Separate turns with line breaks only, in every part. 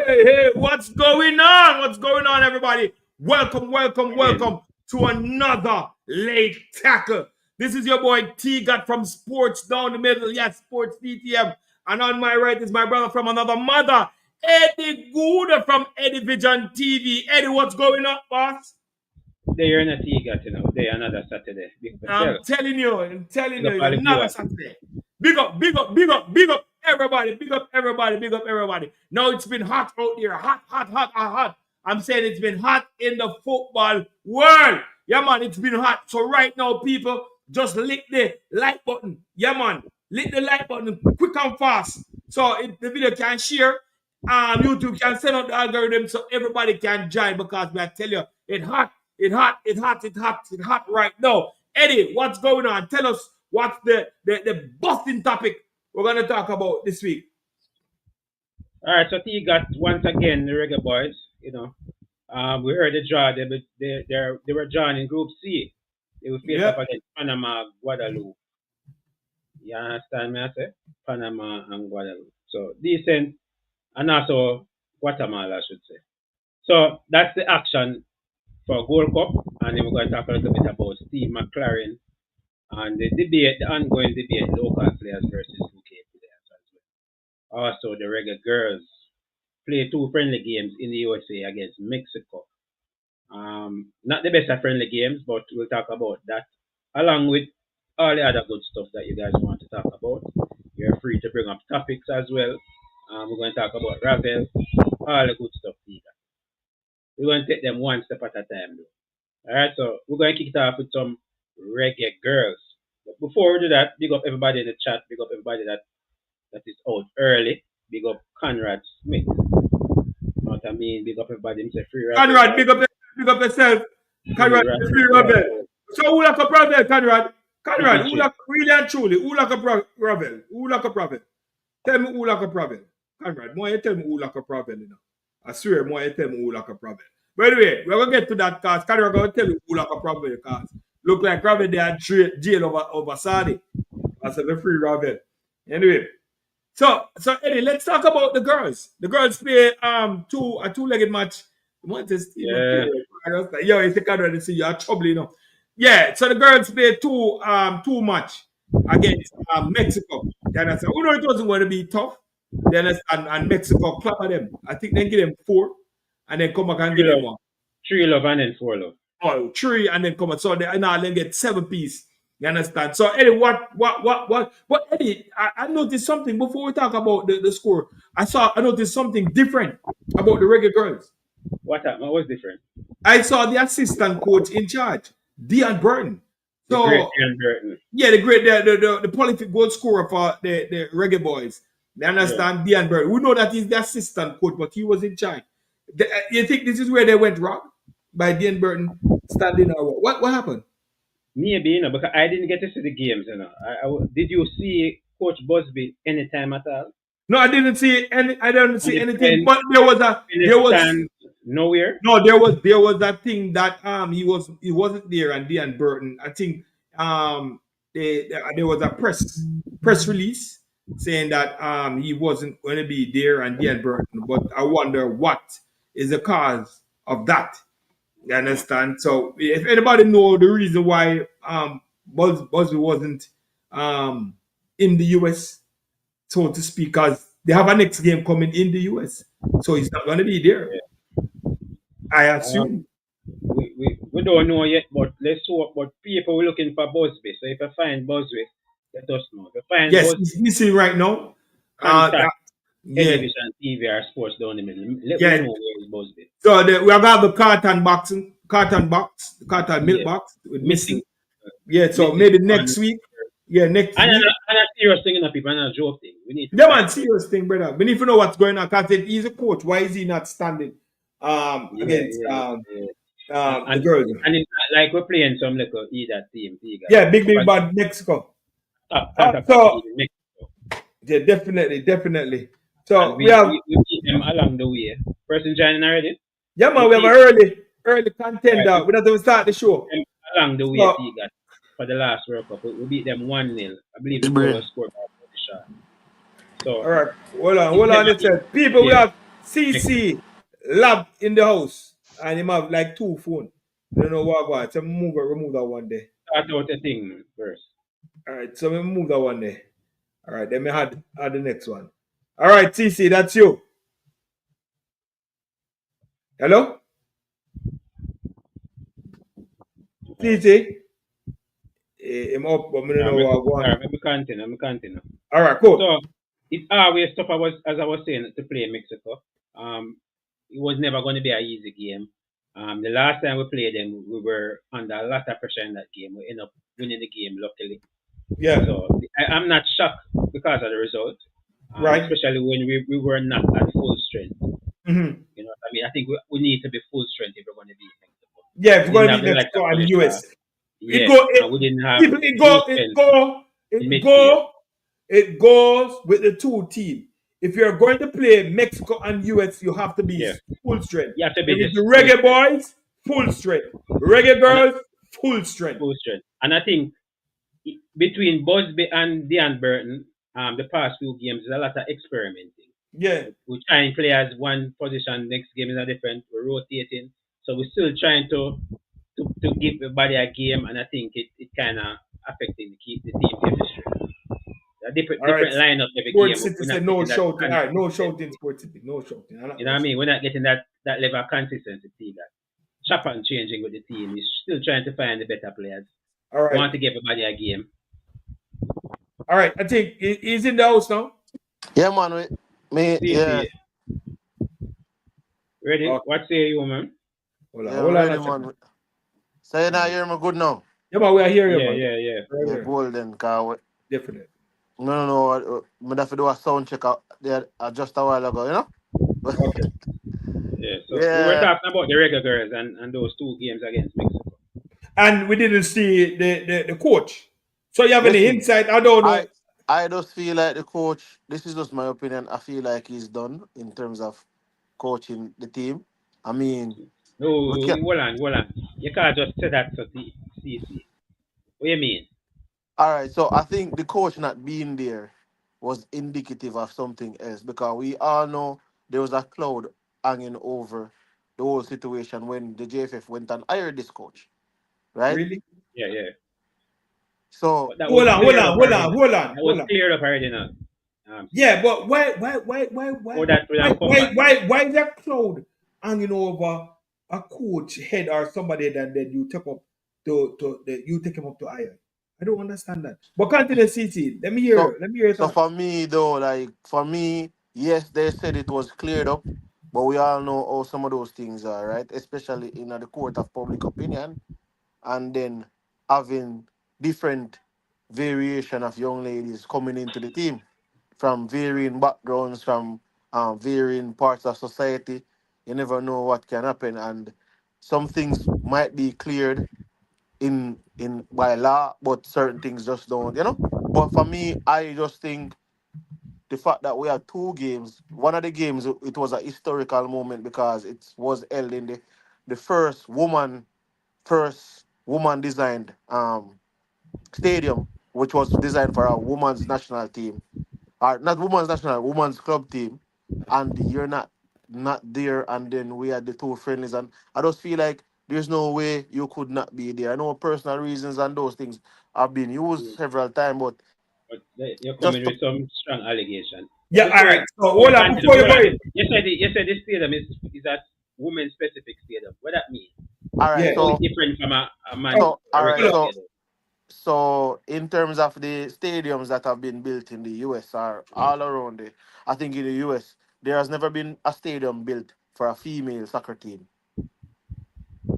Hey, what's going on? What's going on, everybody? Welcome to another late tackle. This is your boy T Got from Sports Down the Middle. Yes, Sports DTM. And on my right is my brother from another mother, Eddie Gooder from Eddie Vision TV. Eddie, what's going on, boss?
They're in a T-Gat, They're another Saturday.
I'm telling you, it's another Saturday. Big up everybody. Big up everybody. Now it's been hot out there. Hot. I'm saying it's been hot in the football world. Yeah, man, it's been hot. So right now, people, just lick the like button. Yeah, man, lick the like button quick and fast. So if the video can share, YouTube can send out the algorithm so everybody can join because I tell you, it's hot. It's hot right now. Eddie, what's going on? Tell us what's the busting topic we're going to talk about this week.
All right, so T got once again the Reggae Boyz. We heard the draw. They were drawn in Group C. They will face up against Panama, Guadeloupe. You understand me? I say Panama and Guadeloupe. So decent, and also Guatemala, I should say. So that's the action for Gold Cup, and then we're going to talk a little bit about Steve McClaren and the ongoing debate, local players versus UK players as well. Also, the Reggae Girlz play 2 friendly games in the USA against Mexico. Not the best of friendly games, but we'll talk about that along with all the other good stuff that you guys want to talk about. You're free to bring up topics as well. We're going to talk about Ravel, all the good stuff here. We're going to take them one step at a time, though. All right, so we're going to kick it off with some Reggae Girlz. But before we do that, big up everybody in the chat. Big up everybody that is out early. Big up Conrad Smith. You know what I mean? Big up everybody. Mr. Free Ravel.
Conrad, big up yourself. Conrad, Free Ravel. So who like a Ravel, Conrad? Conrad, who like really and truly? Who like a Ravel? Who like a Ravel? Tell me who like a Ravel. Conrad, more you tell me who like a Ravel, I swear, more you tell me who like a Ravel. By the way, we're going to get to that because Conrad going to tell you who like a Ravel because look like Ravel they had jail over Saudi. That's a free Ravel. Anyway, so Eddie, let's talk about the girls. The girls play a two-legged match. What is yo, it's the Conrad to see you are trouble, Yeah, so the girls play two match against Mexico. You understand? We know it wasn't going to be tough. And Mexico clap at them. I think they give them 4 and then come back and give them 1.
3 love and then 4 love.
Oh, 3 and then come back. So they now then get 7 piece. You understand? So Eddie, what Eddie, I noticed something before we talk about the score. I noticed something different about the Reggae Girlz.
What was different?
I saw the assistant coach in charge, Dean Burton. So
the great Dean Burton.
Yeah, the prolific goal scorer for the Reggae Boyz. They understand Dean Burton. We know that he's the assistant coach, but he was in charge. You think this is where they went wrong? By Dean Burton standing or what happened?
Maybe, because I didn't get to see the games, did you see Coach Busby anytime at all?
No, I didn't see any. I didn't see anything. But there was
nowhere.
No, there was that thing that he wasn't there, and Dean Burton. I think there was a press release saying that he wasn't going to be there and Dean Burton. But I wonder what is the cause of that. You understand? So if anybody know the reason why Busby wasn't in the US, so to speak, because they have a next game coming in the US, so he's not going to be there. I assume.
We don't know yet, but let's hope. But people were looking for Busby. So if I find Busby, let us know. If I find
Busby, he's missing right now.
Television, TV, or sports down the middle. Let me know where is Busby.
So we have the carton milk box with missing. Yeah, so maybe next week. Yeah, next week.
And a serious thing, people, and a joke thing. We need
serious thing, brother. We need to know what's going on. Because if he's a coach, why is he not standing against the girls?
And it's like we're playing some little either team.
Yeah, big bad Mexico. Yeah, definitely. So
we beat them along the way. Person joining already?
Yeah, man, we have an early contender. Right. We don't even start the show.
Along the way, for the last World Cup, we beat them 1-0. I believe the goal was scored by the shot. So,
all right, hold on. It says, people, we have CC lab in the house and him have like 2 phone. I don't know what. So remove that one there.
Start out the thing first.
All right, so we move that one there. All right, then we add the next one. All right, CC, that's you. Hello, CC. Him up, but I don't know what I want.
Let me continue. Let me continue.
All right, cool.
So it's always tough. As I was saying, to play Mexico. It was never going to be an easy game. The last time we played them, we were under a lot of pressure in that game. We ended up winning the game, luckily.
Yeah.
So I'm not shocked because of the result,
Right.
especially when we were not at full strength.
Mm-hmm.
You know, I mean, I think we need to be full strength if we're going to beat Mexico.
Yeah, if
We
we're
didn't
going to
have
beat
the likes of
Mexico and the
Croatia.
US.
Yeah, we didn't have
it goes with the two teams. If you're going to play Mexico and US, you have to be
Yeah.
full strength.
You have to be
If it's
this
the Reggae Boyz, full strength. Reggae Girlz, full strength.
full strength. And I think between Busby and Dean Burton, the past few games, there's a lot of experimenting.
Yeah.
We try and play as one position, next game is a different, we're rotating. So we're still trying to give everybody a game, and I think it kind of affecting the team chemistry. A different lineup every
Sport
game.
City said no shouting. All right, no shouting, Sport City. No shouting.
You know what I mean? We're not getting that level of consistency. See that. Chop and changing with the team. He's still trying to find the better players.
All right.
Want to give everybody a game.
All right, I think he's in the house now.
Yeah, man. Yeah.
Ready?
Okay.
What say you, man?
Hold
on, man. So you now hear me good now?
Yeah, man, we are here, man.
Yeah, golden, cause
definitely.
No. I have to do a sound check out there just a while ago, you know?
Okay.
So we were talking about the Reggae Girlz and those 2 games against Mexico.
And we didn't see the coach. So you have any insight? I don't know.
I just feel like the coach, this is just my opinion, I feel like he's done in terms of coaching the team. I mean...
No, hold on. You can't just say that to CC. What do you mean?
All right, so I think the coach not being there was indicative of something else, because we all know there was a cloud hanging over the whole situation when the JFF went and hired this coach, right?
Really?
Yeah.
So
hold on.
That was cleared up already now.
Yeah, but why is that cloud hanging over a coach head or somebody that you take up you take him up to hire? I don't understand that. But continue, CC. Let me hear.
So for me though, yes, they said it was cleared up, but we all know how some of those things are, right? Especially in the court of public opinion, and then having different variation of young ladies coming into the team from varying backgrounds, from varying parts of society. You never know what can happen, and some things might be cleared in by law, but certain things just don't, you know. But for me, I just think the fact that we had 2 games, one of the games it was a historical moment because it was held in the first woman designed stadium, which was designed for a women's national team, or not women's national, women's club team, and you're not there, and then we had the 2 friendlies, and I just feel like there's no way you could not be there. I know personal reasons and those things have been used several times, but
you're coming with some strong allegation.
Yeah, all right. So hold on before you go in.
You said this stadium is a women specific stadium. What that mean?
All right,
so it's different from a man.
So in terms of the stadiums that have been built in the US or all around I think in the US there has never been a stadium built for a female soccer team.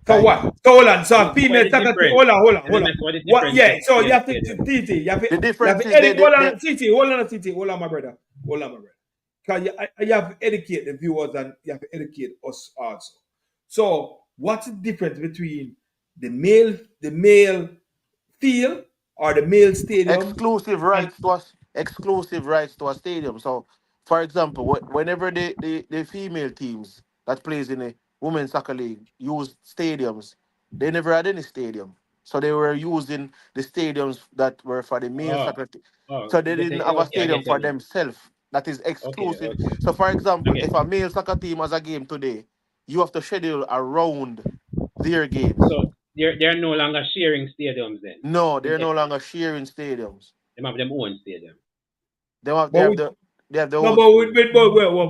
So right? What? So hold on. So a female soccer team. Hold on. What? Yeah. So you have to TT.
The difference is
hold on, my brother. Because you have to educate the viewers and you have to educate us also. So what's the difference between the male field or the male stadium?
Exclusive rights to a stadium. So, for example, whenever the female teams that plays in a women's soccer league use stadiums, they never had any stadium. So they were using the stadiums that were for the male soccer team. So they didn't have a stadium for themselves. that is
Okay,
exclusive.
okay.
So, for example,
Okay.
if a male soccer team has a game today, you have to schedule around their games.
So they're no longer sharing stadiums then
No,
with
they're no
FA.
longer sharing stadiums.
They have them own stadium.
They have they
But
have
with,
the they have their
no,
own
but
stadium.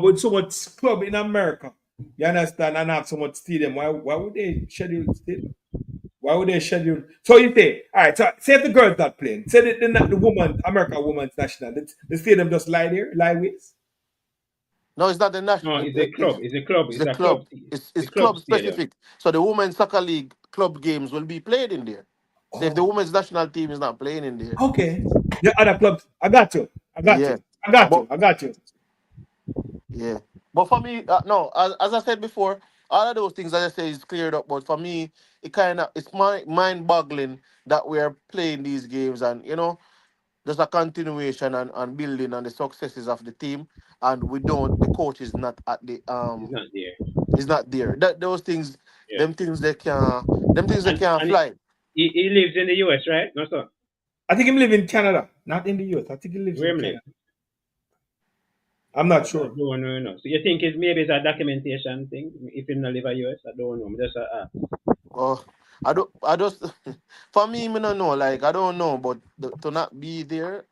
with so much club in America, you understand, and have so much stadium, why would they schedule stadium? Why would they schedule? So you say, all right, so say if the girl's not playing, say the woman, America women's national, the stadium just lie there, lie waste.
No, it's not the
No,
national.
it's a club. It's a club.
It's
It's
a
a club.
club.
It's
It's
a club
club
stadium.
specific. So the women's soccer league club games will be played in there. So if the
Oh,
women's national team is not playing in there,
okay. The other clubs, I got you. I got
yeah.
you. I got
But
you. I got you.
yeah. But for me, no. As I said before, all of those things as I say is cleared up. But for me, it's mind boggling that we are playing these games and there's a continuation and building on the successes of the team, and we don't. The coach is not at the
It's not there.
is not there. Those things,
Yeah.
them things they can't
And
fly.
he lives in the US, right? No, sir.
I think he live in Canada, not in the US. I think he lives
Where
in
him live?
Canada. I'm not
I
sure.
don't know. So you think maybe it's a documentation thing? If him not live in US, I don't know. Just
Oh, I just for me don't know. Like I don't know, but to not be there,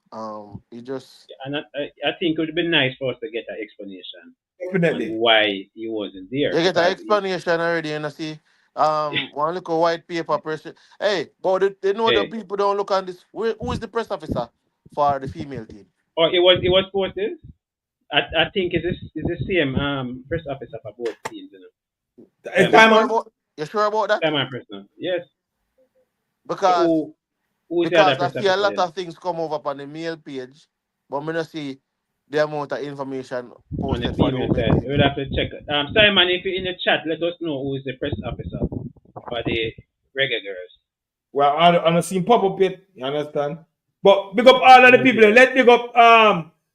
it just
and I think it would be nice for us to get an explanation on
Definitely.
why he wasn't there
you get an
because
explanation already, and I see one little white paper press. Hey, but they know the
hey,
people don't look on this. Who is the press officer for the female team?
or it was posted. I think it's the same press officer for both teams,
Hey,
You
Simon.
sure
Timon,
about you sure about that?
Simon Preston. Yes. So
Because
who is the other
because I
press
see a
officer
lot
then?
of things come over on the male page, but I don't see the amount of information
On the
posted for the
female
women
side.
team.
We would have to check. Simon, if you're in the chat, let us know who is the press officer for the Reggae Girls.
well, I don't see him pop up yet. You understand? But big up all of the
Who is
people.
there?
Let big up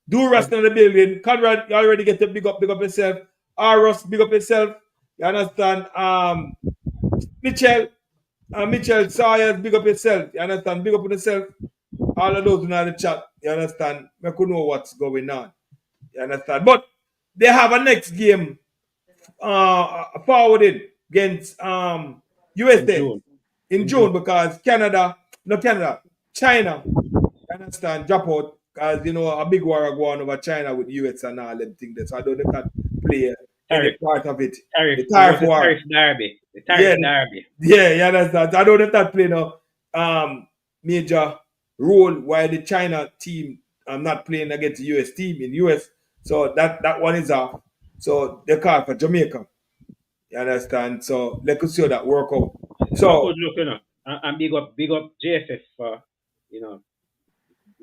Do Rust in the building. Conrad, you already get to big up yourself. R Russ, big up yourself. You understand? Mitchell, Mitchell Sawyers, big up yourself. You understand? Big up on yourself. All of those in the chat. You understand? I could know what's going on. You understand? But they have a next game forwarded against
In
USA
June.
in
In June.
June because Canada, China, you understand, drop out because a big war going over China with US and all them things. So I don't know if that play any
Tariff.
part of it.
Tariff.
The
It was
tariff
the
war.
tariff derby. The
Yeah,
tariff derby.
yeah, you understand. So I don't know if that play no major role while the China team not playing against the US team in US. So that one is off. So they call for Jamaica. You understand? So let's see how that work out.
It's a
So
good look, And big up JFF for, you know,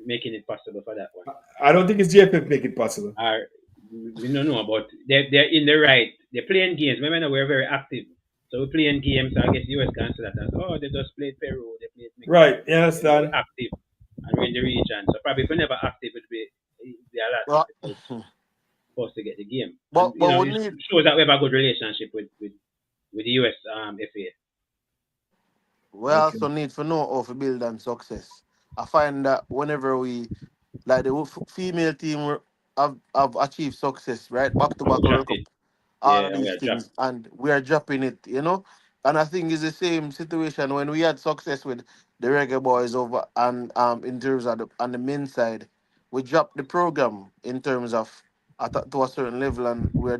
making it possible for that one.
I don't think it's GFF make it possible.
We don't know, but they're in the right. They're playing games. Remember, we're very active. So we're playing games. So I guess US can say that as, oh, they just played Peru, they played
Right,
Mexico.
you
We're
understand?
active and we're in the region. So probably if we're never active, it'd be a lot
Well,
difficult for us to get the game. And
but we
it
need
shows that we have a good relationship with the US FA.
we
Okay.
also need to know how to build on success. I find that whenever we like the female team have achieved success, right? Back to
And we
back
drop
World Cup,
it.
all
Yeah,
of
and we
these
are drop.
things, and we are dropping it. And I think it's the same situation when we had success with the Reggae Boys over and in terms of on the men's side, we dropped the program in terms of to a certain level, and we're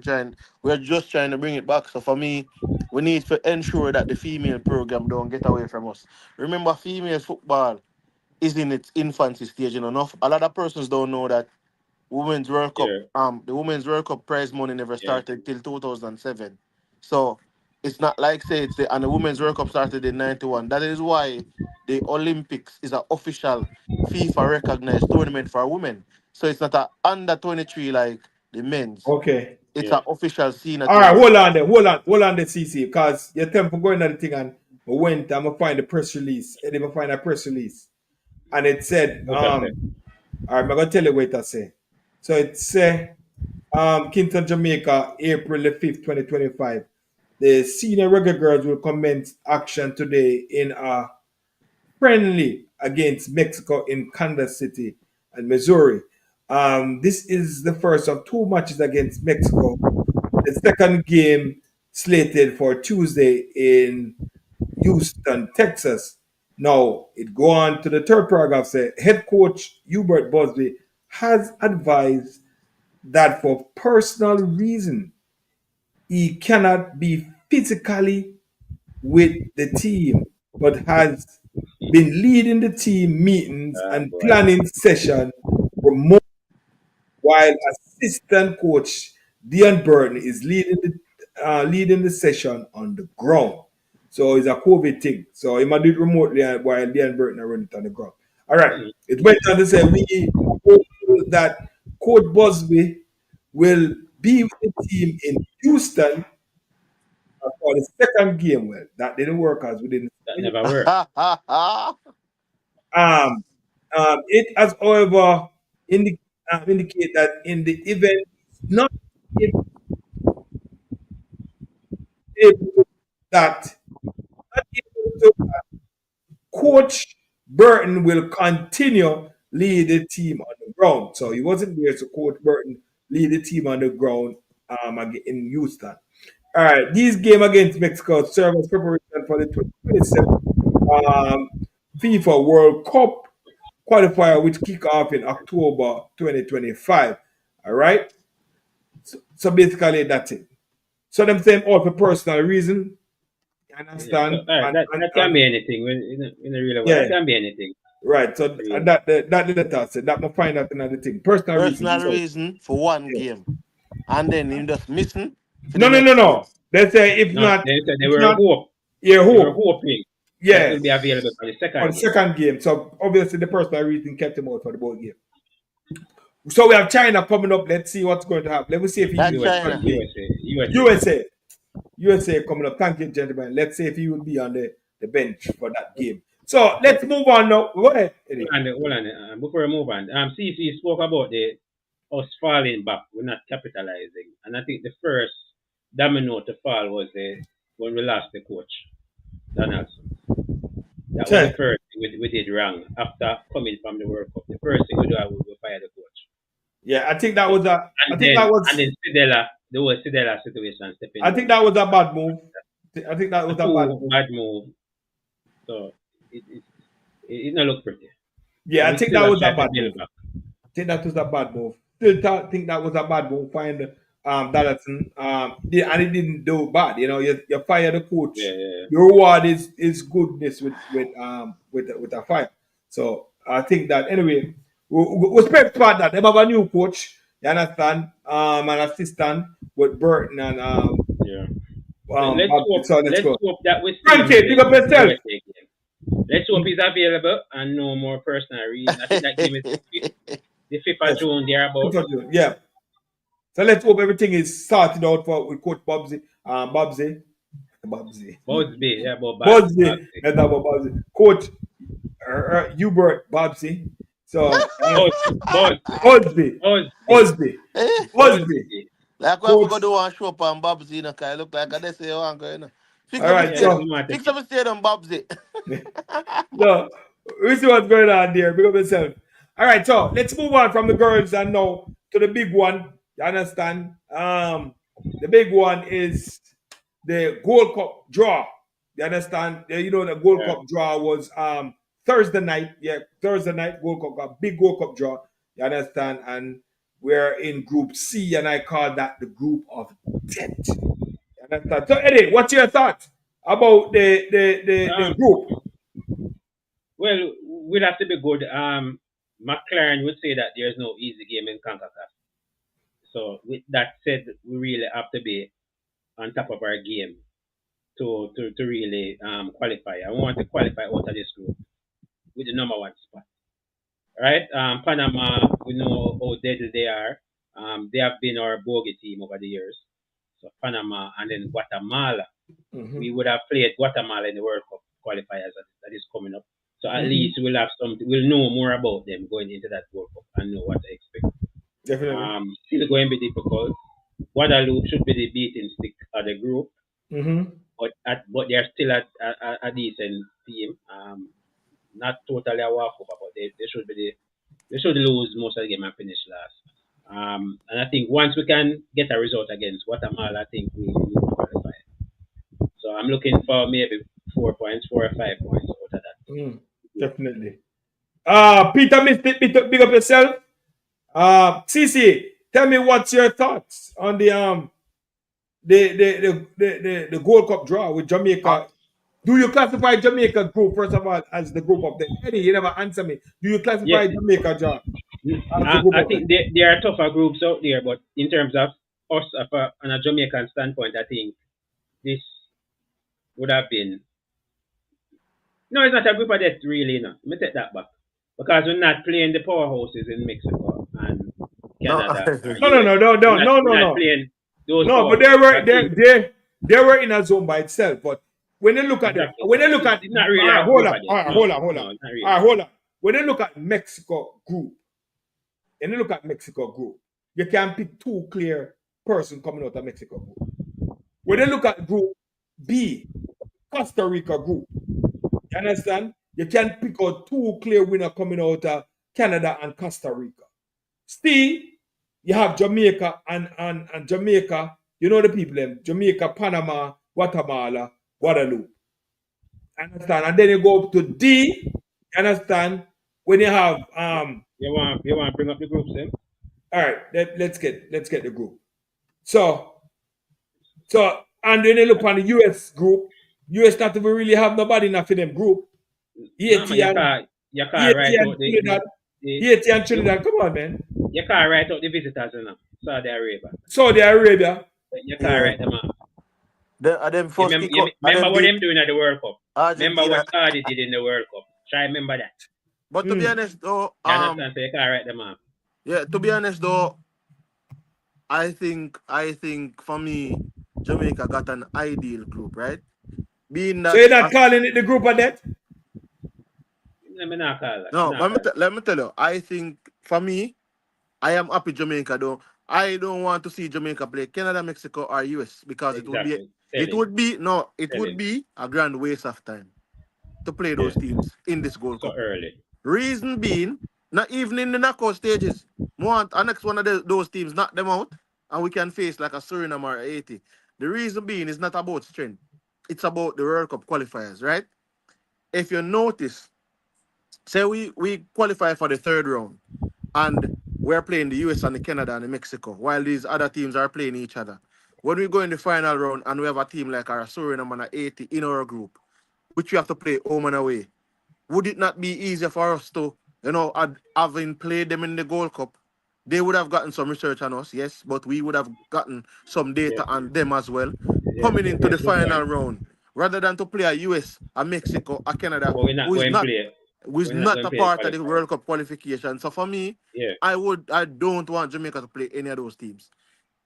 just trying to bring it back. So for me, we need to ensure that the female program don't get away from us. Remember, female football is in its infancy stage, enough. A lot of persons don't know that Women's World Cup,
Yeah,
the Women's World Cup prize money never
yeah.
started till 2007. So it's not like say and the Women's World Cup started in 91. That is why the Olympics is an official FIFA recognized tournament for women. So it's not a under 23 like the men's.
Okay.
It's
Yeah.
an official senior
All right,
tournament.
hold on there. Hold on there, CC, because your tempo going at the thing and I went, I'm gonna find the press release. And then I find a press release. And it said,
What I say?
all right, I'm gonna tell you what it say. So it say Kingston, Jamaica, April the 5th, 2025. The senior Reggae Girls will commence action today in a friendly against Mexico in Kansas City and Missouri. This is the first of two matches against Mexico. The second game slated for Tuesday in Houston, Texas. Now, it go on to the third paragraph, say, head coach Hubert Busby has advised that for personal reason, he cannot be physically with the team, but has been leading the team meetings and
Boy.
planning session remote, while assistant coach Dion Burton is leading the session on the ground. So it's a COVID thing. So he might do it remotely while Dion Burton are running it on the ground. All right. It went on to say we hope that Coach Busby will be with the team in Houston for the second game. Well, that didn't work as we didn't.
That never worked.
Um, it has, however, indicate that in the event not able that not able to, Coach Burton will continue lead the team on the ground. So he wasn't there, so Coach Burton lead the team on the ground in Houston. All right, these game against Mexico serve as preparation for the 2027 um, FIFA World Cup qualifier, which kick off in October 2025. All right, so basically that's it. So them saying all for personal reason. You
Yeah. So,
understand?
that can be anything. In a real way,
Yeah,
that can be anything.
right. So
Really.
that the letter said that I find out another thing. Personal reason.
Personal
So,
reason for one
yeah.
game. And then him just missing for the
No, no, no,
next game.
no. They say if
No,
not,
they said
if not, yeah,
they were
hope.
hoping that
Yeah,
will be available for the
for
second
the
game.
second game. So obviously the personal reason kept him out for the both game. So we have China coming up. Let's see what's going to happen. Let me see if he
That
will
China.
be USA coming up. Thank you, gentlemen. Let's see if he will be on the bench for that game. So let's move on now. Go ahead, Eddie.
Hold on. Before we move on, CC spoke about the us falling back. We're not capitalizing, and I think the first domino to fall was when we lost the coach, Donaldson. That was the first thing we did wrong after coming from the World Cup. The first thing we do was we fire the coach.
Yeah, I think that was a.
And
I think that was.
and then Sidela, the whole Sidela situation stepping.
I think that was a bad move. I think that was a
bad move. So it not look pretty.
Yeah,
So
I think that was a bad
move.
I think that was a bad move. Still think that was a bad move. Find Donaldson. And it didn't do bad. You know, you fire the coach.
Yeah.
Your reward is goodness with a fire. So I think that anyway, we expect about that. They have a new coach. You understand? An assistant with Burton and
yeah.
let's
hope that we see
Frankie, pick up yourself.
Let's hope he's available and no more personal reason. I think that game is the 5th of June thereabout.
5th of June, yeah. So let's hope everything is sorted out with Coach Busby. Busby.
Yeah,
Busby. That's about Busby. Coach Hubert Busby. So Busby.
Like when we go do one show up on Babsy, you know, cause I look like I say one go, you know. Fix up a stadium, Babsy.
No, we see what's going on there. Big up yourself. All right, so let's move on from the girls and now to the big one. You understand? The big one is the Gold Cup draw. You understand? You know, the Gold Cup draw was Thursday night. Yeah, Thursday night Gold Cup, big Gold Cup draw. You understand? And we're in Group C, and I call that the Group of Death. You understand? So, Eddie, what's your thoughts about the group?
Well, we'll have to be good. McClaren would say that there's no easy game in CONCACAF. So with that said, we really have to be on top of our game to really qualify. I want to qualify out of this group with the number one spot. Right? Panama, we know how deadly they are. They have been our bogey team over the years. So Panama and then Guatemala. Mm-hmm. We would have played Guatemala in the World Cup qualifiers that is coming up. So at least we'll have something. We'll know more about them going into that World Cup and know what to expect.
Definitely.
Still going to be difficult. Guadeloupe should be the beating stick of the group.
Mm-hmm.
But they're still a decent team. Not totally a walkover, but they should be we should lose most of the game and finish last. And I think once we can get a result against Guatemala, I think we will qualify. So I'm looking for maybe 4 points, 4 or 5 points out of that.
Definitely. Peter, big up yourself. CC, tell me what's your thoughts on the Gold Cup draw with Jamaica. Do you classify Jamaica group, first of all, as the group of them? Eddie, you never answer me. Do you classify Jamaica draw as the group
I
of
think
them?
there are tougher groups out there, but in terms of us, on a Jamaican standpoint, I think this would have been. No, it's not a group of death, really. No, let me take that back. Because we're not playing the powerhouses in Mexico and Canada.
No.
Playing those
no, but they were in a zone by itself. But when you look at them, when you look at
it's not really
hold on. When you look at Mexico group, you can pick two clear persons coming out of Mexico group. When you look at group B, Costa Rica group, you understand? You can pick out two clear winners coming out of Canada and Costa Rica. C, you have Jamaica and Jamaica, you know the people them, Jamaica, Panama, Guatemala, Guadeloupe. Understand? And then you go up to D, you understand? When you have
You want to bring up the groups then?
All right, let's get the group. So and then you look on the US group, US not even really have nobody enough in them group. Haiti and Trinidad. Come on, man.
You can't write out the visitors enough. Saudi
Arabia.
You can't write them out. Remember what them doing at the World Cup. Remember what Saudi did in the World Cup. Try remember that.
But to be honest though,
you understand, so you can't write them out.
Yeah, to be honest though, I think for me, Jamaica got an ideal group, right? Being that,
so you're not calling it the group of death?
Let me not call that.
No, let me tell you. I think for me, I am happy Jamaica though. I don't want to see Jamaica play Canada, Mexico, or US because it would be a grand waste of time to play those teams in this Gold Cup.
Early.
Reason being, not even in the knockout stages, want our next one of those teams knock them out, and we can face like a Suriname or Haiti. The reason being is not about strength; it's about the World Cup qualifiers, right? If you notice, say we qualify for the third round, and we're playing the US and the Canada and the Mexico, while these other teams are playing each other. When we go in the final round and we have a team like our Suriname and Haiti in our group, which we have to play home and away, would it not be easier for us to, having played them in the Gold Cup, they would have gotten some research on us, yes, but we would have gotten some data on them as well, coming into the final round, rather than to play a US, a Mexico, a Canada, who is not a part of the World Cup qualification. So for me, I don't want Jamaica to play any of those teams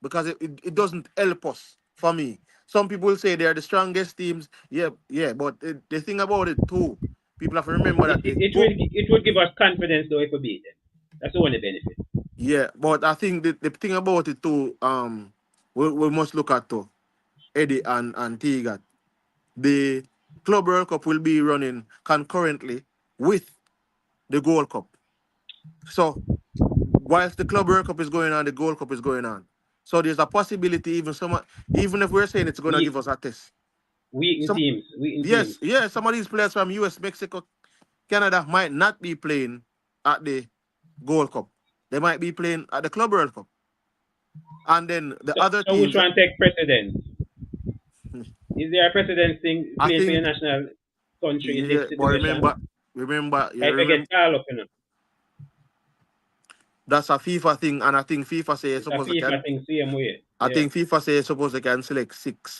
because it doesn't help us. For me, some people will say they're the strongest teams. Yeah, but the thing about it too, people have to remember that
it would give us confidence though if we beat them. That's the only benefit.
Yeah, but I think the thing about it too, we must look at too, Eddie and Tigat. The Club World Cup will be running concurrently with the Gold Cup. So, whilst the Club World Cup is going on, the Gold Cup is going on. So there's a possibility, even if we're saying it's going to give us a test.
Weak teams.
Yes, some of these players from US, Mexico, Canada might not be playing at the Gold Cup. They might be playing at the Club World Cup. And then the other teams...
So which one take precedence? Is there a precedence thing playing for your national country in this situation?
But remember... That's a FIFA thing, and I think FIFA says suppose they can.
Same way.
I think FIFA says suppose they can select 6,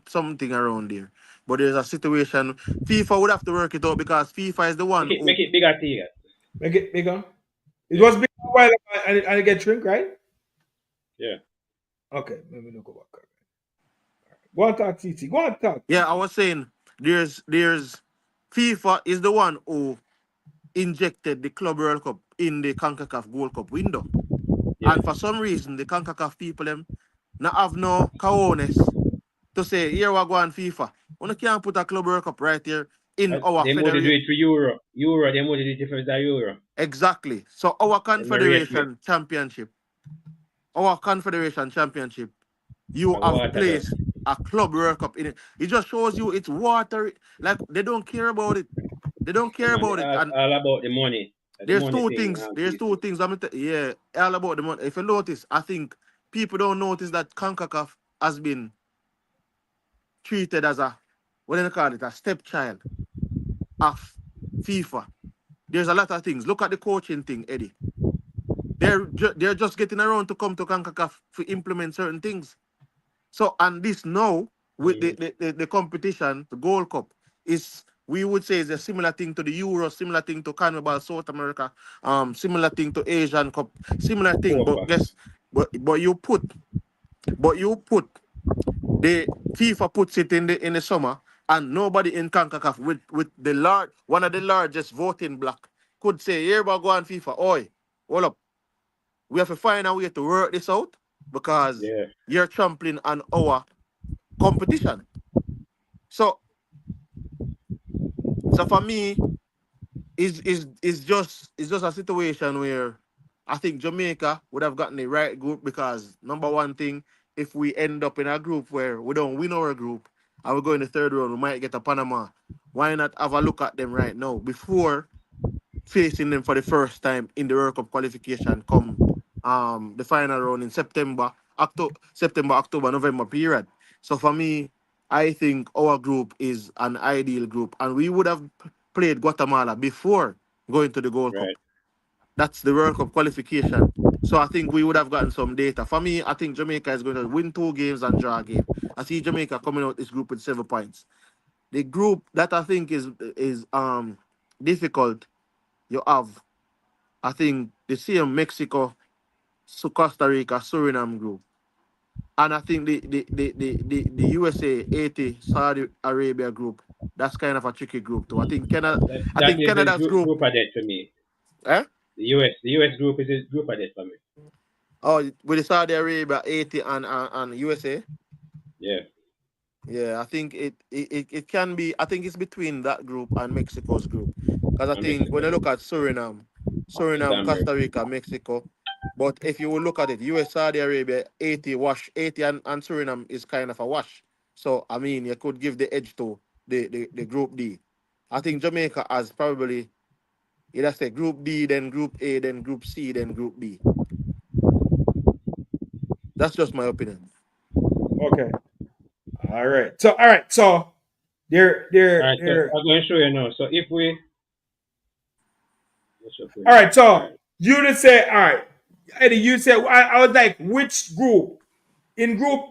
something around there. But there's a situation FIFA would have to work it out because FIFA is the one.
Make it bigger, Tiga.
Make it bigger. It was big a while and it get shrink, right?
Yeah.
Okay, let me go back. Go on talk, TT. Go on talk.
Yeah, I was saying there's FIFA is the one who injected the Club World Cup in the CONCACAF Gold Cup window. Yeah. And for some reason, the CONCACAF people them not have no cojones to say, here we go on FIFA. We can't put a Club World Cup right here in our
federation. They want to do it for Euro. They want to do it for the Euro.
Exactly. So
Then me rate me.
Our Confederation Championship, you
I
have
water them.
placed a Club World Cup in it. It just shows you it's water. Like they don't care about it. They don't
Yeah,
care
man,
about it. And
all about the money. The
there's
money
two
thing,
things. There's
peace.
two things. Yeah, all about the money. If you notice, I think people don't notice that CONCACAF has been treated as a, what do you call it, a stepchild of FIFA. There's a lot of things. Look at the coaching thing, Eddie. They're just getting around to come to CONCACAF to implement certain things. So, and this now with
Mm-hmm.
the competition, the Gold Cup, is, we would say, is a similar thing to the Euro, similar thing to Carnival South America, similar thing to Asian Cup, similar thing. But
Copa.
guess, but you put the FIFA puts it in the summer, and nobody in CONCACAF with the large, one of the largest voting block could say, here we go on FIFA, oi, hold up, we have to find a way to work this out because
Yeah.
you're trampling on our competition. So for me, it's just a situation where I think Jamaica would have gotten the right group because number one thing, if we end up in a group where we don't win our group and we go in the third round, we might get a Panama. Why not have a look at them right now before facing them for the first time in the World Cup qualification come the final round in September, October, November period. So for me, I think our group is an ideal group, and we would have played Guatemala before going to the Gold Cup.
Right.
That's the World Cup qualification. So I think we would have gotten some data. For me, I think Jamaica is going to win 2 games and draw a game. I see Jamaica coming out this group with 7 points. The group that I think is difficult, you have, I think, the same Mexico, Costa Rica, Suriname group. And I think the USA 80 Saudi Arabia group, that's kind of a tricky group too. I
That
think
is a
Canada's group,
group of death for me.
eh?
The US group is a group of death for me.
Oh, with the Saudi Arabia 80 and USA.
Yeah.
Yeah, I think it can be. I think it's between that group and Mexico's group, because I
And
think when
Mexico.
I look at
It's
Costa
America.
Rica, Mexico, but if you will look at it, US, Saudi Arabia, 80 wash, 80 and Suriname is kind of a wash. So I mean, you could give the edge to the Group D. I think Jamaica has probably, either say Group D, then Group A, then Group C, then Group B. That's just my opinion.
Okay. All right. So they're
All
they're
right, so
they're
I'm going to show you now. So if we, what's up
all
here?
right.
All
So
right.
you just say, all right, Eddie, you said, I was like, which group? In Group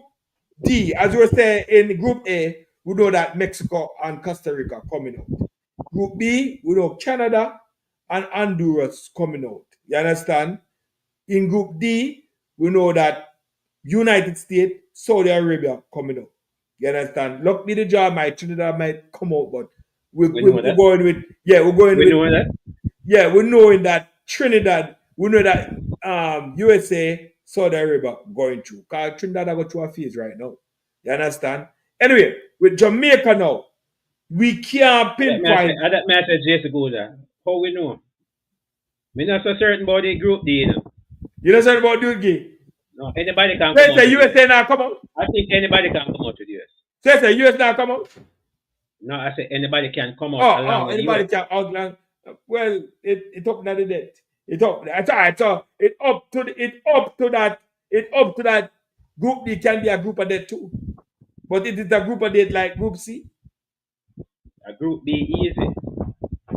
D, as you were saying, in Group A, we know that Mexico and Costa Rica coming out. Group B, we know Canada and Honduras coming out. You understand? In Group D, we know that United States, Saudi Arabia coming out. You understand? Luckily, the job might Trinidad might come out, but
We know
we're
that.
going with,
We know that.
we're knowing that Trinidad, we know that USA, Saudi Arabia going through. Because Trinidad are going through a phase right now. You understand? Anyway, with Jamaica now, we can't pinpoint.
That may I say Jason go there. How we know? Me not so certain about the group D, you know.
You know something about doing game?
No, anybody can come
Say
out to the US.
USA now come out.
I think anybody can come out to the US.
Say US now come out.
No, I say anybody can come out along with the
Anybody
US.
can outline. Well, it up to the debt. It up. That's all right. So it up to that group D can be a group of debt too. But it is a group of debt like Group C.
A group B easy.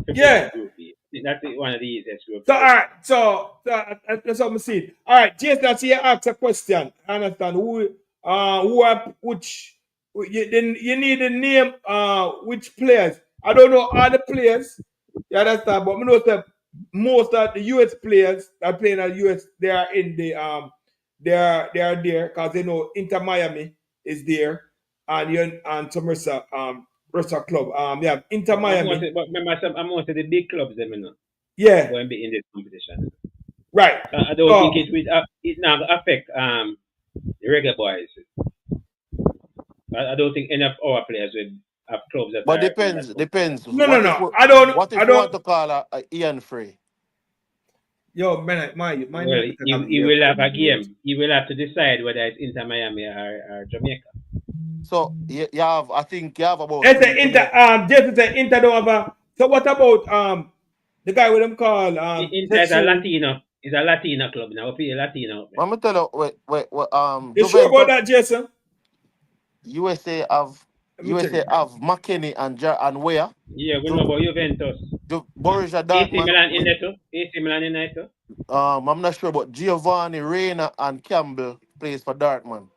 Prepare for
Yeah.
group B. I think that's one of the easiest groups.
So all right. That's what I'm saying. All right, Jason, I see you ask a question. I understand who are which. Then you need to name which players. I don't know all the players. You understand? But I know that most of the US players that are playing at US, they are in the they are there because they know Inter Miami is there, and some Russia club. Yeah, Inter Miami.
But remember, I'm most of the big clubs, them, you know,
Yeah,
going to be in this competition.
right.
I don't think it now affect the Reggae Boys. I don't think any of our players will have clubs that
But
are in that
depends.
competition.
No.
What if
I don't.
what
I
if we
don't.
want to call a Ian Frey?
Yo, man, my
Well, he will have a game. He will have to decide whether it's Inter Miami or Jamaica.
So you have, I think you have about
It's
three
the Inter.
Jamaica.
Jason said Inter don't have a. So what about the guy with them called
Inter is a
Jesus?
Latino. It's a Latino club now. We play Latino up there.
Let me tell you, wait,
You sure about
Juventus,
that, Jason?
USA have
Let me check.
McKenny and Weah.
Yeah, we know about Juventus.
Borussia
AC
Dortmund.
Milan in there too. AC Milan in there too.
I'm not sure, but Giovanni, Reina, and Campbell plays for Dortmund,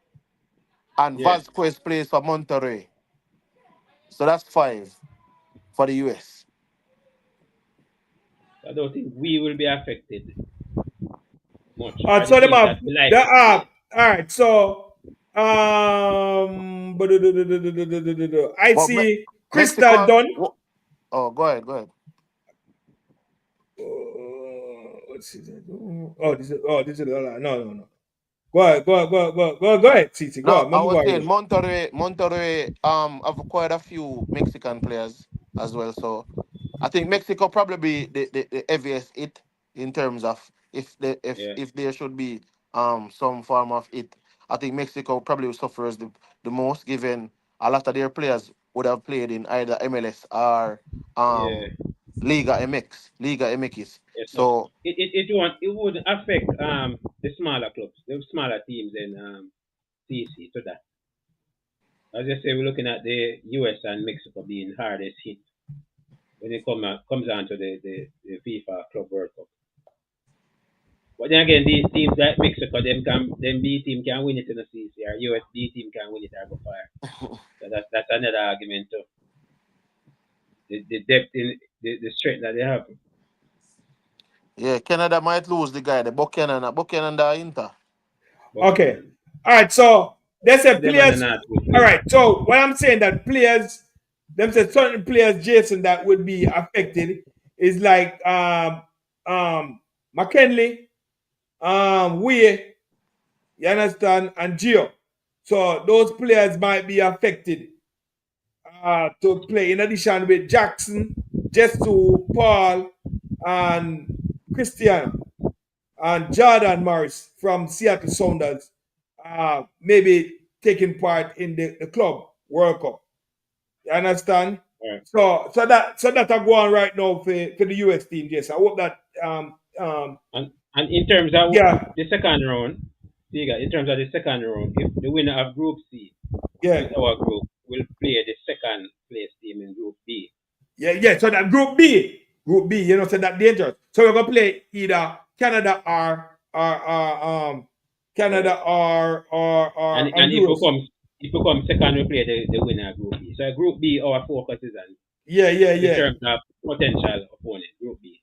and
Yeah.
Vasquez plays for Monterrey. So that's 5 for the US.
I don't think we will be affected much.
So
The
them
teams
have
that we like
the
to play.
all right. So I
But
see Crystal
Mexico.
done.
Oh, go ahead.
Let's see. This is no. Go ahead, Titi. Go
Now
on.
I
Move
was
on
saying
here.
Monterrey have acquired a few Mexican players as well. So I think Mexico probably be the heaviest hit in terms of
Yeah.
if there should be some form of it. I think Mexico probably suffers the most, given a lot of their players would have played in either MLS or
Yeah.
Liga MX.
Yes, no.
So
It would affect the smaller clubs, the smaller teams in CC to that. As I say, we're looking at the US and Mexico being hardest hit when it comes down to the FIFA Club World Cup. But then again, these teams like Mexico, them B team can win it in the CC, or US B team can win it or go fire. So that's another argument too. The depth in the strength that they have.
yeah, Canada might lose the guy, the Buchanan the Inter.
Okay. All right. So they say
Them and the
players.
North will
All
play.
right. So what I'm saying that players, them say certain players, Jason, that would be affected is like McKinley, Weah, you understand, and Gio. So those players might be affected to play in addition with Jackson, Jesu, Paul, and Christian and Jordan Morris from Seattle Sounders maybe taking part in the club World Cup. You understand?
Right.
So that are going right now for the US team, yes. I hope that
And in terms of
yeah,
the second round, in terms of the second round, if the winner of Group C
yeah.
with our group will play the second place team in Group B.
Yeah. So that Group B, so that dangerous. So we're gonna play either Canada or Canada or
And
Honduras.
if we come second, we play the winner of Group B. So Group B, our focus is on
Yeah.
in terms of potential opponent, Group B.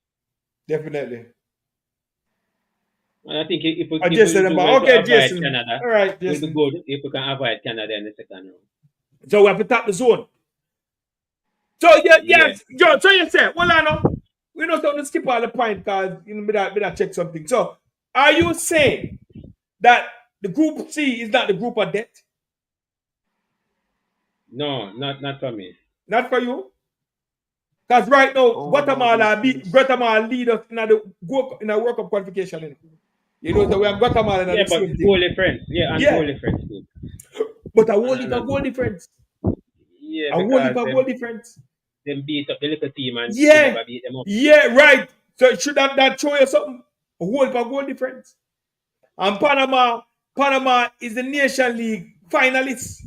Definitely.
And I think if we
I
do
just said
well
about
to
okay,
avoid
Jason.
Canada,
All right,
we'll be
Jason.
good if we can avoid Canada in the second round.
So we have to tap the zone. So yes. So you say, well, I know we don't have to skip all the point because we that check something. So are you saying that the Group C is not the group of death?
No, not for me.
Not for you. Because right now,
Overall,
Guatemala lead us in the World Cup qualification. You know, that we have Guatemala in
Yeah,
the
but
same thing.
goal difference. Yeah, and
Yeah.
goal difference too.
But a whole heap of goal difference.
Yeah,
A whole heap of goal difference.
Them beat up the little team and
Yeah.
never beat them up.
Yeah, right. So should that show you something? A whole heap of goal difference. And Panama is the Nation League finalist.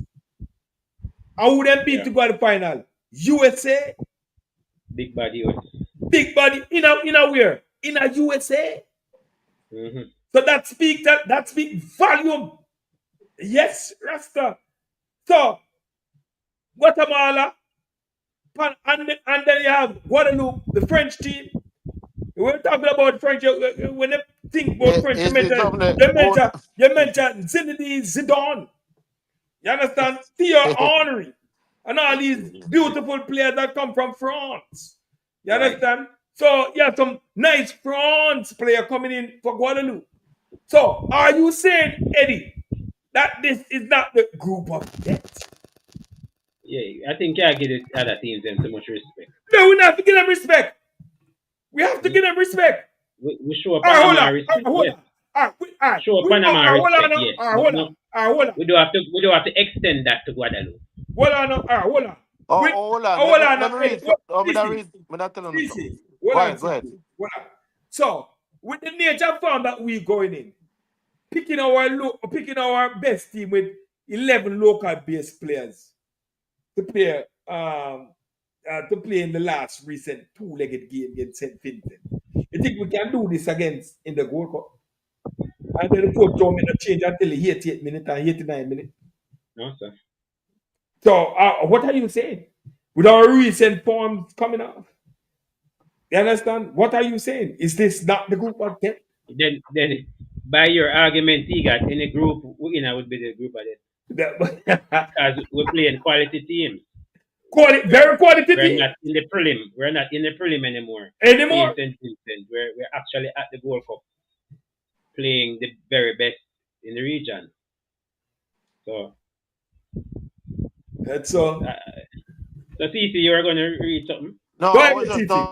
And who them beat to go to the final? USA.
Big bad US.
Big body in a where? In a USA.
Mm-hmm.
So that speak volume. Yes, Rasta. So Guatemala, and then you have Guadeloupe, the French team. We're talking about French. When they think about French, you mention Zinedine Zidane. You understand? Thierry Henry. And all these beautiful players that come from France. You understand? Right. So you have some nice France player coming in for Guadeloupe. So are you saying, Eddie, that this is not the group of death?
Yeah, I think I give the other teams them so much respect.
No, we have to give them respect. We have to give them respect.
we show
All right, hold
Panama
on.
respect,
Hold
yes.
on. All right, all right.
Show Panama
Hold on.
respect,
All
yes.
right,
But
hold on.
no,
All right, hold on.
we don't have to extend that to Guadeloupe.
Hold on. All right, hold on.
Oh,
With,
hold on.
hold on.
Let me
Hey,
read.
what?
Oh, me that
CC.
read. Me that tell you something.
CC. Hold
Go
on,
ahead. Go ahead.
CC. Hold on. So, with the nature farm that we going in, picking our best team with 11 local based players to play in the last recent two-legged game against St. Vincent. You think we can do this against in the Gold Cup? And then the coach told me to change until the 88 minute and 89 minute.
No, sir.
So what are you saying? With our recent forms coming off? You understand? What are you saying? Is this not the group of 10?
Then by your argument, he got in a group, we would be the group of it. Because we're playing quality teams.
Very quality
We're
team.
not in the prelim. We're not in the prelim anymore.
Anymore?
St. Vincent. We're actually at the Gold Cup, playing the very best in the region. So
That's
so CC, you were going to read something?
No,
Go
I
ahead,
was just
CC.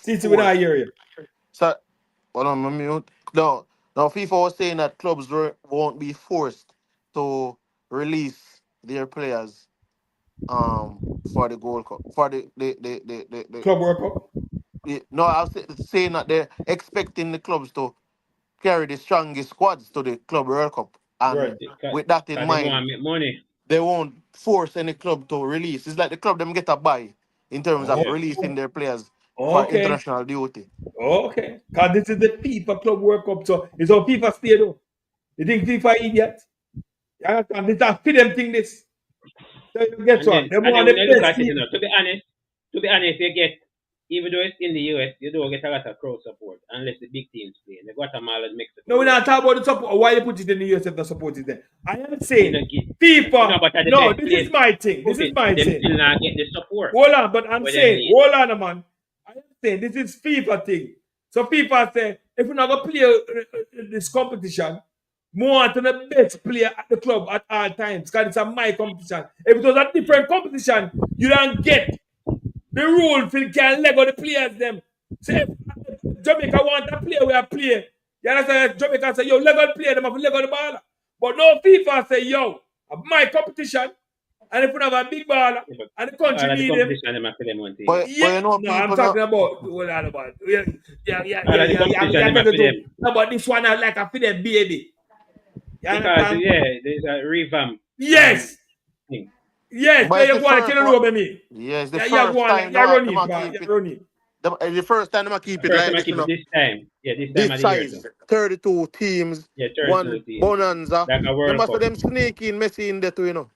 CC, we
forced.
not hear you.
So, hold on, let me mute. No, FIFA was saying that clubs won't be forced to release their players for the Gold Cup for
Club World Cup.
no, I was saying that they're expecting the clubs to carry the strongest squads to the Club World Cup,
Right.
and with that in
Because they want
mind,
to make money.
they won't force any club to release. It's like the club them get a buy in terms of
Oh,
Yeah.
releasing their players for
okay.
international duty.
Okay. Because this is the FIFA Club World Cup, so it's how FIFA stay though. You think FIFA idiot? You understand? This is for them thing this. So guess what? They
And then
want
when
the
you look
best
at it,
team.
to be honest, you get, even though it's in the US, you don't get a lot of crowd support unless the big teams play. The Guatemala and Mexico.
No, we're not talking about the support. Why you put it in the US if the support is there? I am saying
You
FIFA.
know, but at the
No,
best
this
place,
is my thing. This is my
them
thing.
still not get the support.
Hold on, but I'm
What they
saying,
need.
hold on, man. I am saying this is FIFA thing. So FIFA say, if we're not gonna play this competition, more to the best player at the club at all times, because it's a my competition. If it was a different competition, you don't get the rule for can leg the players them. Say if Jamaica want a player, we are play. You understand? Jamaica say, yo, leg the player, them have to leg the ball. But no FIFA say, yo, my competition. And if we have a big baller
Yeah, but
and the country
all of the
need him,
competition, them have to them one team.
But
yeah,
you know,
no, I'm
people
talking
know.
about what I'm about. Yeah.
All of the competition, them have to them.
No, but this one I like a fit them baby. You
Because,
understand?
there's a revamp
Yes.
thing.
Yes,
But
there
it's
you
the
go on,
first
kill
one.
the road me.
Yeah, it's the
Yeah, go
first
on,
time
yeah, run
them
it,
a
man.
keep
Yeah,
it.
run it.
The first time them a keep it
First
like
time I
this,
keep it this time. Yeah, this time
this
of the year,
size,
too.
32 teams,
Yeah, 32
one
teams.
bonanza.
Like a World
Remember, so
Cup.
them sneaking Messi in there too.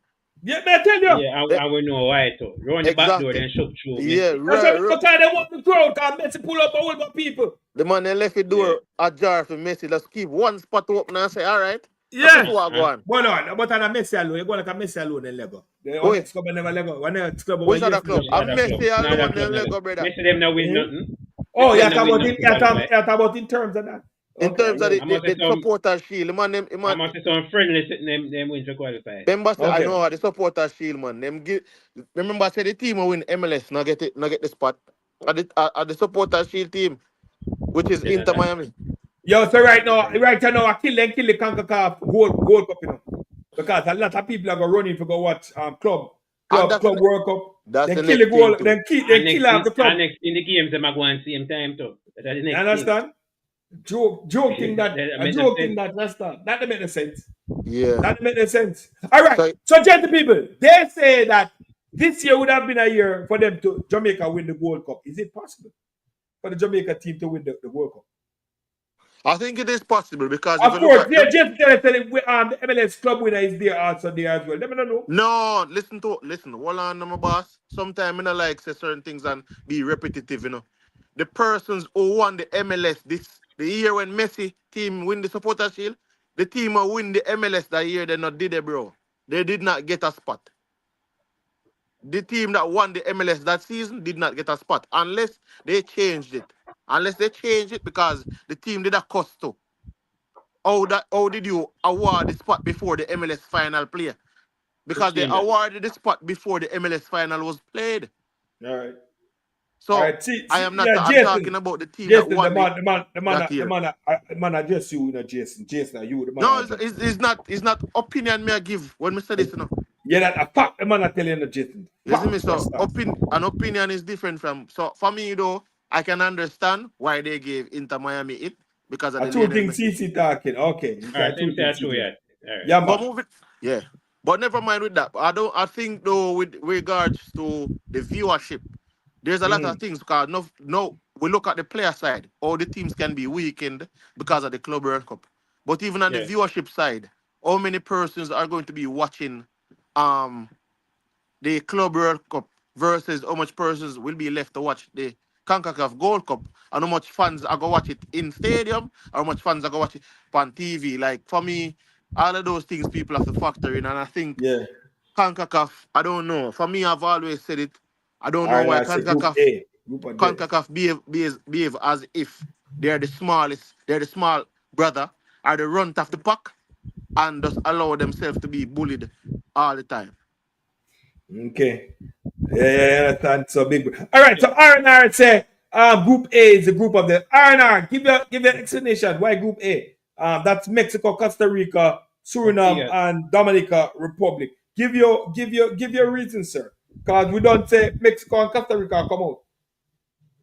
Yeah, man, I tell you.
Yeah,
They,
I will know why, too. Run the back door,
exactly.
then shoot through
Yeah,
Messi.
That's why because they want the crowd, because Messi pull up a whole bunch of people.
the man they left the
Yeah.
door ajar for Messi. Let's keep one spot open and say, all right, I
Yeah.
before I go on.
But no, but on a Messi alone, you go like a Messi alone in Lego. The
Oh,
next club never Lego. One next club over
which
years
other
to
club?
Which
I
other club?
Messi
No other
alone,
club
then
never.
Lego, brother.
Messi them no win
Mhm.
nothing.
Oh,
Messi
you
them no win
talk
nothing for the fight.
about in terms of that.
In
Okay,
terms of
yeah.
I must say
the supporter shield,
I must say some friendly sitting them win to qualify.
remember, say, I
Okay.
know how the supporter shield, man. Remember, say the team who win MLS, not get the spot. At the supporter shield team, which is
You know
Inter
that.
Miami.
Yo, so right now, I kill the CONCACAF gold cup, because a lot of people are going running to go watch
And
club World Cup.
that's
Then
the
kill the
next thing
goal,
too.
then kill off the club.
And next in the games them are going same time too. That's the
You
next thing.
understand? Joking that
That
a
make no
joking
sense.
that that's that. That don't make no sense.
Yeah.
That don't make no sense. All right.
So
So, gentle people, they say that this year would have been a year for them to Jamaica win the Gold Cup. Is it possible for the Jamaica team to win the World Cup?
I think it is possible because if
Of
you look
course,
at
yeah, just tell us that the MLS club winner is there also there as well. Let me know.
no, listen, hold on, my boss. Sometimes I don't like say certain things and be repetitive. The persons who won the MLS the year when Messi team win the supporter shield, the team who win the MLS that year they not did it, bro. They did not get a spot. The team that won the MLS that season did not get a spot unless they changed it. Unless they changed it because the team did a cost too. How did you award the spot before the MLS final play? Because
Which
they
game that?
awarded the spot before the MLS final was played.
All right.
So
Alright, see,
I am not.
yeah,
I'm
Jason.
talking about the team that
Jason, the
won
man,
that year.
the man address you, Jason. Jason, you the man.
No, it's not. It's not opinion me I give when me say this. You know.
Yeah, that a fact the man I tell you, Jason.
You see me?
Fact,
So
that's
an opinion is different from. So for me, though, I can understand why they gave Inter Miami it because of
a
the
two
Lionel
things
Messi.
CC talking. Okay, you
All right,
got
same
two
say
things
true
CC.
yet. All right.
Yeah,
But
man.
move it. Yeah. But never mind with that. I think though with regards to the viewership, there's a lot of things because no we look at the player side. All the teams can be weakened because of the Club World Cup. But even on the
Yeah.
viewership side, how many persons are going to be watching um the Club World Cup versus how much persons will be left to watch the CONCACAF Gold Cup and how much fans are going to watch it in stadium or how much fans are going to watch it on TV. Like for me, all of those things people have to factor in. And I think
Yeah.
CONCACAF, I don't know. For me, I've always said it. I don't know
Alright,
why
I say group A. Group of death.
CONCACAF behave as if they're the smallest, they're the small brother, are the runt of the pack, and just allow themselves to be bullied all the time.
Okay. Yeah, understand. So big. All right. So R&R say Group A is the group of the R&R. Give your explanation. Why Group A? That's Mexico, Costa Rica, Suriname,
Okay.
and Dominica Republic. Give your reason, sir. Because we don't say Mexico and Costa Rica come out.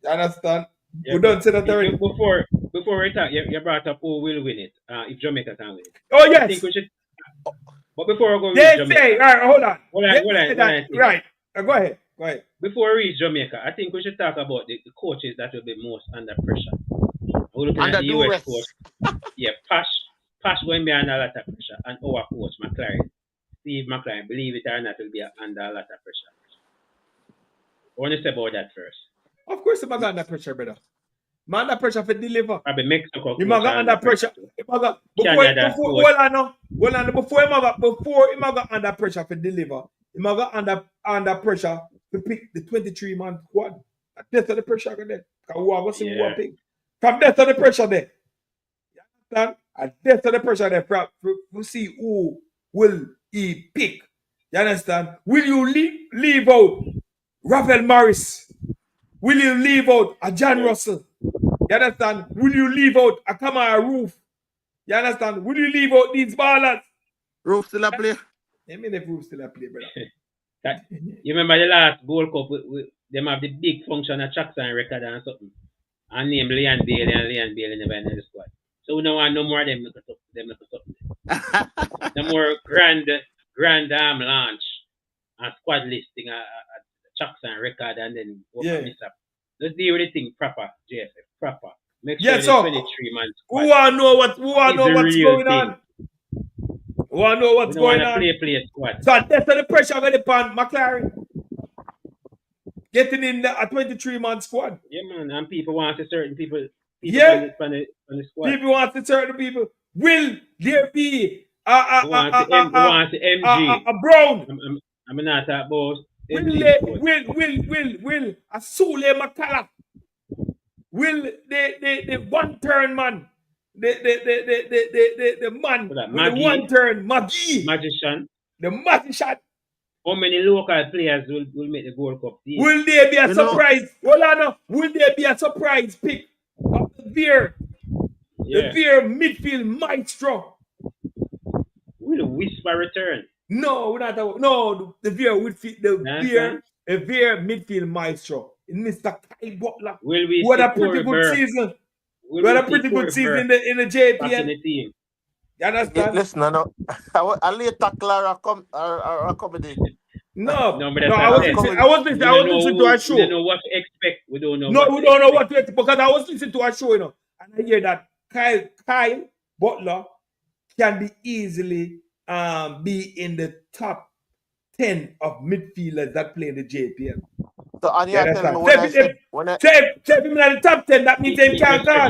You understand?
Yeah,
We don't say that already.
before we talk, you brought up who will win it. If Jamaica can win it.
Oh
I think
yes.
we should. But before we go reach
They say.
Jamaica,
All right. Hold on.
what I
They say that.
think,
Right. Go ahead. Go ahead.
before we reach Jamaica, I think we should talk about the coaches that will be most under pressure. We're looking at
Under
the US
duress.
coach. Yeah, Pash going to be under a lot of pressure, and our coach McClaren, Steve McClaren, believe it or not, will be under a lot of pressure. I want to say about that first.
Of course, I'm under pressure, brother. Man under pressure for deliver.
Probably Mexico.
He might under pressure. Before
Canada
hold on, before he might got under pressure for deliver. He might got under pressure to pick the 23-man squad. That's the pressure there. Because we are going to see who will pick. From that's the pressure there. You understand? And that's the pressure there to see who will he pick. You understand? Will you leave out Ravel Morris? Will you leave out a John Russell? You understand? Will you leave out a Kamara Roof? You understand? Will you leave out these ballers?
Roof still a play.
I mean, if Roof still a play, brother.
You remember the last Gold Cup? Them have the big function of Jackson record and something. And name Leon Bailey and Leon Bailey never in the squad. So we don't want no more of them. No more grand launch and squad listing a Jackson record and then this up. Let's deal with the thing proper, JFF, proper. Make sure the 23-man squad.
Who want to know what's going on? Who want to know what's going on?
Play squad.
So that's the pressure going upon McClaren. Getting in a 23-man squad.
Yeah, man. And people want to certain people on the squad.
People want to certain people. Will there be
a
Brown?
I'm not talking about
Will a Sule McCallum? Will the one turn man? The man with the one turn
magician.
The magician.
How many local players will make the Gold Cup team?
Will there be a surprise? Hold on. Will there be a surprise pick of the Veer? The Veer midfield maestro.
Will Whisper return?
No, we're not. No, the Veer midfield maestro. Mr. Kai Butler.
Will we
what a pretty good season. What a pretty good season in the JPL. You understand?
Listen, no. I later Clara accommodate.
No, I was listening to a show.
We don't know what to expect. We don't know.
No, we don't know what to expect because I was listening to a show, and I hear that Kyle Butler can be easily be in the top 10 of midfielders that play in the JPL.
So, and you tell me when I
him in the top 10, that means they can't call.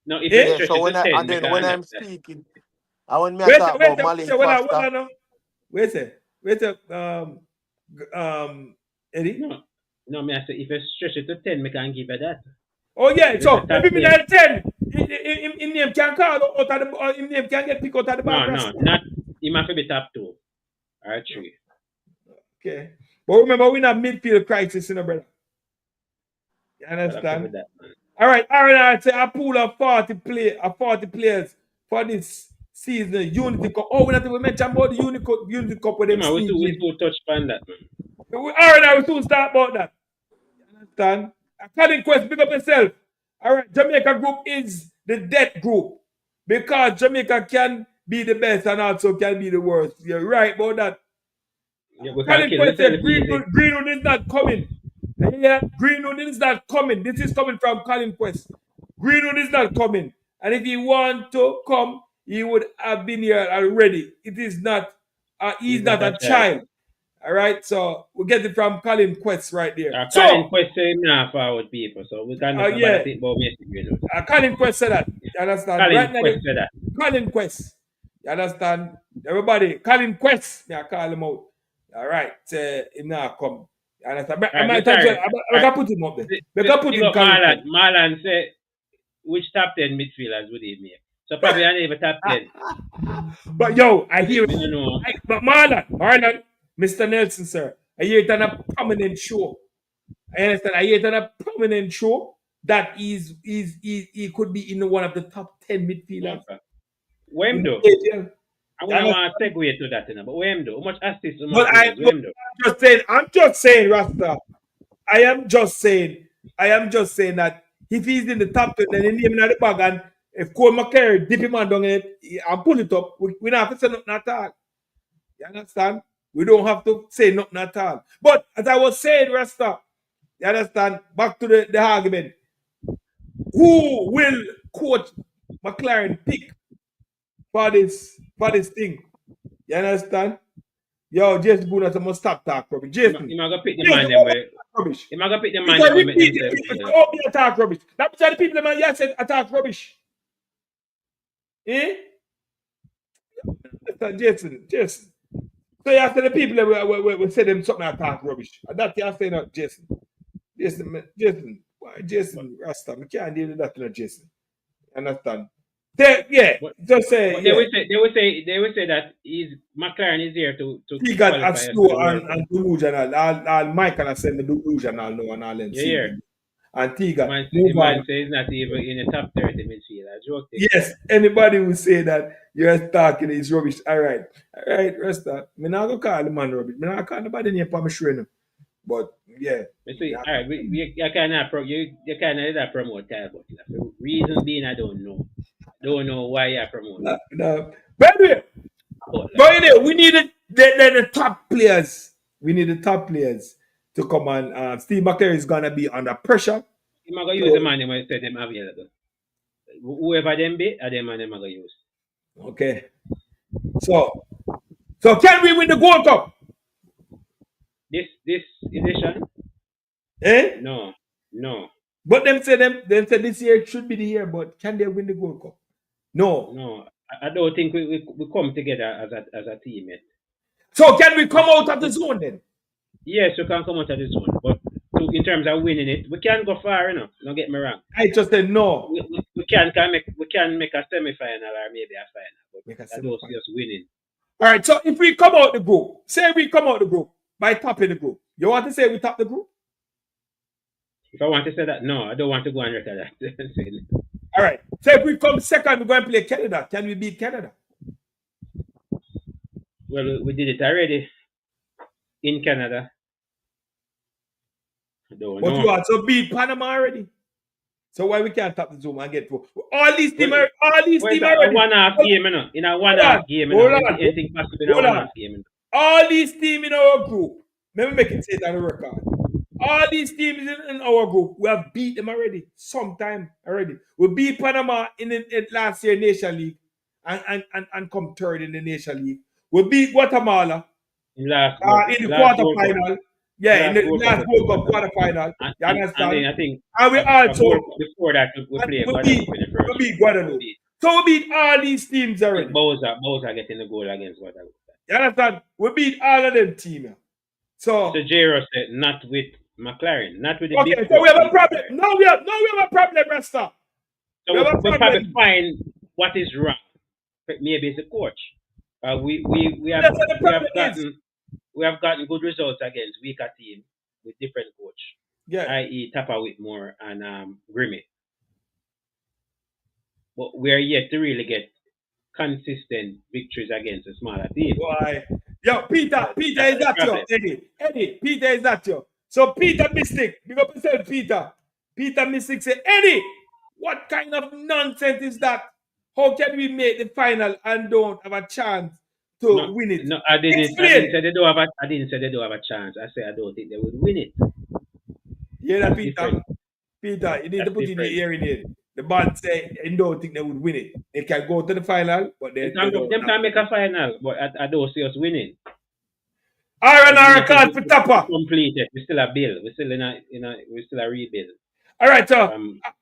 No, if
so when I'm speaking, I want me to talk about Mali Pasta.
Wait Eddie?
No, me I say if you stretch it to 10, me can give you that.
Oh yeah, so if him in 10, in name can call out of the in name can get picked out of the ball.
No, not he must be top 2 or 3.
Okay. But remember, we're not midfield crisis, brother. You
But I
understand?
with that, man.
All right, Aaron, I'd say a pool of 40 players for this season. Unity Cup. Oh, we not even mention about the Unity Cup with
Yeah,
them
man,
sneak
we
in.
too touch on that, man.
Aaron, I will soon start about that. You understand? Colin Quest, pick up yourself. All right, Jamaica group is the death group because Jamaica can be the best and also can be the worst. You're right about that.
Yeah, we can
Colin
kill
Quest
ourselves
said
easy.
Greenwood is not coming. Yeah, Greenwood is not coming. This is coming from Colin Quest. Greenwood is not coming. And if he want to come, he would have been here already. It is not, he's
He's
not
not a
a
child.
child. All right, so we get it from Colin Quest right there.
Colin
So,
Quest saying now forward people, so we can't just
yeah,
think about Messi Greenwood.
Colin Quest said that. You understand?
Colin
Right now,
Quest said that.
Colin Quest. You understand? Everybody, Colin Quest. Me, I call him out. All right, him now come. You understand? I might as well. I can put him up there. We can put him Colin Quest.
Marlon say which top 10 midfielders would he make? So probably I never top 10.
But yo, I hear
I don't know.
but Marlon, Mr. Nelson, sir. I hear it on a prominent show. I understand. I hear it on a prominent show that he could be in one of the top 10 midfielders.
Okay. What him do?
APL.
I'm gonna want to segue to that, but what him do? How much assists? How
But
much goals? What him do?
I'm just saying, Rasta. I am just saying that if he's in the top 10, then he name in the bag, and if Cole McClaren dip him on down in it and pull it up, we don't have to say nothing at all. You understand? We don't have to say nothing at all. But as I was saying, Rasta, you understand? Back to the argument. Who will coach McClaren pick for this thing? You understand? Yo, Jason Boone must stop talk rubbish. Jason.
He might go pick the man them way.
Rubbish.
He might go pick the man them way make themselves.
Oh, me attack rubbish. That's why the people man yeah said attack rubbish. Eh? Jason. So you have to the people that we say them something attack rubbish. And that you have to say not Jason. Why Jason Rasta? We can't deal with that to Jason. Understand? Just say
They will say that McClaren is here to
he got a slow and delusional. All Michael has said the delusional no and all them.
Yeah.
And Tiga.
The man says not even in the top 30 midfield.
Yes, anybody who say that you're talking is rubbish. All right, Rasta. I'm not going to call the man rubbish. I'm not calling nobody name for me sure. But yeah.
See, all right, you cannot promote that, but the reason being I don't know. Don't know why you promote.
No. But anyway, we need the top players. We need the top players to come on. Steve McClaren is gonna be under pressure.
He's gonna use the man who said them available. Whoever them be, are them man them gonna use.
Okay. So can we win the Gold Cup?
This edition?
Eh?
No.
But them say this year should be the year, but can they win the Gold Cup?
No. I don't think we come together as a team yet.
So can we come out of the zone then?
Yes, we can come out of the zone, but in terms of winning it, we can't go far enough. Don't get me wrong.
I just said no.
We can make a semi-final or maybe a final, but that's just winning.
All right. So if we come out the group, say we come out the group by topping the group, you want to say we top the group?
If I want to say that, no, I don't want to go and record that.
All right. So if we come second, we're going to play Canada. Can we beat Canada?
Well, we did it already in Canada. I don't know.
But you also beat Panama already. So why we can't top the Zoom and get through? All these teams are already.
A one-half game, in a one-half game, anything possible in a one-half game.
All these teams in our group, let me make it say that on the record. All these teams in our group, we have beat them already, sometime already. We beat Panama in the last year Nation League and come third in the Nation League. We beat Guatemala in the quarterfinal. Yeah, in the last World Cup quarterfinal. You understand? And we also
before that we played Guadeloupe in the first.
We beat Guadeloupe. So we beat all these teams already.
Bowser getting the goal against Guadeloupe.
You understand? We beat all of them teams. So
Jero said not with McClaren, not with the
okay,
big.
so we have a problem. No, we have a problem, Rasta.
So we probably find what is wrong. Maybe it's the coach. We have gotten good results against weaker teams with different coach.
Yeah.
i.e. Tapper Whitmore and Grimmy. But we are yet to really get consistent victories against a smaller team.
Why? Yo, Peter
That's
is
the
that yo?
problem.
Eddie, Peter is that yo? So Peter Mystic, big up yourself, Peter. Peter Mystic say, Eddie, what kind of nonsense is that? How can we make the final and don't have a chance to win it?
No, I didn't
Explain.
say they don't have a. I didn't say they don't have a chance. I said I don't think they would win it.
Yeah,
That's
Peter.
different.
Peter, you need
That's
to put in your
different.
hearing aid. The band say they don't think they would win it. They can go to the final, but they don't.
Them can make a final, but I don't see us winning.
R&R card for Tapper.
Completed. We still a bill. We still we still a rebuild.
All right, so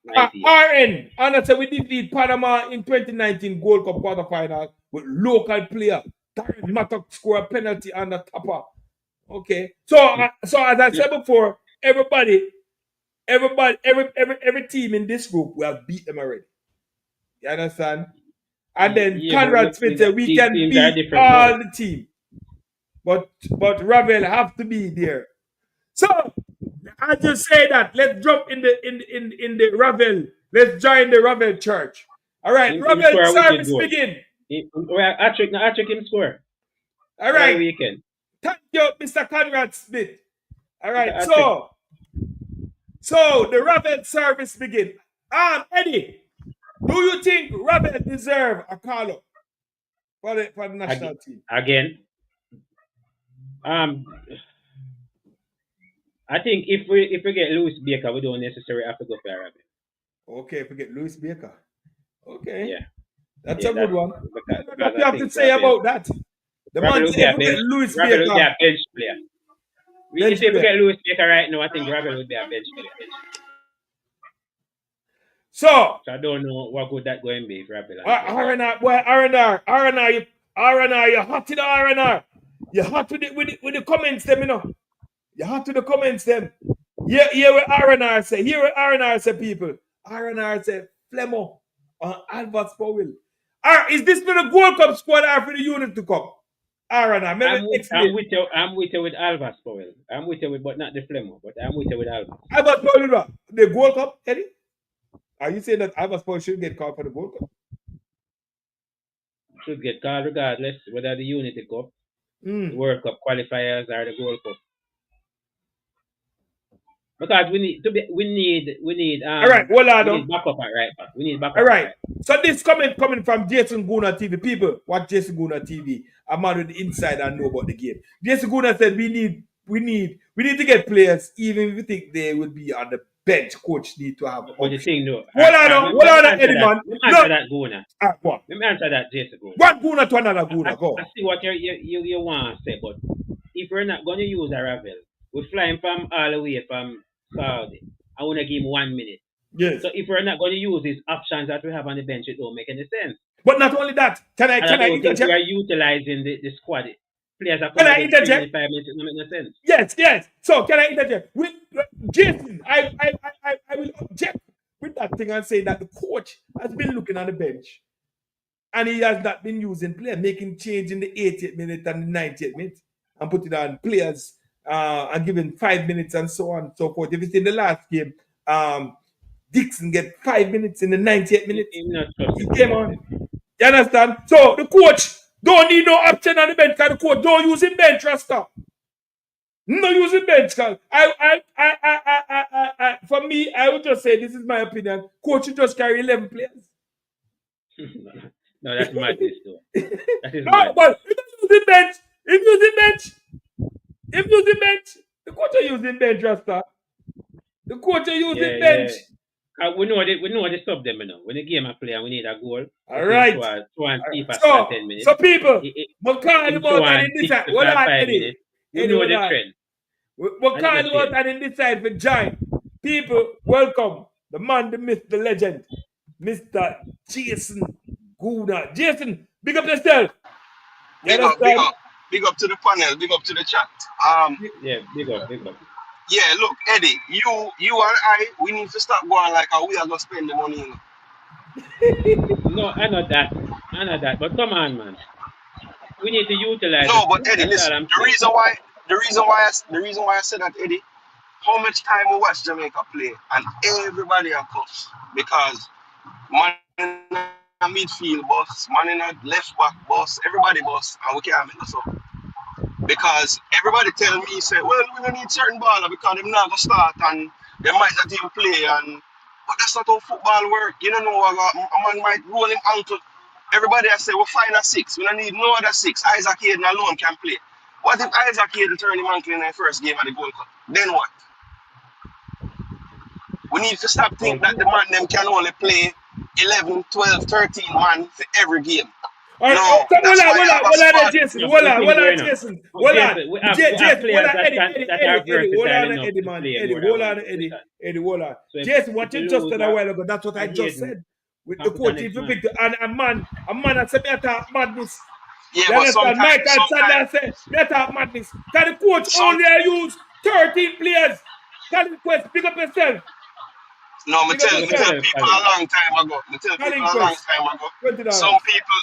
RN, and so we defeat Panama in 2019 Gold Cup quarterfinal with local player Darren Mattock score a penalty on the Tapper. Okay, so as I said before, every team in this group we have beat them already. You understand? And then Conrad Smith said we can beat all the team, but Ravel have to be there. So I just say that. Let's jump in the Ravel. Let's join the Ravel church. All right, Ravel service begin.
I check him score.
All right.
Weekend.
Thank you, Mr. Conrad Smith. All right, so the Ravel service begin. Eddie, do you think Ravel deserve a call up for the national team?
Again. I think if we get Louis Baker, we don't necessarily have to go for Ravel.
Okay, if we get Louis Baker. Okay.
Yeah.
That's a good one.
Because
what do you have to say about that? The man said if we get Louis Baker.
Ravel would be a bench player. If we get Louis Baker right now, I think Ravel would be a bench player.
So
I don't know what good that going to be if Ravel.
R&R, you're hot to the R&R. You're hot with the comments them, you know. You're hot to the comments them. Here what R&R say. Here what R&R say, people. R&R say, Flemo Albert Powell. Is this for the Gold Cup squad or for the unit to come? R&R,
I'm with you with Albert Powell. I'm with you with, but not the Flemo, but I'm with you with Albert.
Albert Powell, the Gold Cup, Eddie? Are you saying that Albert Powell should get called for the Gold Cup?
Should get called regardless whether the Unity Cup, the World Cup qualifiers, or the Gold Cup. Because we need
all right, hold on.
We need backup at right back. We need backup.
All right. So this coming from Jason Guna TV. People watch Jason Guna TV. I'm out with the inside and know about the game. Jason Guna said we need to get players, even if we think they will be on the bench. Coach need to have.
What do you think, no?
Hold on, Eddie man.
Answer that Guna.
What?
Let me answer that, Jason Guna.
One Guna to another Guna. Go.
I see what you want to say, but if we're not going to use a Ravel, we're flying from all the way from Saudi. I want to give him 1 minute.
Yes.
So if we're not going to use these options that we have on the bench, it don't make any sense.
But not only that, can I interject?
We are utilizing the squad. Players are
can I interject?
5 minutes, it don't make no sense.
Yes. So can I interject? With Jason, I will object with that thing and say that the coach has been looking on the bench and he has not been using players, making change in the 80th minute and the 90th minute and putting on players and giving 5 minutes and so on and so forth. If it's in the last game, Dixon get 5 minutes in the 90th minute. He came on. You understand? So the coach don't need no option on the bench because the coach don't use him bench, Rasta. No using bench, cause for me, I would just say this is my opinion. Coach should just carry 11 players.
No, that's madness though. That is
no, but if you using bench, the coach are using bench, Rasta. The coach are using bench.
Yeah. We know the sub them, you know. When the game I play and we need a goal.
All right.
So 10 minutes.
So people, McClaren about and in this side. What about Eddie?
You know the trend.
McClaren about and in this side for giant. People, welcome the man, the myth, the legend, Mr. Jason Guna. Jason, big up yourself.
Big up to the panel, big up to the chat.
Yeah, big up.
Yeah, look, Eddie, you and I, we need to stop going like how we are going to spend the money. You
know? No, I know that. But come on, man. We need to utilize.
No, but Eddie, listen. The reason why I said that, Eddie, how much time we watch Jamaica play and everybody are cuffs because man in a midfield boss, man in a left back boss, everybody boss, and we can't make this up. Because everybody tell me, say, well, we don't need certain baller because them not gonna start and they might not even play and but that's not how football work. You don't know a man might roll him ankle. Everybody I say, we'll find a six. We don't need no other six. Isaac Hayden alone can play. What if Isaac Hayden turn him ankle in the first game of the Gold Cup? Then what? We need to stop thinking that the man them can only play 11, 12, 13 man for every game.
All right,
No, that's why I have a squad.
Jason. Hold on, Jason. Hold on.
We have players that are versatile enough
Eddie,
to
man.
play
Eddie,
more than
Eddie, hold on.
So
Jason, what you just
lose
said a while ago, that's what I just said. With the coach, if you pick and a man that said me attack madness.
Yeah,
You
but
understand? Mike and Sander
sometimes
say me attack madness. Can the coach only use 13 players? Can the quest pick up yourself?
no, me tell people a long time ago.
$20.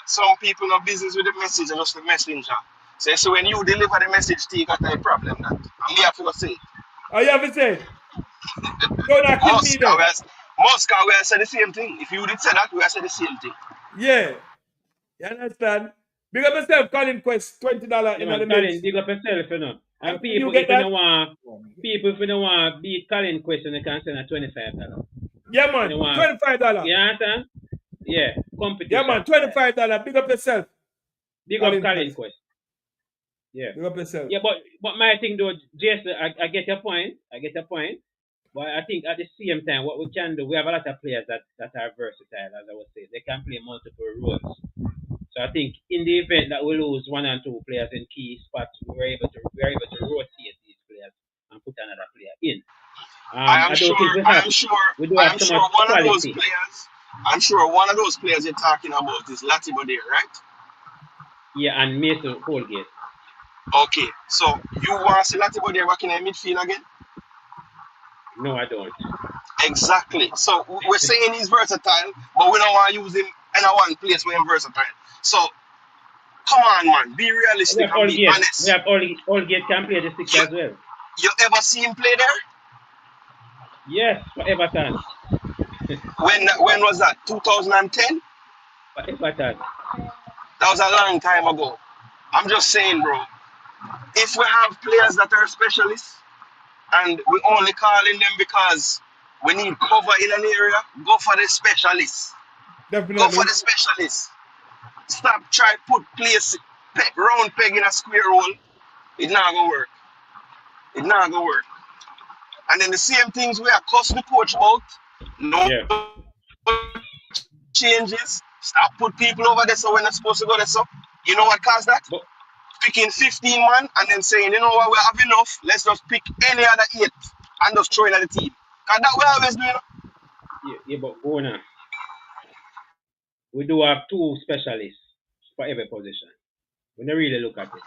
Some people no business with the message and just the messenger. So when you deliver the message, you got a problem that. And me have to say.
Oh, you have to say. Don't kill me then.
Moscow, we have said the same thing. If you did say that, we have said the same thing.
Yeah. You understand? Big up yourself, Colin Quest, $20 in the
Colin, big up yourself, you know. And people, if you don't want beat Colin Quest, they can send a $25.
Yeah, man. $25.
You understand? Yeah. Competition.
Yeah, man. $25. Big up yourself.
Big up Colin Quest. Yeah.
Big up yourself.
Yeah, but my thing though, Jason, I get your point. But I think at the same time, what we can do, we have a lot of players that are versatile, as I would say. They can play multiple roles. So I think in the event that we lose one and two players in key spots, we're able to rotate these players and put another player in.
I'm sure one of those players you're talking about is Latibo, right?
Yeah, and Mason Holgate.
Okay, so you want to see Latibo back in the midfield again?
No, I don't.
Exactly. So we're saying he's versatile, but we don't want to use him in a one place where he's versatile. So come on, man, be realistic and be honest.
We have Holgate can play the six as well.
You ever see him play there?
Yes, for Everton.
When was that? 2010?
For Everton.
That was a long time ago. I'm just saying, bro. If we have players that are specialists and we only calling them because we need cover in an area, go for the specialists.
Definitely.
Go for the specialists. Stop trying to put round peg in a square hole. It's not gonna work. It's not gonna work. And then the same things we are cost the coach out. No changes. Stop put people over there so we're not supposed to go there. So you know what caused that? Picking 15 man and then saying, you know what, we have enough. Let's just pick any other 8 and just throw in at the team. Cause that we always do, you know?
Yeah, but Bona, we do have 2 specialists for every position. We don't really look at it.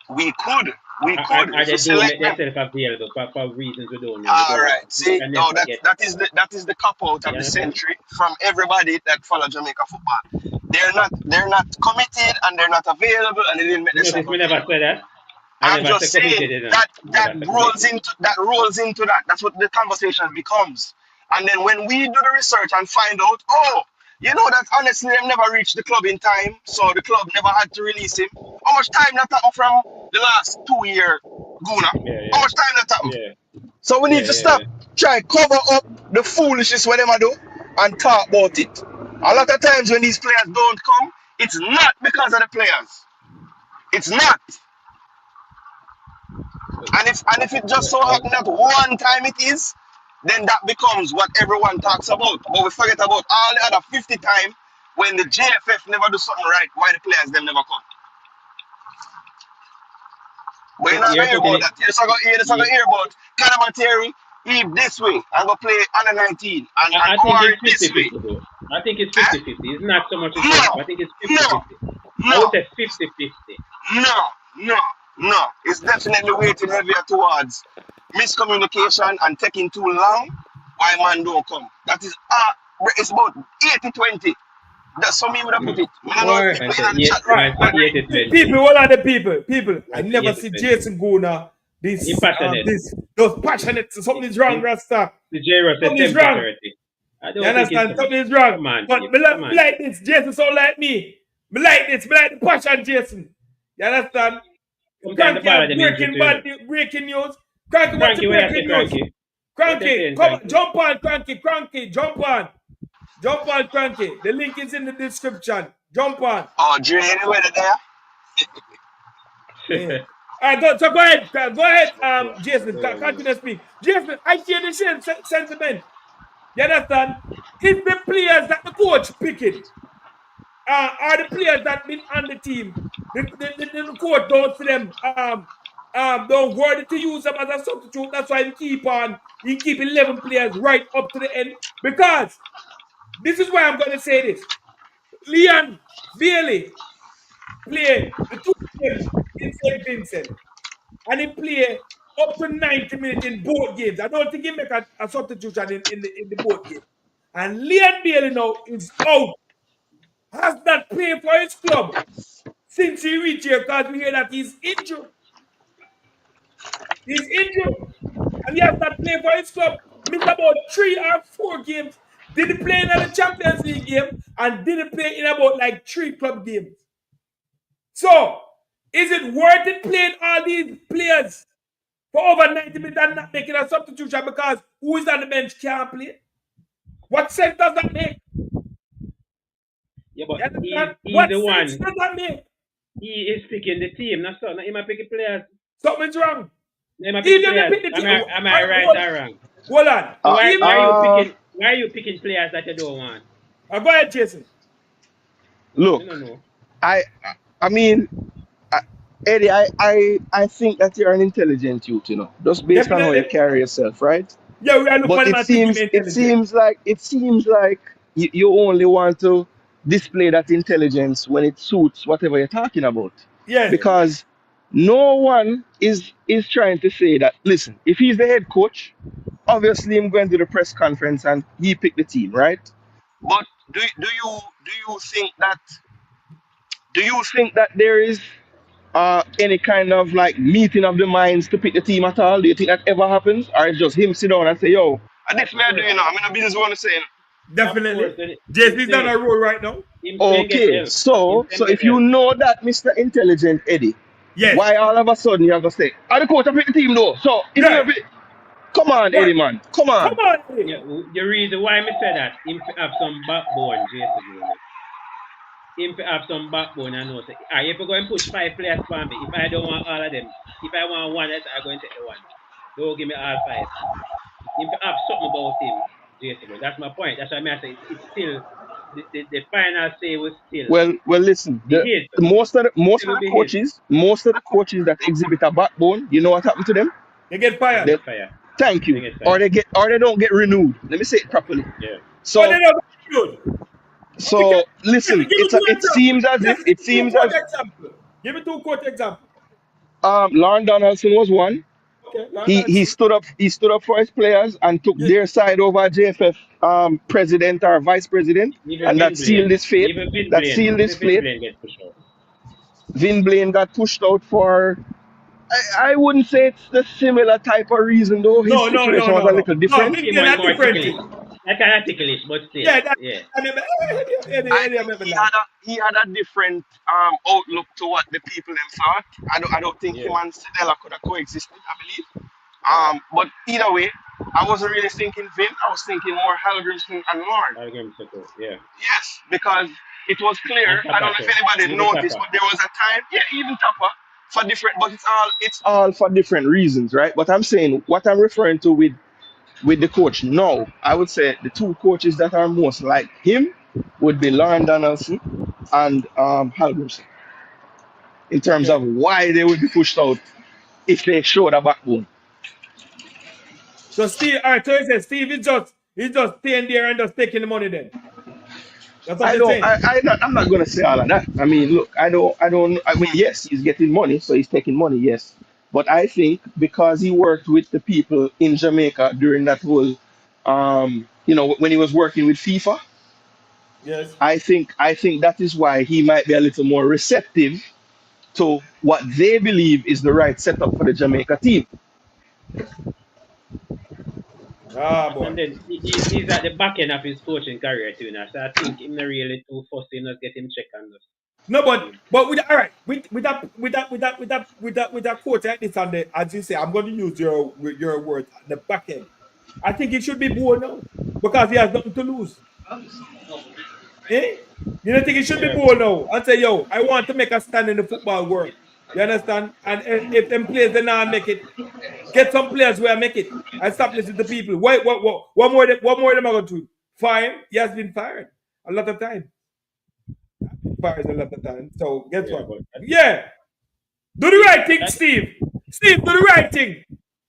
We could.
Are they doing themselves available for reasons we don't know?
All right. See, no, that is the cop out of the century from everybody that follow Jamaica football. They're not committed and they're not available and they didn't make the second.
We never said that.
I'm just saying that rolls into that. That's what the conversation becomes. And then when we do the research and find out, oh, you know that honestly they've never reached the club in time, so the club never had to release him. How much time that happened from the last 2 year Guna? How much time that happened? So we need to stop try cover up the foolishness whatever do and talk about it. A lot of times when these players don't come, it's not because of the players. It's not. And if it just so happens that one time it is, then that becomes what everyone talks about. But we forget about all the other 50 times when the JFF never do something right, why the players them never come. But you're not going to hear about that. You're just going to hear about Canamateri, he this way, and go play under 19, and Corey this way.
I think it's 50-50. It's not so much. I think it's 50-50. I would say 50-50.
No. It's definitely weighting heavier towards miscommunication and taking too long why man don't come. That is it's about 80-20. That's how me would have put it.
People, what are the people? I never see Jason Guna
Impassionate.
those passionate. Something is wrong, Rasta.
The J-Ross said
Something is
temper
wrong.
30. I
You
don't think it's
understand?
so much.
Something is wrong.
Come on,
But
Steve.
me
Come on.
like this. Jason sound like me. Me like this. Me like the passion, Jason. You understand?
Sometimes the
Cranky
ball
have
of them injury too.
breaking news. Cranky, what's the
Cranky, what you say,
breaking news?
Cranky? What you
Cranky,
saying,
come on,
Cranky?
jump on, Cranky, jump on. Jump on, Cranky. The link is in the description. Jump on.
Oh, Dre, anywhere there?
Yeah. All right, so go ahead, Jason. Continue to speak. Jason, I share the same sentiment. You understand? It's the players that the coach picking. Are the players that been on the team. The coach don't see them don't worthy to use them as a substitute. That's why he keep 11 players right up to the end. Because this is why I'm gonna say this. Leon Bailey played the 2 games in St. Vincent. And he played up to 90 minutes in both games. I don't think he make a substitution in the both games. And Leon Bailey now is out. Has not played for his club since he reached here because we hear that he's injured. He's injured. And he has not played for his club. Missed about 3 or 4 games. Didn't play in the Champions League game and didn't play in about like 3 club games. So, is it worth it playing all these players for over 90 minutes and not making a substitution because who is on the bench can't play? What sense does that make?
Yeah, but he's
what
the
sense
one.
does that make?
He is picking the team. That's not. He might pick the players.
Something's wrong.
He might pick the players. Am I right or wrong?
Hold on.
Why are you picking players that you don't want?
Go ahead, Jason.
Look, I mean, Eddie, I think that you're an intelligent youth, just based on how you carry yourself, right?
Yeah, we are looking
but it seems like you only want to display that intelligence when it suits whatever you're talking about.
Yes.
Because no one is trying to say that, listen, if he's the head coach, obviously I'm going to the press conference and he picked the team, right? But do you think that there is any kind of like meeting of the minds to pick the team at all? Do you think that ever happens? Or it's just him sit down and say, yo, and this man do I'm in a business want to say.
Definitely. JP's on a roll right now.
Okay, so if you know that, Mr. Intelligent Eddie,
yes,
why all of a sudden you have to say, the coach pick the team though? So come on, Eddie, man. Come on.
Eddie. Yeah, the reason why I say that, him have some backbone, Jason. Him have some backbone and know say, if you go and push 5 players for me, if I don't want all of them, if I want one, I'm going to take the one. Don't give me all 5. Him have something about him, Jason. That's my point. That's why I say it's still the final say was still.
Well, listen. Most of the coaches that exhibit a backbone, you know what happened to them?
They get fired.
Thank you. Or they don't get renewed. Let me say it properly.
Yeah.
So
they don't get renewed.
So listen, it seems as if
Give me 2 quote examples.
Lauren Donaldson was one. Okay, he stood up for his players and took their side over JFF president or vice president, and that sealed his fate. Vin Blaine got pushed out for. I wouldn't say it's the similar type of reason though. His situation was a little different.
That kind of ticklish, but still.
He had a different outlook to what the people them thought. I don't think him and Stella could have coexisted, I believe. But either way, I wasn't really thinking Vin. I was thinking more Halgrimson and Lauren. Yes, because it was clear. I don't know if anybody noticed, but there was a time. Yeah, even Tapa for different. But it's all for different reasons, right? But I'm saying what I'm referring to with the coach. No, I would say the 2 coaches that are most like him would be Lauren Donaldson and Halgrimson. In terms of why they would be pushed out if they showed a backbone.
So Steve, all right, so he says Steve is just staying there and just taking the money then. That's what
I'm not gonna say all of that. I mean, look, I mean, yes, he's getting money, so he's taking money, yes. But I think because he worked with the people in Jamaica during that whole, when he was working with FIFA,
yes,
I think that is why he might be a little more receptive to what they believe is the right setup for the Jamaica team.
Ah, boy.
And then he's at the back end of his coaching career too now. So I think him not really too fussed him not get him check on this.
No, but with all right, with that quote like this on the, as you say, I'm going to use your word, the back end. I think it should be Boone now because he has nothing to lose. Eh? You don't think it should be Boone now and say, yo, I want to make a stand in the football world. You understand? And if them players they not make it, get some players where make it and stop listening to people. What more of them are going to do? Fire him? He has been fired a lot of time. Fired a lot of time. So guess what? Yeah. Do the right thing, Steve. Steve, do the right thing.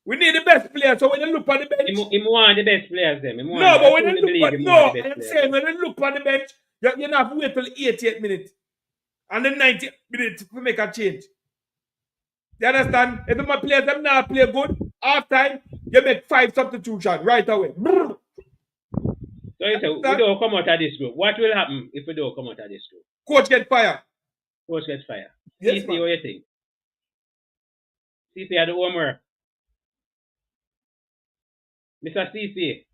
We need the best players. So when you look on the bench,
Him want the best players them.
no, but when you look on, no, I'm saying when you look on the bench, you have to wait till the 88th minute and the 90th minute to make a change. You understand? If my players them not play good, half time, you make 5 substitutions right away.
So you say, we don't come out of this group. What will happen if we don't come out of this group?
Coach get fired.
Coach gets fired.
Yes,
CC, what you think? CC had the homework. Mr. CC.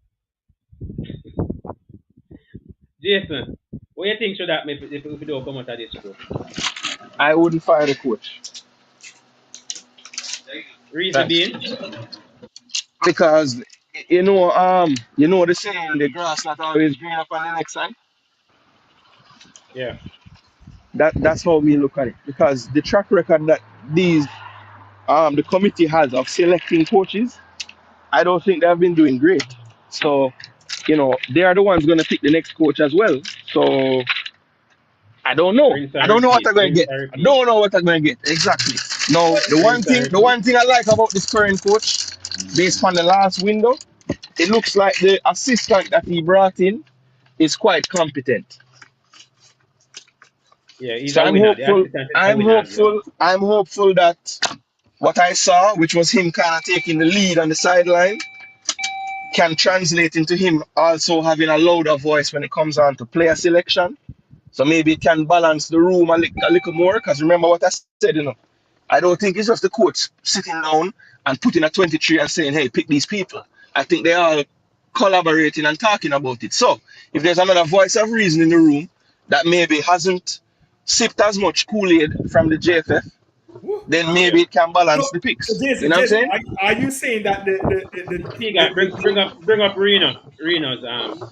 Jason, what you think should happen if we don't come out of this group?
I wouldn't fire the coach.
Reason being?
Because you know the saying, the grass not always green up on the next side.
Yeah.
That's how we look at it. Because the track record that these the committee has of selecting coaches, I don't think they have been doing great. So, they are the ones going to pick the next coach as well. So, I don't know. I don't know what I'm going to get. I don't know what I'm going to get. Exactly. No, the one thing I like about this current coach, based on the last window, it looks like the assistant that he brought in is quite competent.
Yeah, he's
so
a winner.
I'm hopeful that what I saw, which was him kind of taking the lead on the sideline, can translate into him also having a louder voice when it comes on to player selection. So maybe it can balance the room a little more. Because remember what I said, I don't think it's just the coach sitting down and putting a 23 and saying, hey, pick these people. I think they are collaborating and talking about it. So if there's another voice of reason in the room that maybe hasn't sipped as much Kool-Aid from the JFF, then maybe it can balance the picks.
Jason,
you know what I'm saying?
Are you saying that
bring up Reno's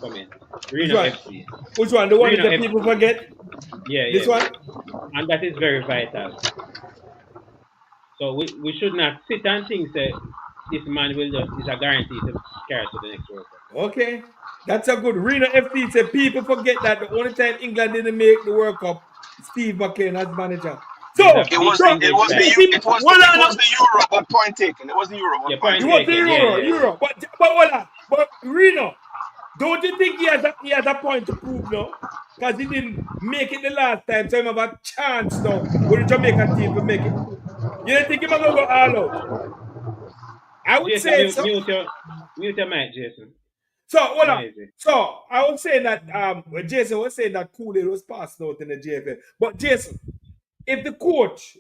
comment. Reno FC.
Which one? The one that people forget?
Yeah,
This one?
And that is very vital. So we should not sit and think that this man is a guarantee to carry to the next World Cup.
Okay. That's a good. Reno FC said people forget that the only time England didn't make the World Cup, Steve McClaren as manager. So
it was the Euro, but point taken. It was the Euro.
It was the Euro. But hold on. But Reno, don't you think he has a point to prove now? Because he didn't make it the last time, so he have a chance now with the Jamaican team to make it. You don't think he might go all out? I would say so.
Mute your mic, Jason.
So hold on. So I was saying that Jason was saying that Kool-Aid was passed out in the JFL. But Jason, if the coach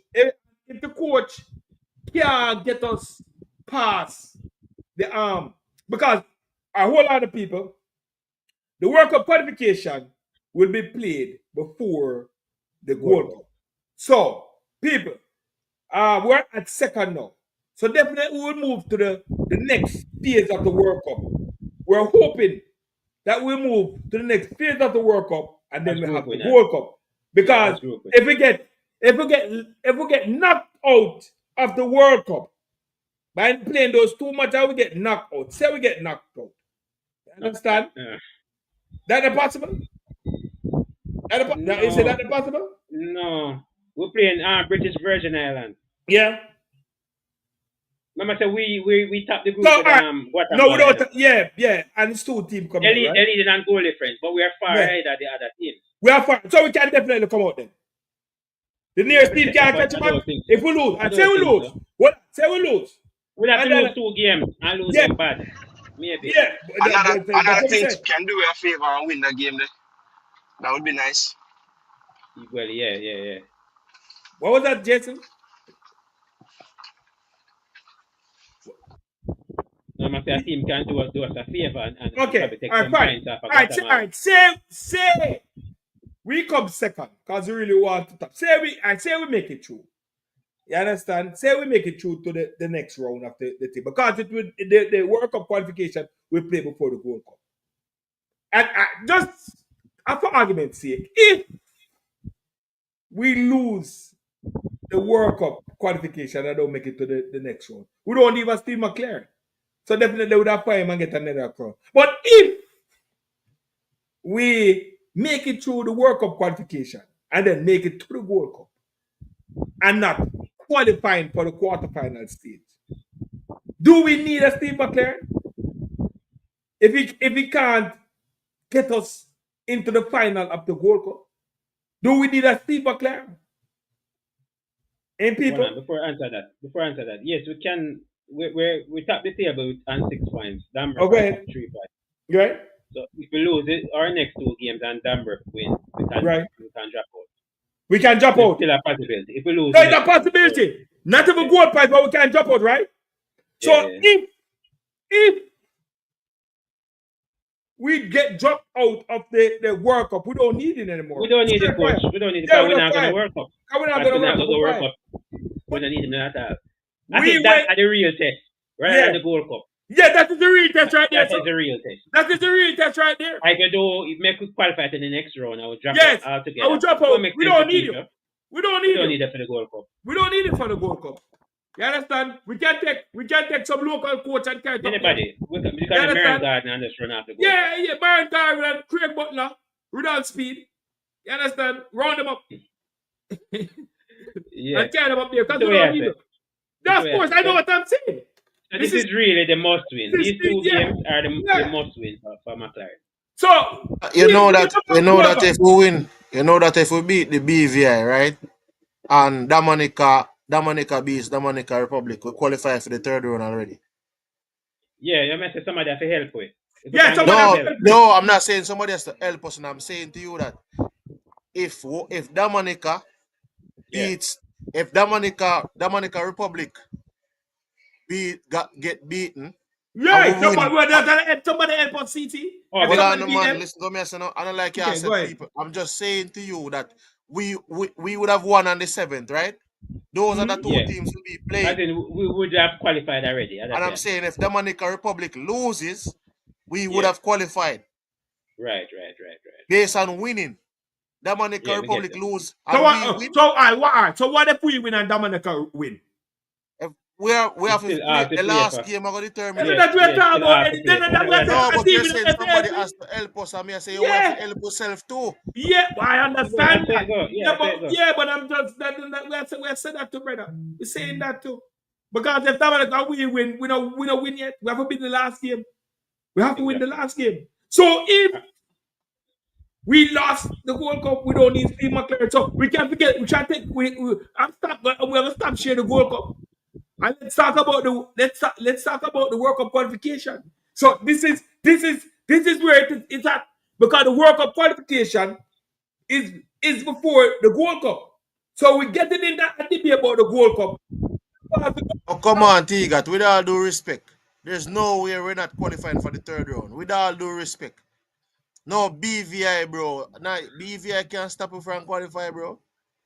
can't get us past the because a whole lot of people, the World Cup qualification will be played before the World Cup. So people, we're at second now. So definitely we will move to the next phase of the World Cup. We're hoping that we move to the next phase of the World Cup and then we have the World Cup. Because if we get knocked out of the World Cup by playing those 2 matches, we get knocked out. Say we get knocked out. You understand? That impossible? Is that impossible?
No. We're playing British Virgin Islands.
Yeah.
Remember, so we tapped the group with Guatemala.
No, we don't. Yeah. And it's 2 teams coming out, right?
They lead on goal difference, but we are far ahead of the other teams.
We are far. So we can definitely come out then. The nearest team can't catch them up. If we lose, and say we lose. So. What? Say we lose.
We'll have to lose 2 games and lose them bad. Maybe.
Yeah. Another thing can do a favor and win the game there. That would be nice.
Well, yeah.
What was that, Jason?
No, I say a team can do us a favor and
Okay,
probably take
all right,
some
fine.
points off of
All right,
Guatemala.
say we come second because we really want to top. Say we make it through. You understand? Say we make it through to the next round of the thing because it will the World Cup qualification will play before the World Cup. And just for argument's sake, if we lose the World Cup qualification and don't make it to the next round, we don't even Steve McClaren. So definitely they would have fired him and get another crown. But if we make it through the World Cup qualification and then make it to the World Cup and not qualifying for the quarterfinal stage, do we need a Steve McClaren? If he can't get us into the final of the World Cup, do we need a Steve McClaren? And people,
Before I answer that, yes, we can. We top the table on 6 points. Denver
Okay.
3 points.
right?
So if we lose it, our next 2 games and Denver win, we can
Right.
drop out.
We can drop
There's
out.
still a possibility. If we lose,
There's a possibility. Not even goal prize, but we can drop out, right? So if we get dropped out of the World Cup, we don't need it anymore.
we don't need the coach. We don't need it because we're not going to World Cup.
We're not going to
World Cup. We don't need him at all. I
We
think that's the real test, right?
Yeah.
At the Gold Cup.
Yeah, that is the real test right there.
That is the real test.
That is the real test right there.
I could do if make we qualify to the next round. I would drop
Yes,
out altogether.
I will drop out. We don't need it. We don't need it.
For the Gold Cup.
We don't need it for the Gold Cup. You understand? We can take some local coach and carry
Anybody. We can Baron Gardner and just run off the Gold Cup.
Yeah, Baron Gardner and Craig Butler, Rudolph Speed. You understand? Round them up.
Yeah.
And carry them up there because we don't need it. Of course, I know what I'm saying.
So this is really the must win. These 2 games are the must win for McClaren.
So
You know that if we win, you know that if we beat the BVI, right? And Dominica beats Dominica Republic, we qualify for the 3rd round already.
Yeah, you must say somebody has to help with.
No, I'm not saying somebody has to help us, and I'm saying to you that if Dominica beats, if Dominica Republic get beaten,
right, somebody help on CT.
Hold on, man. Listen to me. I don't like you said people. I'm just saying to you that we would have won on the 7th, right? Those are the 2 teams to be playing.
I think we would have qualified already.
And I'm saying if Dominica Republic loses, we would have qualified.
Right.
Based on winning. Dominica Republic lose.
So what if we win and Dominica win?
We have to play the last game. I'm going to determine.
That's what we're talking about.
No, but you're saying somebody has to help us. I mean, I say you have to help yourself too.
Yeah, I understand that.
Yeah,
but I'm just we said that too, brother. We're saying that too. Because if Dominica we win, we don't win yet. We haven't been the last game. We have to win the last game. So if we lost the Gold Cup, we don't need Steve McClaren. So we can't forget. We try to take. We're gonna stop sharing the Gold Cup. And let's talk about the World Cup qualification. So this is where it's at, because the World Cup qualification is before the Gold Cup. So we're getting in that debate about the Gold Cup.
Oh, come on, Tigat. With all due respect, there's no way we're not qualifying for the 3rd round. With all due respect. No BVI, bro. Nah, BVI can't stop us from qualifying, bro.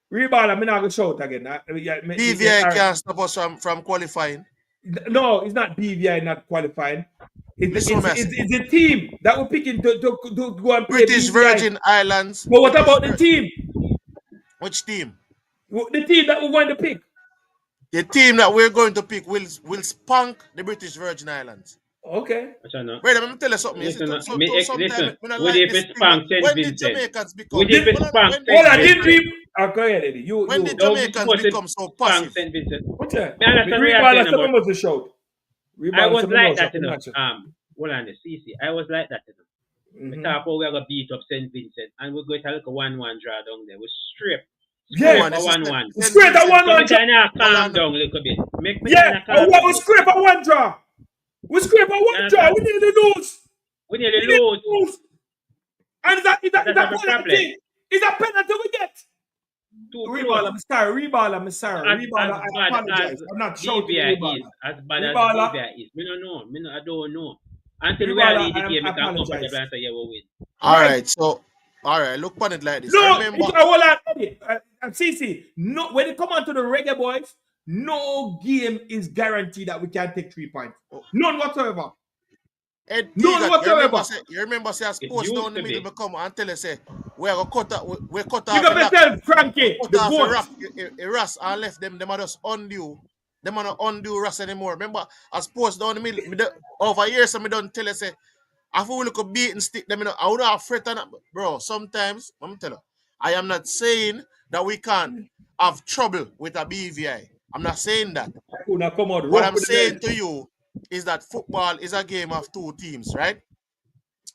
Rebound, I'm not going to shout again.
BVI can't stop us from qualifying.
No, it's not BVI not qualifying. It's a team that we're picking to go and play
British
BVI.
Virgin Islands.
But what about the team?
Which team?
The team that we're going to pick.
The team that we're going to pick will spunk the British Virgin Islands.
Okay.
Brother, let me tell you something.
Listen,
listen,
when did
Jamaicans become?
When did
Jamaicans become so passive?
What's that?
I was like that, you know. Hold on, CC. I was like that, you know. We talk about we're going to beat up St. Vincent, and we're going to look a 1-1 draw down there. We strip.
Yeah,
1-1.
Scrape a 1-1
draw. Calm down a little bit.
We scrape a 1 draw. We scrape a 1 draw. We need to lose.
We need to lose.
And it's a penalty we get.
too close.
Reballer, I'm sorry. Reballer, I apologize. I'm not shouting Reballer.
As bad
Reballer,
as BVI is. I don't know. Until we are
Reballer,
lead the game,
I
we can comfortable
apologize.
and say, yeah, we win.
All
Right.
right, so all right, look on it like this.
No,
Remember,
hold on, Eddie. CC, no, when it come on to the Reggae Boyz, no game is guaranteed that we can take 3 points. None whatsoever.
Ed
None
Teagat,
whatsoever.
you remember say as post down the middle
be.
become and tell us say we are cut off we cut
Pick
off
up yourself, Frankie,
cut
the
off
goat.
a Ras and left them are just undo. Them are not undo Ras anymore. Remember, as post down the middle, over years I don't tell us say I feel we look beat and stick them in. I would have fret on bro. Sometimes I'm telling you, I am not saying that we can't have trouble with a BVI. I'm not saying that. What I'm saying to you is that football is a game of 2 teams, right?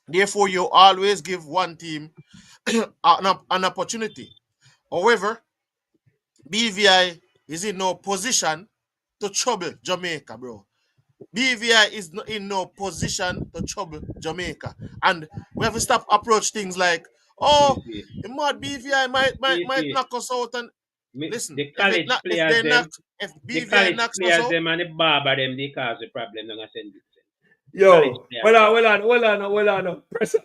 Therefore, you always give one team an opportunity. However, BVI is in no position to trouble Jamaica, bro. BVI is in no position to trouble Jamaica. And we have to stop approach things like, oh, the mad BVI might knock us out. And listen,
the college players
if
the
BVI
college
knocks us
players
out,
them and the barber them, they cause the problem. They're gonna send it.
Yo, hold on. Presser.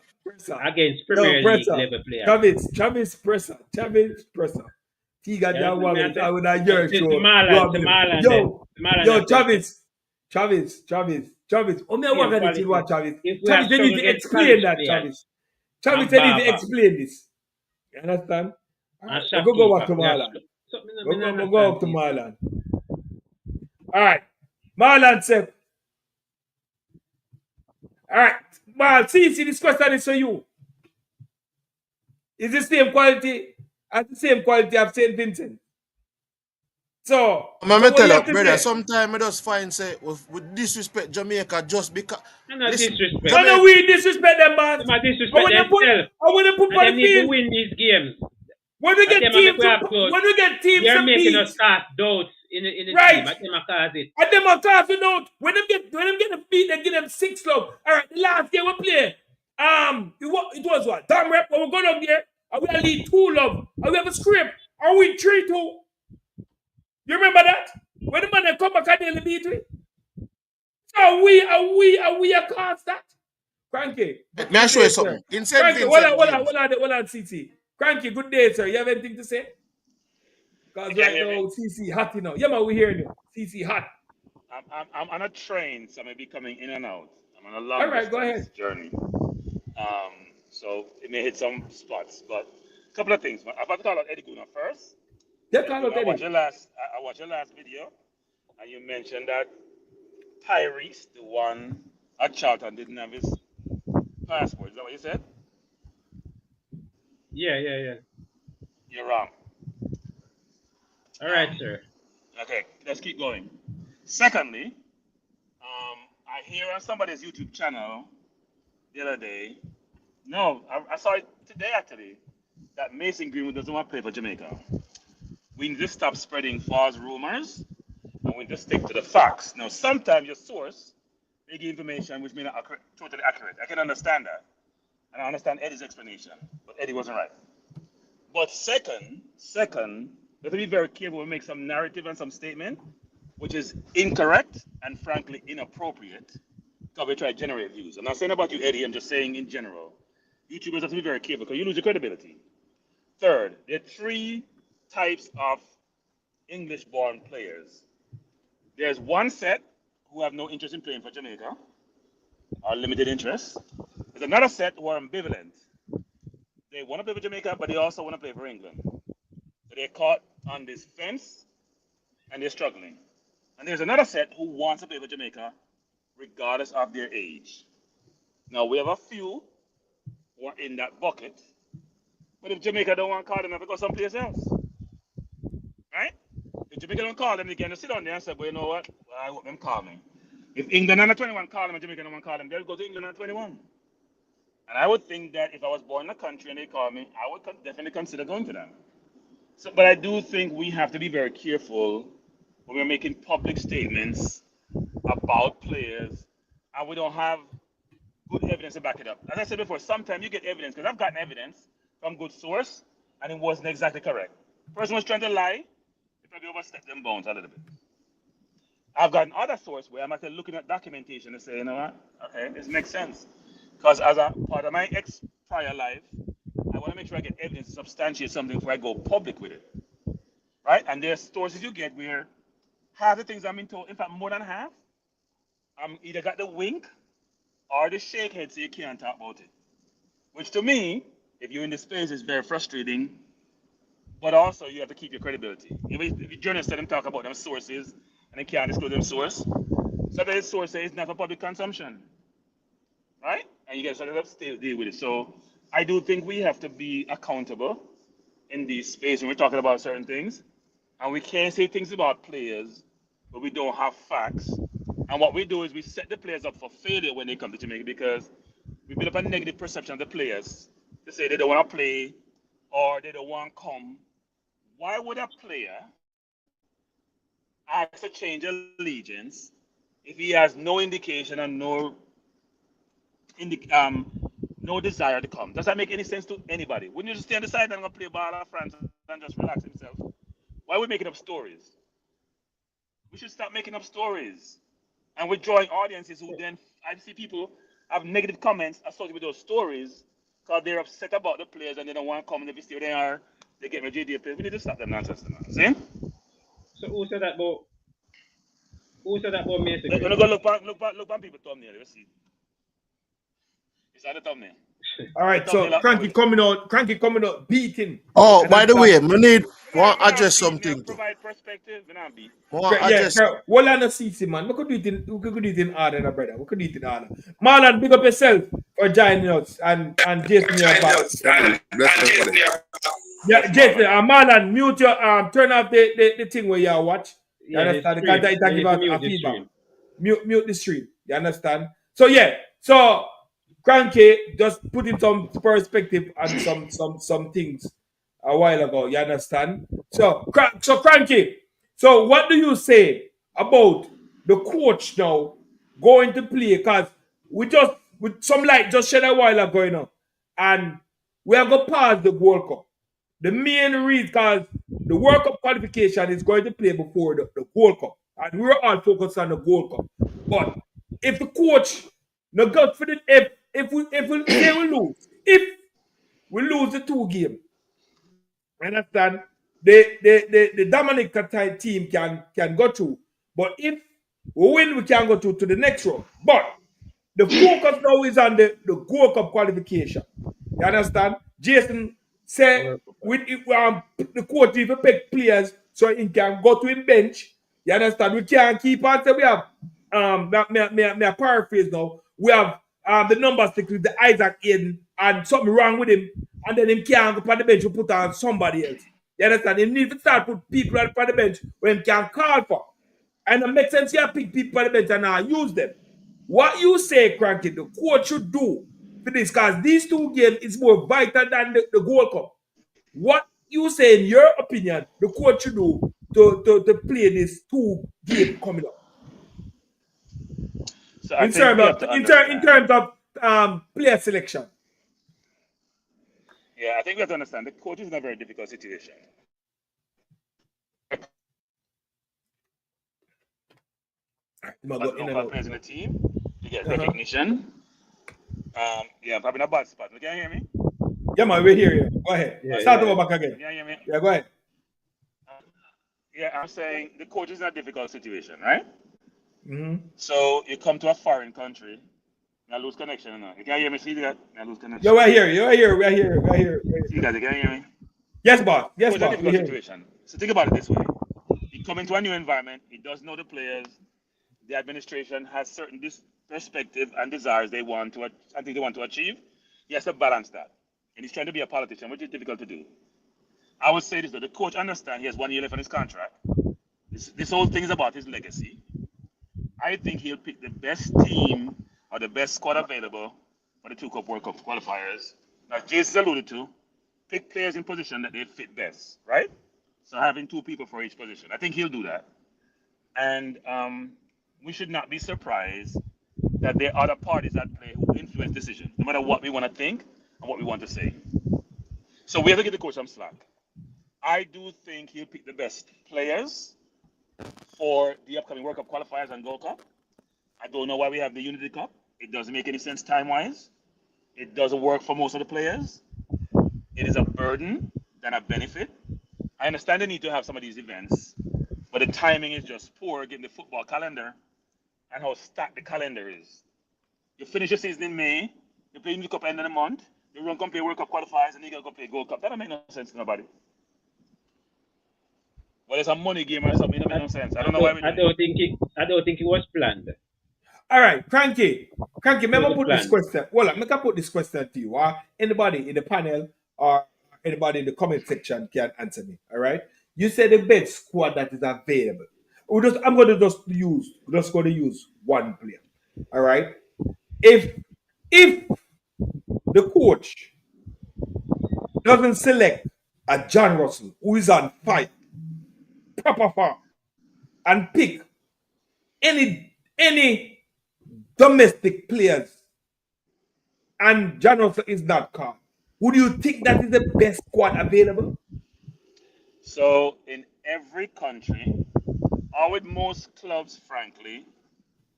Against Premier League level players.
Travis Presser. Tiga
Yeah,
I would not hear
to
show.
Marlon,
Yo, Travis. Oh, me what gonna tell what Travis. Travis, they need to explain that, Travis. Travis, they need to explain this. You understand? Right. Go back to Marlon. Go up to Marlon. All right. Marlon said. All right. Marlon, see, this question is for you. Is the same quality as the same quality of St. Vincent? So,
I'm gonna tell you, brother, sometimes I just find say with disrespect Jamaica just because
disrespect.
No, we disrespect them, man.
Disrespect themselves.
I want to put on the
need to
field.
win these games.
When we get teams
they're making us cast doubts in the team. I them cause it.
And them are casting out. When them get them beat, they give them 6 love. All right, the last game we play, it was what? Damn rep, when we go down there, and we lead 2 love. And we have a script. Are we 3-2? You remember that? When the man come back and they beat we? So we are cast that? Frankie.
May I show you something?
Frankie, hold on, CC. Frankie, good day, sir. You have anything to say? Because right now, CC hot, you know. Yeah, man, we hearing you. CC hot.
I'm on a train, so I may be coming in and out. I'm on a long journey. So it may hit some spots, but a couple of things. I'm about to call out Eddie Guna first.
Yeah, call out Eddie.
I watched your last video, and you mentioned that Tyrese, the one at Charlton, didn't have his passport. Is that what you said?
Yeah.
You're wrong.
All right, sir.
Okay, let's keep going. Secondly, I hear on somebody's YouTube channel the other day. No, I saw it today actually. That Mason Greenwood doesn't want to play for Jamaica. We need to stop spreading false rumors, and we just stick to the facts. Now, sometimes your source may give information which may not be totally accurate. I can understand that, and I understand Eddie's explanation, but Eddie wasn't right. But second, we have to be very careful when we make some narrative and some statement which is incorrect and frankly inappropriate because we try to generate views. I'm not saying about you, Eddie, I'm just saying in general. YouTubers have to be very careful because you lose your credibility. Third, there are 3 types of English-born players. There's one set who have no interest in playing for Jamaica, or limited interest. There's another set who are ambivalent. They want to play for Jamaica, but they also want to play for England. So they're caught on this fence, and they're struggling. And there's another set who wants to play for Jamaica, regardless of their age. Now, we have a few who are in that bucket, but if Jamaica don't want to call them, they have to go someplace else. Right? If Jamaica don't call them, they can just sit down there and say, well, you know what? Well, I want them call me. If England under 21 call them and Jamaica don't want to call them, they'll go to England under 21. And I would think that if I was born in a country and they call me, I would definitely consider going to them. So, but I do think we have to be very careful when we're making public statements about players and we don't have good evidence to back it up. As I said before, sometimes you get evidence, because I've gotten evidence from good source and it wasn't exactly correct. Person was trying to lie, they probably overstepped them bounds a little bit. I've got another source where I'm actually looking at documentation and say, you know what? Okay, this makes sense. Because as a part of my ex prior life, I want to make sure I get evidence to substantiate something before I go public with it. Right? And there's sources you get where half the things I'm being told, in fact, more than half, I'm either got the wink or the shake head so you can't talk about it. Which to me, if you're in this space, is very frustrating. But also, you have to keep your credibility. If the journalists let them talk about them sources and they can't disclose them source, so that source is not for public consumption. Right? And you guys have to still deal with it. So I do think we have to be accountable in this space when we're talking about certain things. And we can't say things about players, but we don't have facts. And what we do is we set the players up for failure when they come to Jamaica because we build up a negative perception of the players. They say they don't want to play or they don't want to come. Why would a player ask to change allegiance if he has no indication and no desire to come? Does that make any sense to anybody? Wouldn't you just stay on the side and go play ball at France and just relax himself? Why are we making up stories? We should stop making up stories. And we're drawing audiences who then, I see people have negative comments associated with those stories because they're upset about the players and they don't want to come. And if you see where they are, they get JDA players. We need to stop them nonsense now. See?
So who said that about Mason?
We're going to go look on people's thumbnail. Let's see. Is that the thumbnail?
All right, so Cranky coming out, beating.
Oh, by the way, we need want address something.
Provide perspective, and I'm beat.
Well, I see, man. We could do it in order, brother. We could do it in order. Marlon, big up yourself for joining us, and Jason, you're back. Yeah, Jason, Marlon, mute your turn off the thing where you watch. You understand? Because it give us a feedback. Mute the stream. You understand? So Cranky just put in some perspective and some things a while ago. You understand? So Cranky. So what do you say about the coach now going to play? Because with some light just shed a while ago, you know, and we are going to pass the World Cup. The main reason, because the World Cup qualification is going to play before the World Cup, and we're all focused on the World Cup. But if the coach no good for the if we lose, if we lose the 2 games, understand? The Dominica team can go through, but if we win, we can go to the next round. But the focus now is on the Gold Cup qualification. You understand? Jason said the coach even pick players so he can go to his bench. You understand? We can't keep on. So we have may paraphrase now. We have the number 6 with the Isaac in and something wrong with him, and then him can't go on the bench to put on somebody else. You understand? He need to start put people on the bench when he can call for. And it makes sense you pick people on the bench and not use them. What you say, Cranky, the coach should do for this, because these 2 games is more vital than the Gold Cup. What you say, in your opinion, the coach should do to play this 2 games coming up? So in terms of player selection.
Yeah, I think we have to understand the coach is in a very difficult situation. Players in the team, you get recognition. I'm probably in a bad spot. Can you hear me?
Yeah, man, we hear you. Go ahead. Start over back again.
Can you hear me?
Yeah, go ahead.
I'm saying the coach is in a difficult situation, right?
Mm-hmm.
So you come to a foreign country, I lose connection. You can hear me? See that? I lose connection.
Yeah, we're here.
See that? You can hear me?
Yes, boss. Yes,
boss. It's a difficult situation. So think about it this way: he come into a new environment. He does know the players. The administration has certain perspective and desires they want to achieve. He has to balance that, and he's trying to be a politician, which is difficult to do. I would say this: that the coach understands he has 1 year left on his contract. This whole thing is about his legacy. I think he'll pick the best team or the best squad available for the 2 Cup World Cup qualifiers. As Jason alluded to, pick players in position that they fit best, right? So having 2 people for each position. I think he'll do that. And we should not be surprised that there are other parties at play who influence decisions, no matter what we want to think and what we want to say. So we have to give the coach some slack. I do think he'll pick the best players for the upcoming World Cup qualifiers and Gold Cup. I don't know why we have the Unity Cup. It doesn't make any sense time-wise. It doesn't work for most of the players. It is a burden than a benefit. I understand they need to have some of these events, but the timing is just poor given the football calendar and how stacked the calendar is. You finish your season in May, you play Unity Cup end of the month, you run come play World Cup qualifiers, and you go play Gold Cup. That don't make no sense to nobody. Well, it's a money game or something. It don't make no sense. I don't know why we do it.
I don't think it was planned.
All right, Cranky, let me put this
plan.
question. Well, let me put this question to you. Anybody in the panel or anybody in the comment section can answer me. All right. You said the best squad that is available. I'm going to use one player. All right. If the coach doesn't select a John Russell who is on fire, proper form, and pick any domestic players, and John Russell is not called, would you think that is the best squad available?
So, in every country, or with most clubs, frankly,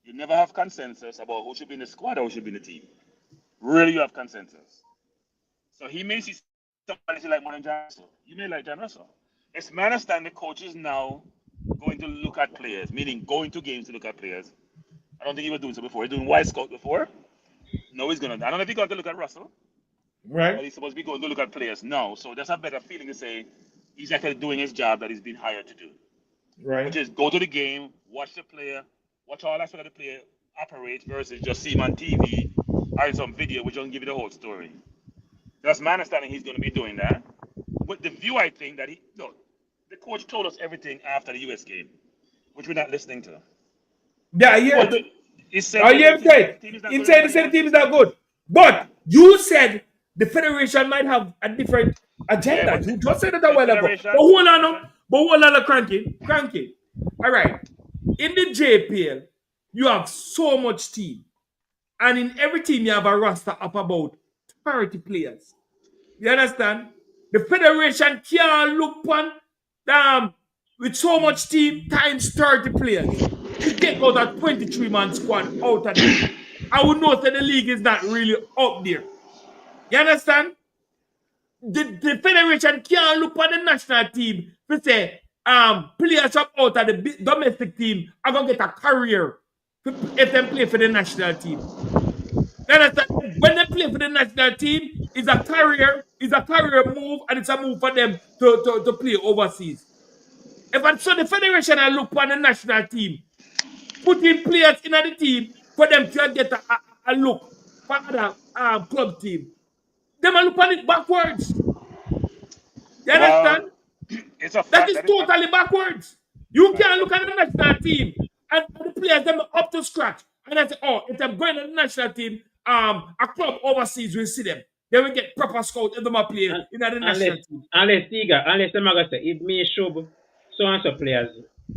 you never have consensus about who should be in the squad or who should be in the team. Really, you have consensus. So he may see somebody like more than John Russell. You may like John Russell. It's my understanding the coach is now going to look at players, meaning going to games to look at players. I don't think he was doing so before. He was doing White Scout before. No, he's going to. I don't know if he's going to look at Russell.
Right.
But he's supposed to be going to look at players. No. So that's a better feeling to say he's actually doing his job that he's been hired to do.
Right.
Which is go to the game, watch the player, watch all aspects of the player operate versus just see him on TV or in some video which doesn't give you the whole story. That's my understanding he's going to be doing that. With the view, I think that the coach told us everything after the US game, which we're not listening to.
Yeah, yeah.
He said
the team is not good. But you said the federation might have a different agenda. You just said it a while ago. But hold on, Cranky. All right. In the JPL, you have so much team. And in every team, you have a roster of about 30 players. You understand? The federation can't look on with so much team times 30 players to get out a 23-man squad out of there. I would know that the league is not really up there. You understand? The federation can't look on the national team to say players from out of the domestic team are going to get a career if they play for the national team. You understand? When they play for the national team, it's a career move, and it's a move for them to play overseas. So the federation will look on the national team, putting players in the team for them to get a look for other club team. They will look on it backwards. You understand?
It's a fact
that is totally backwards. You can't look at the national team and the players them up to scratch. And I say, if I'm going to the national team, a club overseas will see them. They will get proper scout if they are playing in the national team.
Unless them are going to say, if me show so-and-so players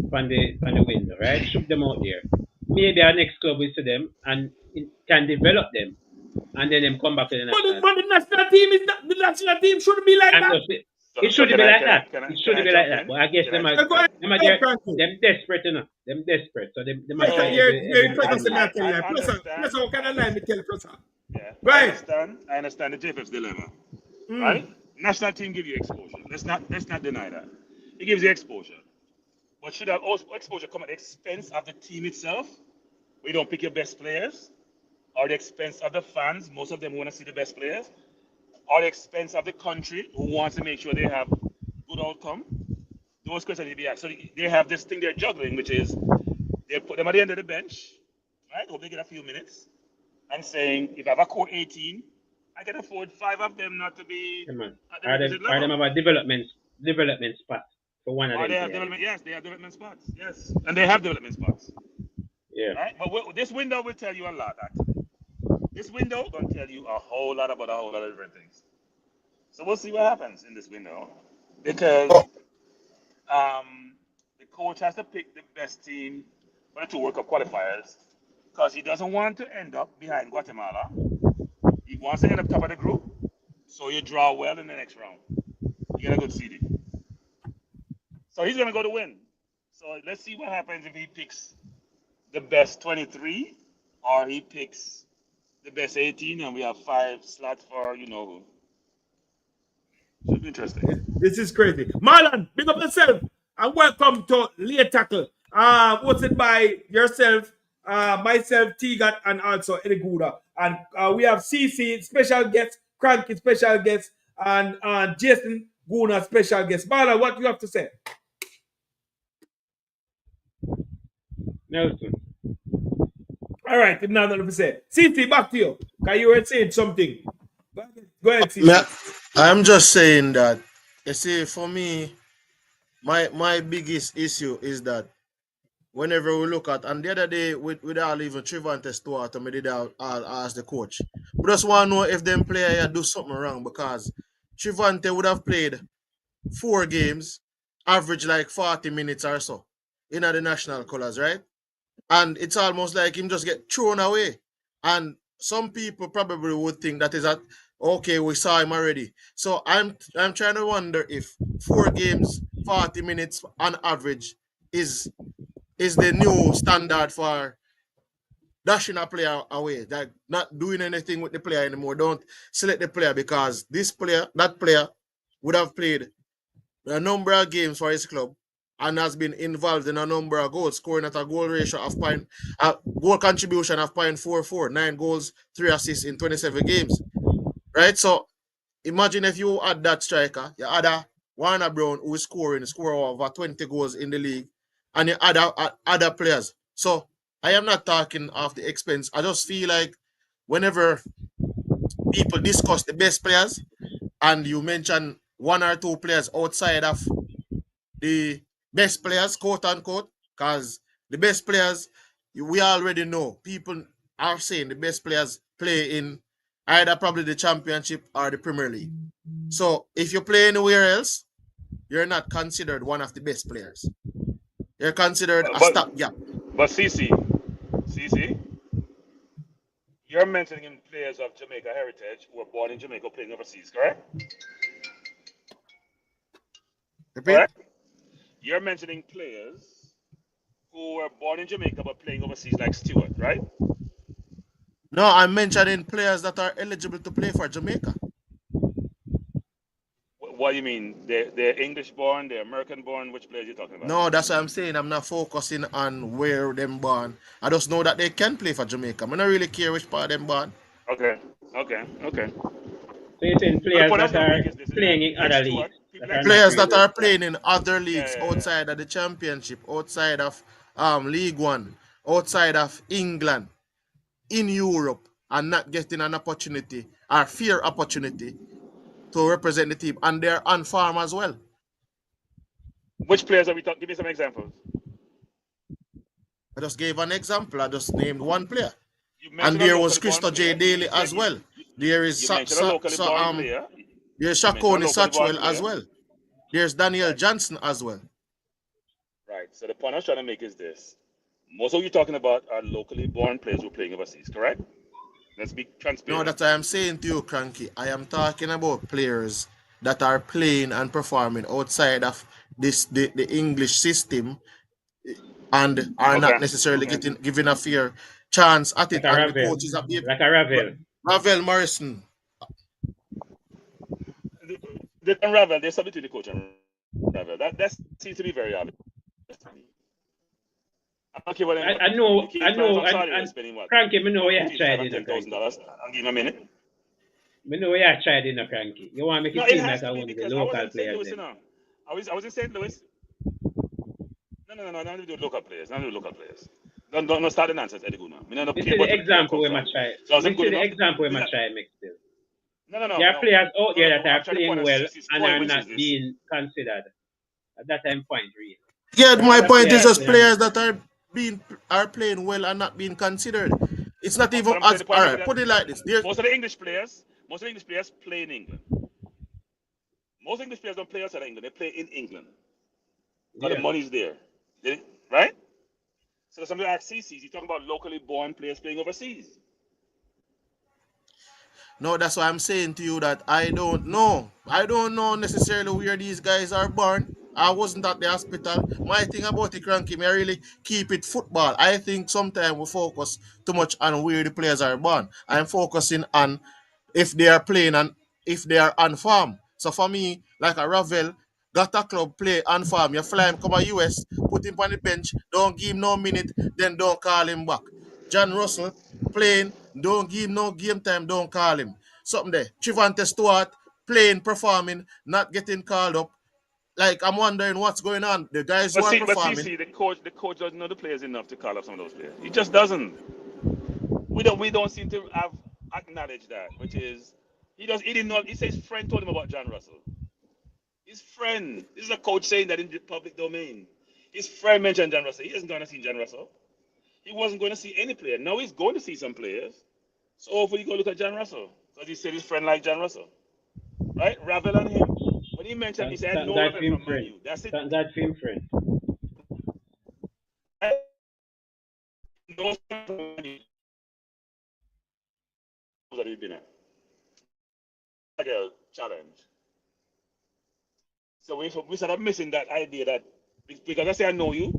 from the window, right? Shoot them out there. Maybe our next club will see them and it can develop them. And then them come back to the national team.
But the national team the national team shouldn't be like that.
It should be like that. It should be like that. But I guess them desperate enough. Them desperate. So them
I
understand the JFF's dilemma. Right? National team give you exposure. Let's not deny that. It gives you exposure. But should that exposure come at the expense of the team itself? Where you don't pick your best players? Or the expense of the fans? Most of them want to see the best players. Or the expense of the country who wants to make sure they have good outcome? Those questions need to be asked. So they have this thing they're juggling, which is they put them at the end of the bench, right? Hope they get a few minutes, and saying, if I have a core 18, I can afford 5 of them not to be at the level.
Are them about development spots for one of them?
They have development spots. Yes, and they have development spots.
Yeah.
Right? But this window will tell you a lot, actually. This window going to tell you a whole lot about a whole lot of different things. So we'll see what happens in this window. Because the coach has to pick the best team for the 2 World Cup qualifiers because he doesn't want to end up behind Guatemala. He wants to end up top of the group. So you draw well in the next round. You get a good seeding. So he's going to go to win. So let's see what happens if he picks the best 23 or he picks the best 18 and we have 5 slots for, you know, who. Should be interesting.
This is crazy. Marlon, big up yourself and welcome to Late Tackle. Hosted by yourself, myself, T-Gat, and also Eddie Gouda. And we have CC, special guest, Cranky, special guest, and Jason Guna, special guest. Marlon, what do you have to say?
Nelson.
All right, now nothing to say. CC, back to you. Because you were saying something. Go ahead, CC.
I'm just saying that, you see, for me, my biggest issue is that whenever we look at, and the other day with all even Trivante Stewart, and we did ask the coach, we just want to know if them player do something wrong, because Trivante would have played 4 games, average like 40 minutes or so in the national colors, right? And it's almost like him just get thrown away. And some people probably would think that is okay, we saw him already. So I'm trying to wonder if 4 games, 40 minutes on average is the new standard for dashing a player away, like not doing anything with the player anymore. Don't select the player, because that player would have played a number of games for his club and has been involved in a number of goals, scoring at a goal ratio of goal contribution of 0.44, 9 goals, 3 assists in 27 games. Right? So imagine if you add that striker, you add a Warner Brown who is scoring over 20 goals in the league, and you add other players. So I am not talking of the expense. I just feel like whenever people discuss the best players and you mention 1 or 2 players outside of the best players, quote unquote, because the best players, we already know. People are saying the best players play in either probably the championship or the Premier League. So if you play anywhere else, you're not considered one of the best players. You're considered a stopgap.
But CC, you're mentioning players of Jamaica heritage who were born in Jamaica playing overseas, correct?
Repeat?
Correct? You're mentioning players who were born in Jamaica but playing overseas, like Stewart, right?
No, I'm mentioning players that are eligible to play for Jamaica.
What do you mean? They're English born, they're American born. Which players are you talking about?
No, that's what I'm saying. I'm not focusing on where them born. I just know that they can play for Jamaica. I don't really care which part them born.
Okay.
So you're saying players that are playing in other leagues?
Players that are playing in other leagues outside of the championship, outside of League One, outside of England, in Europe, and not getting an opportunity or fair opportunity to represent the team, and they're on farm as well.
Which players are we talking? Give me some examples.
I just gave an example. I just named 1 player. And there was Christo J. Daly as well. There is there's Shakoni Satchwell as well. There's Daniel Johnson as well.
Right. So the point I was trying to make is this. Most of you talking about are locally born players who are playing overseas, correct? Let's be transparent.
No, that's what I'm saying to you, Cranky. I am talking about players that are playing and performing outside of the English system and are not necessarily given a fair chance at it.
Like the coaches like a
Ravel Morrison.
They can Ravel. They submit to the coach and Ravel. That seems to be very obvious. Okay, well,
I know, and Cranky, I know you tried it.
I'll give him a minute.
I know you tried it, Cranky. You want to make it seem like I want the local players.
I was in St. Louis. No, don't do local players. Don't start the nonsense, Eddie Guna.
This is the example we might try. This is the example we might try make still.
No.
There are players out there that are playing well and are not being considered. At that time point, really.
Yeah, my point is just players that are playing well and not being considered. It's not even as alright. Put it like this.
Most of the English players play in England. Most English players don't play outside of England. They play in England. But the money's there. Right? So something like CCs, you're talking about locally born players playing overseas.
No, that's why I'm saying to you that I don't know. I don't know necessarily where these guys are born. I wasn't at the hospital. My thing about it, Cranky, me I really keep it football. I think sometimes we focus too much on where the players are born. I'm focusing on if they are playing and if they are on farm. So for me, like a Ravel, got a club play on farm. You fly him come a US, put him on the bench, don't give him no minute, then don't call him back. John Russell playing, don't give him no game time, don't call him. Something there. Trivante Stewart playing, performing, not getting called up. Like I'm wondering what's going on. The guys who are
But
performing.
see, the coach doesn't know the players enough to call up some of those players. He just doesn't. We don't seem to have acknowledged that, which is he didn't know. He says his friend told him about John Russell. His friend. This is a coach saying that in the public domain. His friend mentioned John Russell. He isn't going to see John Russell. He wasn't going to see any player. Now he's going to see some players. So hopefully he go look at John Russell. Because he said his friend liked John Russell. Right? Ravel and him. When he mentioned, he said, no Ravel from Man U. That's it.
Thank God for him, friend.
Right? No friend from Man U. That he's been at. Like a challenge. So we sort of missing that idea that because I say I know you,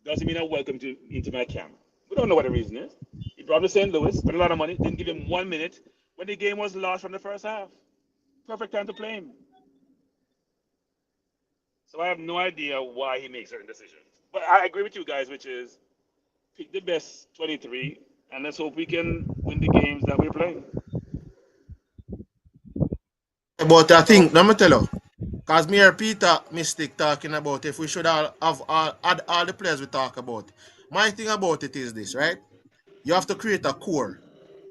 doesn't mean I welcome you into my camp. We don't know what the reason is. He brought him to St. Louis, spent a lot of money, didn't give him 1 minute when the game was lost from the first half. Perfect time to play him. So I have no idea why he makes certain decisions. But I agree with you guys, which is pick the best 23 and let's hope we can win the games that we're playing.
But I think, let me tell you, because me and Peter Mystic talking about if we should all have add all the players we talk about. My thing about it is this, right? You have to create a core.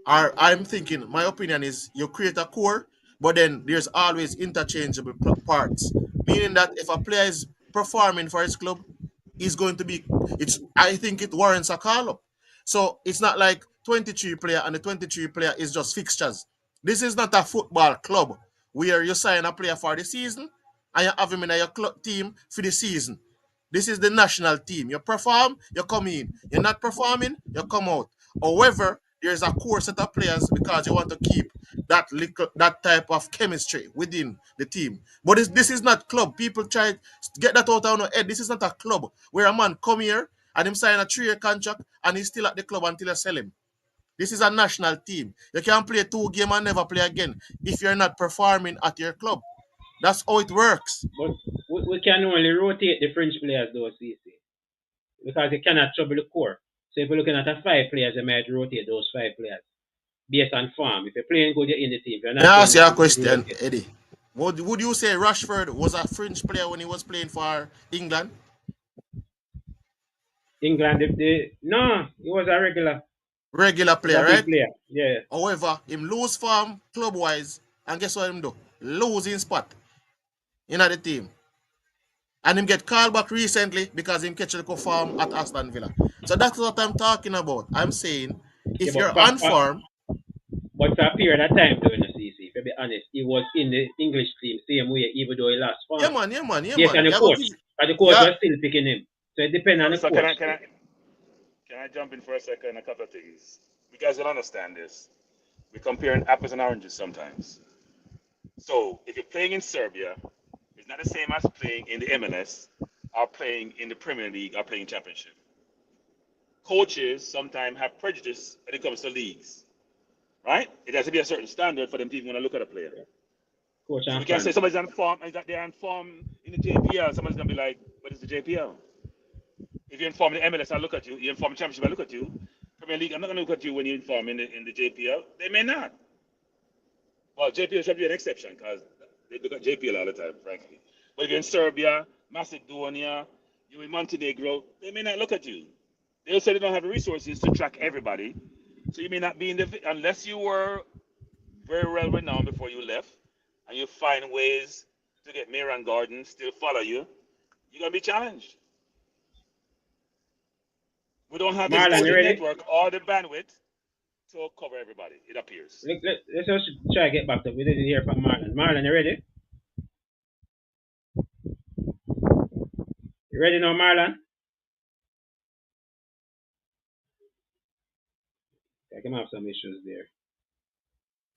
Or I'm thinking, my opinion is you create a core, but then there's always interchangeable parts. Meaning that if a player is performing for his club, he's going to be I think it warrants a call up. So it's not like 23 player and the 23 player is just fixtures. This is not a football club where you sign a player for the season and you have him in your team for the season. This is the national team. You perform, you come in. You're not performing, you come out. However, there's a core set of players because you want to keep that type of chemistry within the team. But this is not club. People try to get that out of our head. This is not a club where a man come here and him sign a 3-year contract and he's still at the club until you sell him. This is a national team. You can't play 2 games and never play again if you're not performing at your club. That's how it works.
But we can only rotate the French players, though, CC, because you cannot trouble the core. So if you're looking at a 5 players, you might rotate those 5 players based on form. If you're playing good, you're in the team. If you're not
May I ask you a
playing good,
question, Eddie? Would you say Rashford was a French player when he was playing for England?
England, no, he was a
Regular player,
big
right?
player. Yeah.
However, him lose form club-wise, and guess what him do? Losing spot in the team. And him get called back recently because him catch the form at Aston Villa. So that's what I'm talking about. I'm saying if
Yeah,
you're on form,
but for a period of time, though, in the CC, to be honest, he was in the English team same way, even though he lost form.
yeah man.
Yes, and the coach. And the coach was still picking him. So it depends on the
So
coach.
can I jump in for a second? A couple of things. You guys will understand this. We're comparing apples and oranges sometimes. So if you're playing in Serbia, it's not the same as playing in the MLS or playing in the Premier League or playing Championship. Coaches sometimes have prejudice when it comes to leagues, right? It has to be a certain standard for them to even want to look at a player.
Coach
So
and
we can
fan.
say somebody's on form, and that they're on form in the JPL. Somebody's gonna be like, "What is the JPL?" If you're in form in the MLS, I look at you. You're in form in Championship, I look at you. Premier League, I'm not gonna look at you when you're in form in the JPL. They may not. Well, JPL should be an exception because they look at JPL all the time, frankly. But if you're in Serbia, Macedonia, you're in Montenegro, they may not look at you. They'll say they don't have the resources to track everybody. So you may not be in the, unless you were very well renowned before you left, and you find ways to get Miran Garden still follow you, you're going to be challenged. We don't have the
Marlon, you
sporting
ready?
network or the bandwidth to cover everybody, it appears.
Let's just try to get back to. We didn't hear from Marlon. Marlon, you ready? You ready now, Marlon? I can have some issues there.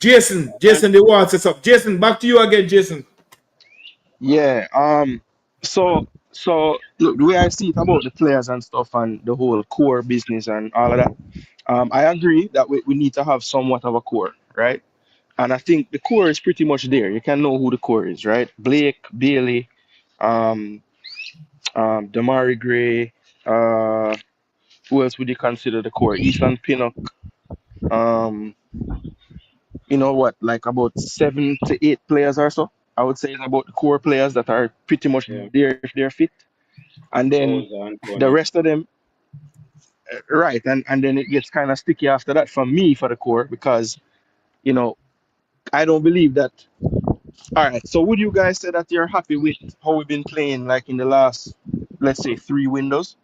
Jason, they want us up. Jason, back to you again, Jason.
Yeah.
So look, the way I see it about the players and stuff and the whole core business and all of that, I agree that we need to have somewhat of a core, right? And I think the core is pretty much there. You can know who the core is, right? Blake, Bailey, um, Damari Gray, who else would you consider the core? Ethan Pinnock, um, you know what, like about 7 to 8 players or so. I would say is about the core players that are pretty much
Yeah.
there if they're fit. And then
Souza and
the
Tony.
rest of them, right, and then it gets kind of sticky after that for me for the core because you know I don't believe that. All right, so would you guys say that you're happy with how we've been playing like in the last, let's say, 3 windows?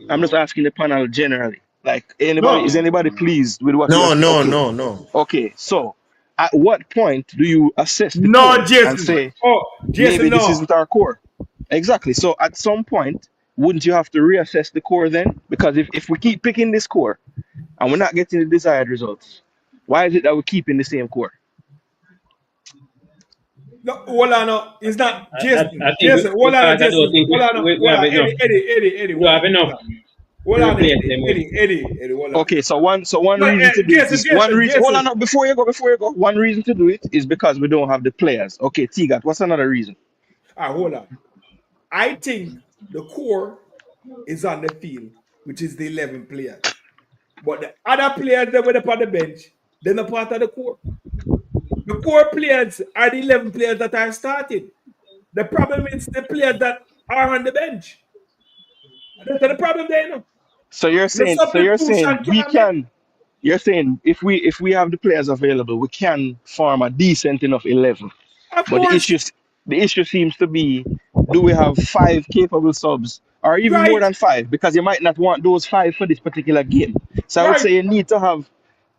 I'm just
No.
asking the panel generally. Like anybody, is
No,
No.
anybody pleased with what we
No,
have?
no,
Okay,
no, no.
okay. So at what point do you assess the
no,
core and
Jason.
say
Oh,
maybe
Jason,
this
no.
isn't our core? Exactly. So at some point, wouldn't you have to reassess the core then? Because if we keep picking this core and we're not getting the desired results, why is it that we're keeping the same core?
No, hold on, no. It's not Jason.
I think
Jason, hold on,
because I don't
Jason.
think
Hold on, no.
we
Hold
have
on,
enough.
Eddie,
We don't have
hold
enough
on. Hold
to
on,
replace them with.
Eddie, hold on.
Okay, so one
No,
reason to do it is hold on
Jason.
no, before you go. One reason to do it is because we don't have the players. Okay, Tigat, what's another reason?
Hold on. I think the core is on the field, which is the 11 players. But the other players that were up on the bench, they're not part of the core. The core players are the 11 players that are starting. The problem is the players that are on the bench. That's the problem there, you know.
So you're
The
saying
substitution
we
can't make.
can you're saying if we have the players available, we can form a decent enough 11.
Of
But the
course,
issue seems to be, do we have 5 capable subs or even more
right,
than 5? Because you might not want those 5 for this particular game. So I would
right.
say you need to have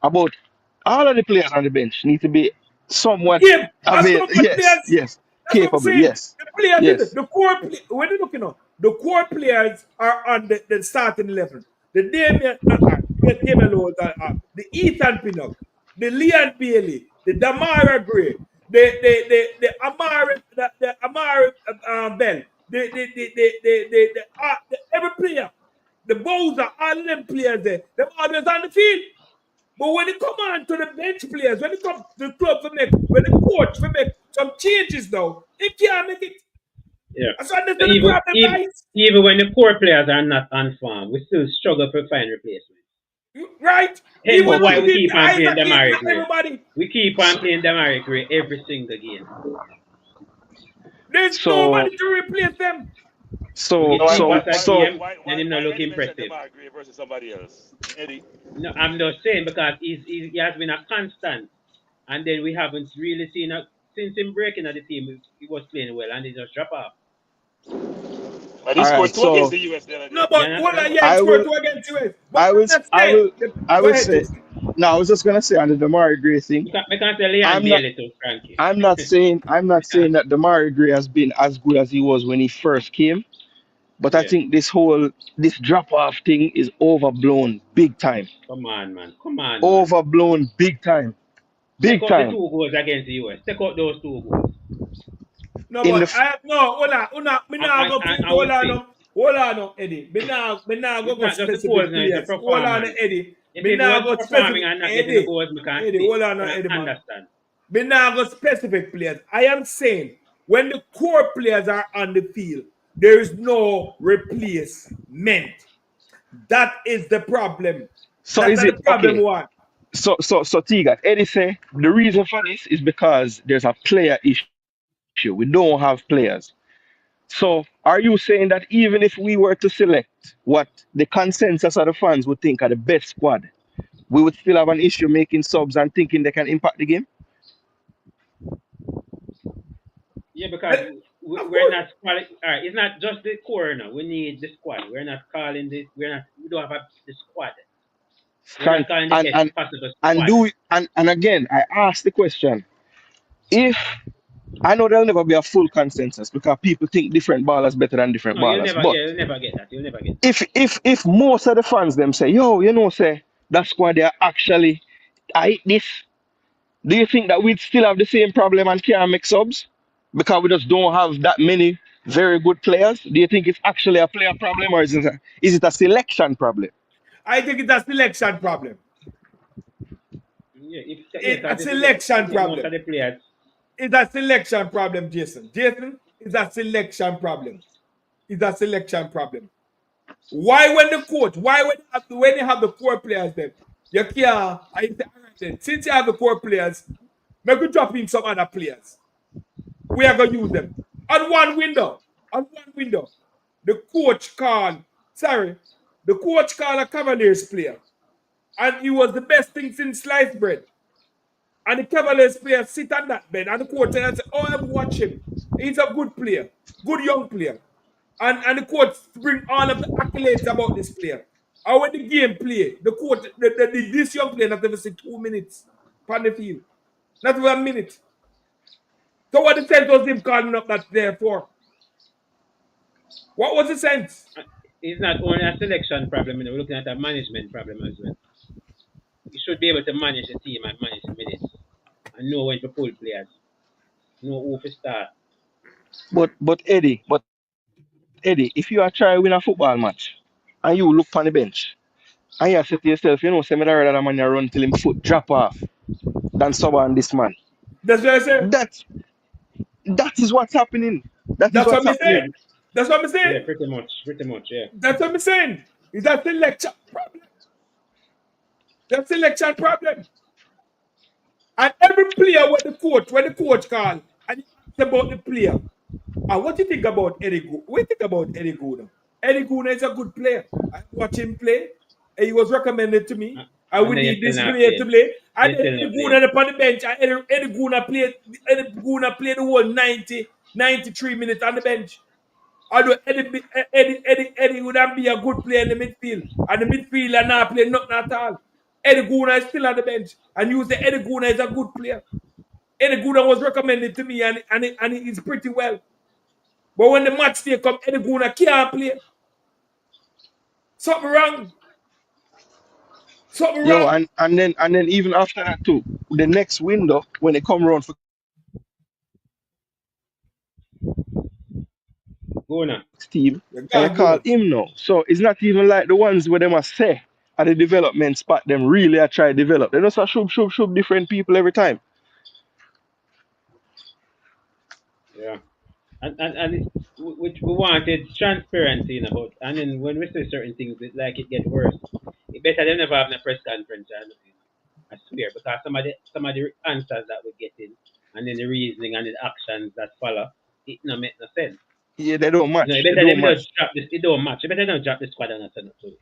about all of the players on the bench need to be somewhat
Game. That's
available.
not good
Yes,
players.
yes,
That's what I'm
capable.
saying.
Yes,
The players in
yes.
the core. When you looking at the core players are on the starting 11. The Damian Lewis, the Ethan Pinnock, the Leon Bailey, the Damara Gray, the Amari, the Amari Bell, the every player, the Bowser, all them players there, them always on the field. But when it come on to the bench players, when it come to the club for make, when the coach for make some changes now, he can't make it.
Yeah.
And so that's
So
the problem, guys.
even when the core players are not on form, we still struggle to find replacements.
Right?
Hence
Even
why
though
we
the
keep on playing
Isaac ain't
Damari
not
Gray.
everybody.
We keep on playing Damari Gray every single game.
There's
So
nobody to replace them.
We
so
get three
so
quarter
so
game, then him not look
Eddie mentioned
impressive.
Demar Gray versus somebody else? Eddie.
No, I'm just saying because he has been a constant, and then we haven't really seen since him breaking at the team. He was playing well, and he just drop off.
But he
all
scored
right,
two against
so
the US the other
No,
day.
You
but what
understand?
are yeah, he
I
scored
will
two against US. But
I
I'm
was
not saying.
I
Go
will
ahead,
say
Jason.
no, I was just gonna say on the Damari Gray thing.
We can't say Leon
I'm not
Bailey too, Frankie.
I'm not saying that Damari Gray has been as good as he was when he first came, but I
Yeah.
think this drop off thing is overblown big time.
Come on, man. Come on, man.
Overblown big time.
Take
Big
out the
time.
two goals against the US. Take out those two goals.
No,
In the
but I no, hold on. Me
And,
now
and,
go
and, and
hold
we
on
see.
no. Hold on no, Eddie. Me now
It's
go
not just the goals
specific
now, it's the
players. Hold on,
performance.
Eddie.
If
Me
he
now
was
go
performing
specific
and not getting the
Eddie.
goals, we can't
Eddie,
see.
hold on no,
Can't
Eddie man.
understand.
Me now go specific players. I am saying when the core players are on the field, there is no replacement. That is the problem.
so
That's
is
not
it
the problem
okay?
one.
So Tiga, Eddie say the reason for this is because there's a player issue. We don't have players. So are you saying that even if we were to select what the consensus of the fans would think are the best squad, we would still have an issue making subs and thinking they can impact the game?
Yeah, because
Eh, Of
we're
course.
not all right. It's not just the core now. We need the squad. We're not calling this. We're not. We don't have the squad. We're
And
not calling the
and
best
and,
possible
and
squad.
do we, and again I ask the question, if I know there'll never be a full consensus because people think different ballers better than different
No, you'll
ballers.
never.
But
Yeah, you'll never get that. You'll never get that.
if most of the fans them say, yo, say that squad they are actually I this, Do you think that we'd still have the same problem and can't make subs? Because we just don't have that many very good players? Do you think it's actually a player problem or is it a selection problem?
I think it's a selection problem.
Yeah,
It's a
because
selection
if most of
problem.
the players,
It's a selection problem, Jason. Jason, it's a selection problem. It's a selection problem. Why when the coach, why when you have the core players then, you can't, I say, all right then, since you have the core players, maybe drop in some other players. We are going to use them. On one window, the coach called, the coach called a Cavaliers player. And he was the best thing since sliced bread. And the Cavaliers player sit on that bed and the coach and say, oh, I've watched him. He's a good player, good young player. And the coach bring all of the accolades about this player. And when the game play, the coach, this young player not even see 2 minutes on the field. Not even a minute. So what the sense was him calling up that player for? What was the sense?
it's not only a selection problem, we're looking at a management problem as well. You should be able to manage the team and manage the minutes and know when to pull players, know who to start.
But Eddie, if you are trying to win a football match and you look on the bench and you say to yourself, you know, say me that rather man you run till him foot drop off than sub on this man.
That's what I say.
That that is what's happening. That is
That's
what's
what I'm
happening.
saying. That's what I'm
Yeah,
saying.
pretty much, yeah.
That's what I'm saying. It's a selection problem. That's a selection problem. And every player when the coach call and he asks about the player. And what do you think about Eddie Guna? What do you think about Eddie Guna? Eddie Guna is a good player. I watch him play. And he was recommended to me. And we
then you
need this
still not
player to play. And
You
then
still
Eddie
not
Guna up on the bench. And Eddie Guna played the whole 93 minutes on the bench. Although Eddie would have be a good player in the midfield. And the midfield are not playing nothing at all. Eddie Guna is still on the bench. And you say Eddie Guna is a good player. Eddie Guna was recommended to me and he's pretty well. But when the match day come, Eddie Guna can't play. Something wrong. Something
Yo,
wrong.
and then even after that too, the next window when they come around for
Guna.
team
You
and you
got
call
Guna.
him now. So it's not even like the ones where they must say at the development spot them really are try to develop. They just a shove different people every time.
Yeah. And we wanted transparency in about, and then when we say certain things, it get worse. It better than never having a press conference. I swear, because some of the answers that we're getting, and then the reasoning and the actions that follow, it no make no sense.
Yeah, they don't
It
match. They
better
don't
them just
match.
drop this. It don't match. It better not drop the squad and send it to it.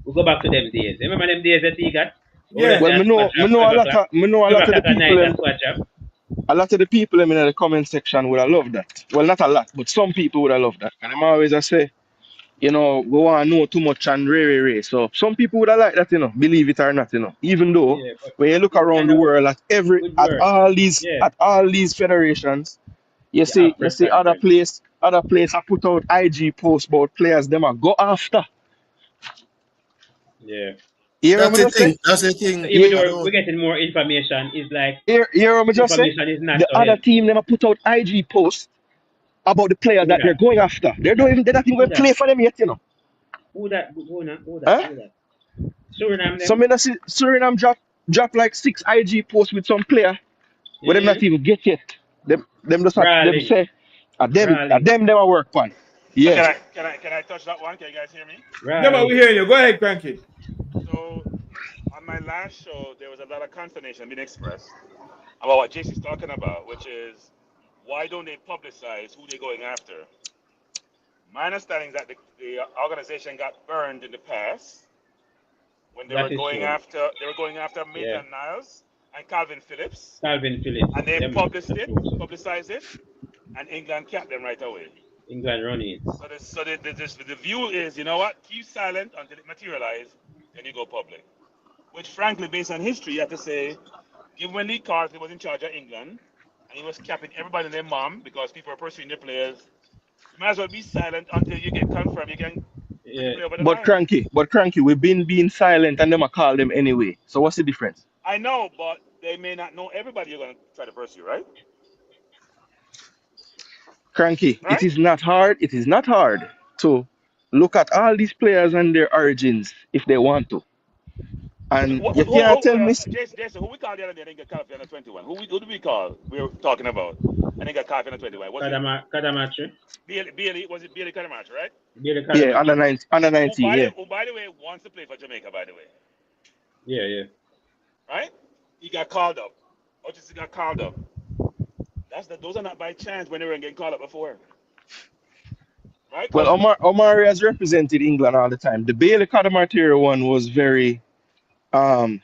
We go back to them days. Remember them days that he got? We would
Yeah.
say
Well,
a squad
me
drop
know
12 o'clock.
a
12
lot of the
o'clock at
people
night, a
them
squad drop.
a lot of the people them in the comment section would have loved that. Well, not a lot, but some people would have loved that. And I'm always I say, you know, we want to know too much and ray. So some people would have liked that, you know, believe it or not, you know. Even though
Yeah, but
when you look
it
around
kind
the
of
world at
would work. Yeah,
at all these federations,
you have
you
press
see
conference.
other place I put out IG posts about players them are go after.
Yeah.
You hear
That's
me
the
just say?
thing. That's the
So
thing.
even
Yeah,
I
though
don't.
we're getting more information, is like
you hear me just say?
information is not
The
so
other
helpful.
team never put out IG posts about the player
Who
that they're
that?
going after. They're not even
Who
going to
that?
play for them yet, you know.
Who that? Who that? Who that?
Huh?
Who that? Suriname
So
them?
me not see Suriname drop like 6 IG posts with some player where them not
Mm-hmm.
even get yet. Them just them
Rawling.
say
Rawling.
them a work on.
So
Yeah.
can I touch that one? Can you guys hear me?
Yeah, but we
Rawling.
hear you. Go ahead, Cranky.
So on my last show, there was a lot of consternation being expressed about what JC's talking about, which is why don't they publicize who they're going after? My understanding is that the organization got burned in the past when
That is true.
they were going after
Yeah.
Maitland Niles and Calvin Phillips,
Calvin Phillips.
and they
Yeah, man. That's true. So
publicized it, and England capped them right away.
England run it.
The view is, you know what? Keep silent until it materializes, then you go public. Which, frankly, based on history, you have to say, given when Lee Carter was in charge of England, and he was capping everybody and their mom because people were pursuing their players, you might as well be silent until you get confirmed you can put the
Yeah.
player over the line.
But cranky, we've been being silent and them I call them anyway. So what's the difference?
I know, but they may not know everybody you're going to try to verse you, right?
Cranky, it
Right?
is not hard. It is not hard to look at all these players and their origins if they want to. And you can't tell me.
Jason, who we called the other day? I think got caught under 21. Who do we call? We were talking about. I think got caught under 21. Was it
Kadamachi.
Bailey? Was it Bailey Cadamarch, right?
Billy
Yeah,
Kadamachi.
under 19, yeah.
Who, by the way, wants to play for Jamaica, by the way.
Yeah.
Right? He got called up. Otis got called up. Those are not by chance when they were getting called up before. Right?
Well, Omari has represented England all the time. The Bailey Cadamartero one was very um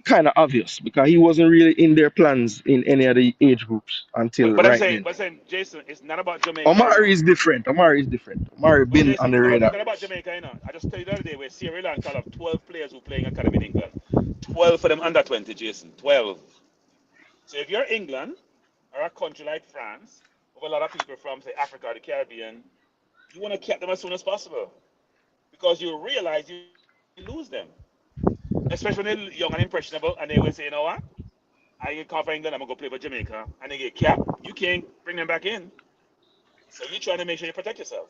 kind of obvious because he wasn't really in their plans in any of the age groups until
but I'm
right
saying,
then.
Jason, it's not about Jamaica, you
Omari
know.
is different. Omari is different. Omari
But
been
Jason,
on the radar.
it's not about Jamaica, you know. I just tell you the other day where Sierra Leone called up 12 players who playing academy in England. 12 for them under 20, Jason. 12. So if you're England or a country like France, with a lot of people from, say, Africa or the Caribbean, you want to keep them as soon as possible because you realize you lose them, especially when they're young and impressionable, and they will say, you know what? I get called for England, I'm going to go play for Jamaica, and they get capped. You can't bring them back in. So you're trying to make sure you protect yourself.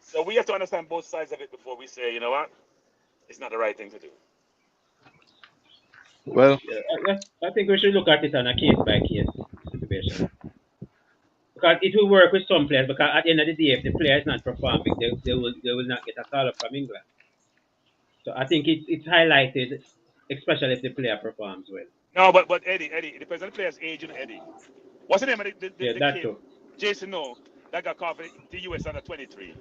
So we have to understand both sides of it before we say, you know what? It's not the right thing to do.
Well,
Yeah, I think we should look at it on a case by case situation. Because it will work with some players. Because at the end of the day, if the player is not performing, they will not get a call up from England. So I think it's highlighted, especially if the player performs well.
No, but Eddie, it depends on the player's age, and Eddie. What's the name of
Yeah,
the
that
kid?
too.
Jason, no, that got called for the US under 23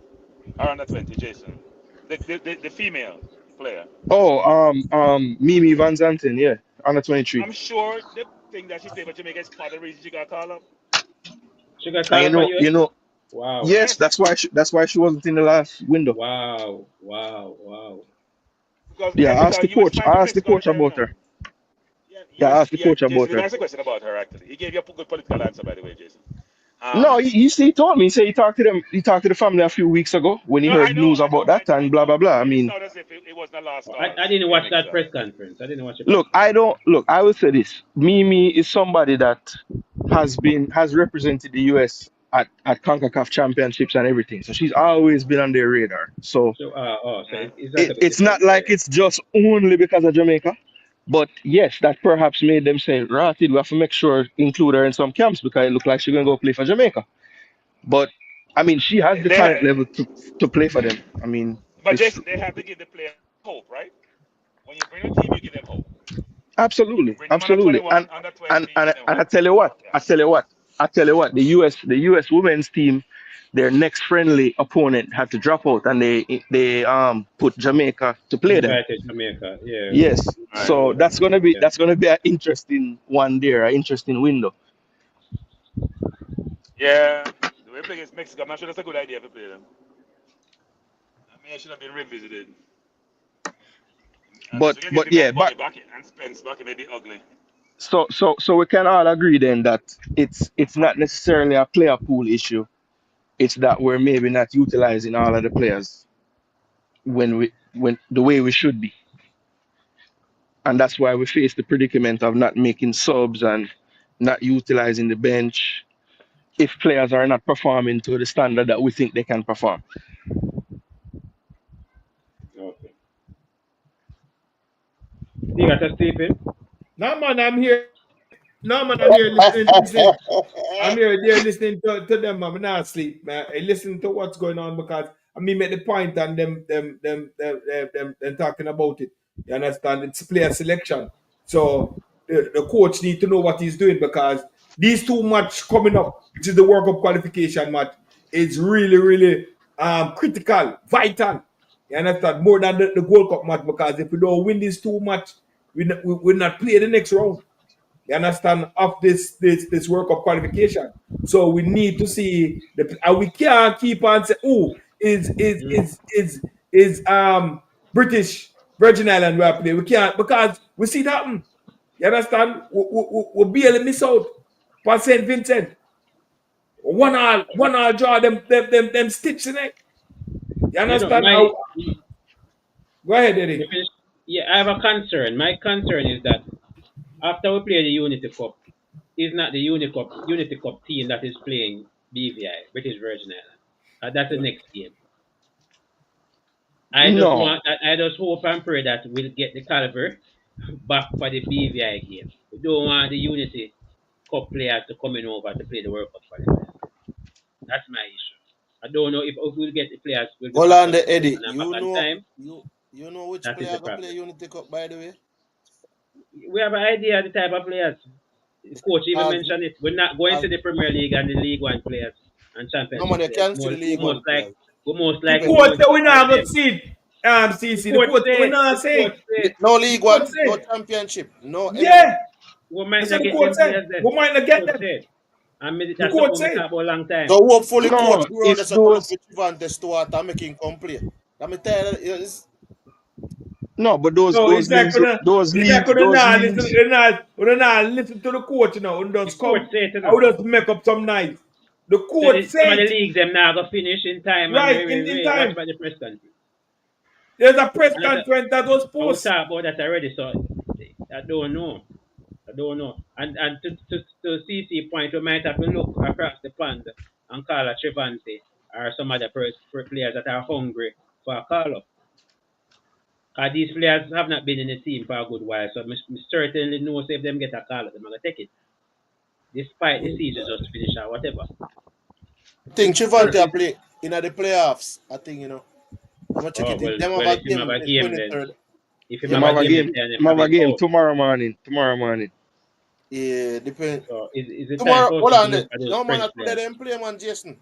or under 20, Jason. The female player.
oh, Mimi Van Zanten, yeah, under 23.
I'm sure the thing that she played for Jamaica is part of the reason she got called up.
She got
And
call up for US?
you know,
Wow.
yes,
Yes,
that's why she wasn't in the last window.
Wow.
Yeah,
because US
I
fighting
asked the
Mexico all the
coach
time, you
about
know.
her.
Yeah,
Yeah, I asked the coach
Jason,
about
let me
her.
ask a question about her actually. He gave you a good political answer, by the way, Jason.
No,
Um,
he told me. He said he talked to them. He talked to the family a few weeks ago when he
no,
heard news about that and blah blah blah. I
but it
mean,
sounded as if it wasn't the last
I
cause
didn't
for your
watch that
mix-up.
press conference. I didn't watch the press
look, I
conference.
don't look. I will say this: Mimi is somebody that has represented the US at Concacaf championships and everything. So she's always been on their radar. So
So, so
Mm.
it's not a
it's not
different
like
player.
it's just only because of Jamaica. But yes, that perhaps made them say, right, we have to make sure include her in some camps because it looked like she's gonna go play for Jamaica. But I mean, she has the
They
talent
ha-
level to play for them. I mean,
but
it's
Jason, they have to give the player hope, right? When you bring a team, you give them hope. You
absolutely,
bring them under
absolutely.
21, under 20, you give them
And I
hope.
tell you what,
Yeah.
the US women's team, their next friendly opponent had to drop out, and they put Jamaica to play them.
Invited Jamaica. Yeah.
Yes,
Right.
so
Yeah.
that's gonna be an interesting one there, an interesting window.
Yeah. The way we play against Mexico, I'm not sure that's a good idea to play them. I mean, it should have been revisited. Unless we can get
But
people
yeah,
like
but
Bobby back and Spence back, it may be ugly.
so we can all agree then that it's not necessarily a player pool issue. It's that we're maybe not utilizing all of the players when the way we should be, and that's why we face the predicament of not making subs and not utilizing the bench if players are not performing to the standard that we think they can perform.
Okay. You got a Stephen?
No, man, I'm here. No, man, I'm here listening. I'm here there listening to them, man. I'm not sleep, man. I listen to what's going on because I mean make the point and them talking about it. You understand? It's player selection. So the coach need to know what he's doing because these two match coming up, which is the World Cup qualification match, is really critical, vital. You understand? More than the World Cup match because if we don't win these two match, we will not play the next round. You understand of this World Cup qualification. So we need to see and we can't keep on saying, oh, is British Virgin Island where I play. We can't because we see that happen. You understand? We barely miss out for St. Vincent. One all draw them stitch in it. You
You know,
understand? Go ahead, Eddie.
yeah, I have a concern. My concern is that After we play the Unity Cup, it's not the Unity Cup team that is playing BVI, British Virgin Islands. That's the next game. I just hope and pray that we'll get the caliber back for the BVI game. We don't want the Unity Cup players to come in over to play the World Cup for them. That's my issue. I don't know if we'll get the players will be
Hold
back
on, the Eddie.
and back on time.
You know which
That is
player
the
gonna play
problem.
Unity Cup, by the way?
We have an idea of the type of players. The coach even mentioned it. We're not going to the Premier League and the League One players and
No
Championship
man, you
players.
can't see the League One players.
We most
The
likely
coach
going
say
to
we not going to see CC. The coach say we not see.
No League
The coach
One,
say.
no Championship, no anything.
Yeah.
We might
That's
not
what the
get
coach
them
say.
players then.
We might not get them.
And
The
that's
coach
something we
say.
talk about a long time.
So hopefully
No,
coach ground
it's
us to look
those.
with Trivante Stewart and make him come play. Let me tell you, it's
No, but
No,
those leagues, those leagues.
listen to the coach, you know, and
The
just
coach
come.
say to
I
them.
would just make up some nights. The
So
coach
some of the
said,
leagues them now go finish in time
right,
and
in
we watch
time.
about the press conference.
There's a press
And that's
conference that was
I will
posted.
talk about that already, so I don't know. And to CC point, we might have to look across the pond and call a Trevante or some other players that are hungry for a call up. Because these players have not been in the team for a good while, so I certainly know if them get a call up, they're going to take it. Despite the season just finish or whatever.
I think Trivante play in the playoffs. I think, you know. I'm gonna check it.
Well,
Them
if you have a game then.
23rd.
If you
Him
have
have
a
a
game,
game.
then
Him have a game
out.
tomorrow morning.
Yeah, depend.
So is it
Tomorrow,
time
hold
for us
on.
to look at those
No man,
French
I today
players?
them play, man, Jason.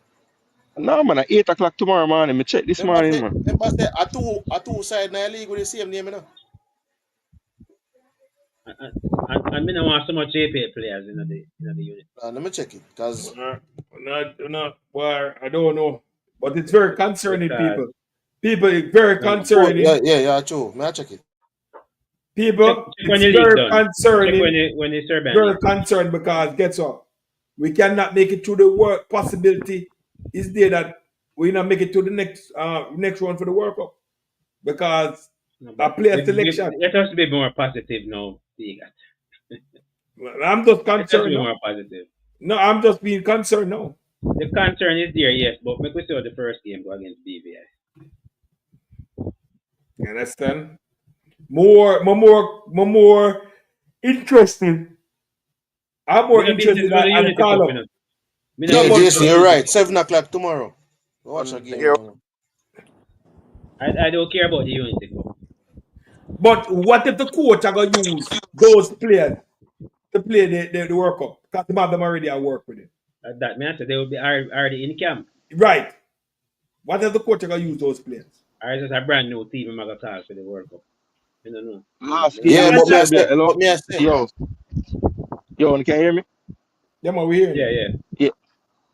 No man, at 8 o'clock tomorrow morning. Me check this morning, man.
Remember say a two side in the league with the same name, you know.
And me don't want so much JPA players in the unit.
Let me check it, cause
Well, I don't know, but it's very concerning,
Because
people. It's very concerning.
yeah, true. May I check it?
People,
check when
it's
the league
very
done.
concerning.
Check when the Serbian
Very
league.
concerned because guess what? We cannot make it to the work. Possibility is there that we not make it to the next one for the World Cup because a player selection.
Let us be more positive now, Tigat.
I'm just
Let us
concerned.
be
No?
more positive.
No, I'm just being concerned now.
The concern is there, yes, but make we see how the first game go against BVI.
You understand? More interesting. I'm more interested in the call up.
Yeah, Jason, you're right. 7 o'clock tomorrow. Watch a game.
I don't care about the Unity Cup.
But what if the coach are going to use those players to play the World Cup? Because some of them already at work with it.
That means they will be already in camp.
Right. What if the coach are going to use those players?
Or is it a brand new team in Magatal for the World Cup? I don't know.
Last
Yeah,
game.
but me I say.
Yo, can you hear me?
Yeah, man, we hear
Yeah.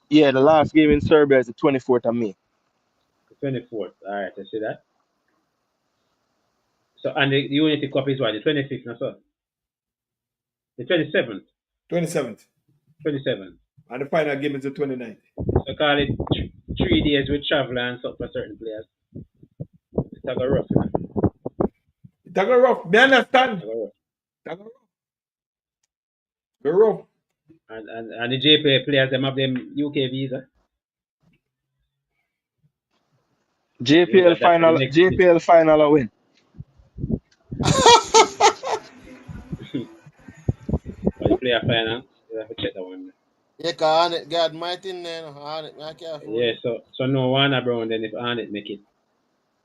Yeah, the last game in Serbia is the 24th of May.
The 24th. All right, I see that. So, and the Unity Cup is what? The 25th, no, sir? The 27th.
27th.
27th.
And the final game is the 29th.
So, call it 3 days with travel and stuff for certain players. It's a rough, you know?
It's a rough. Me understand. It's a rough.
And the JPA players, them have them UK visa.
JPL final a win.
Or the player final. You have to check that one.
Yeah, cause Arnett got Martin there.
Yeah, so no Warner Brown then if Arnett make it.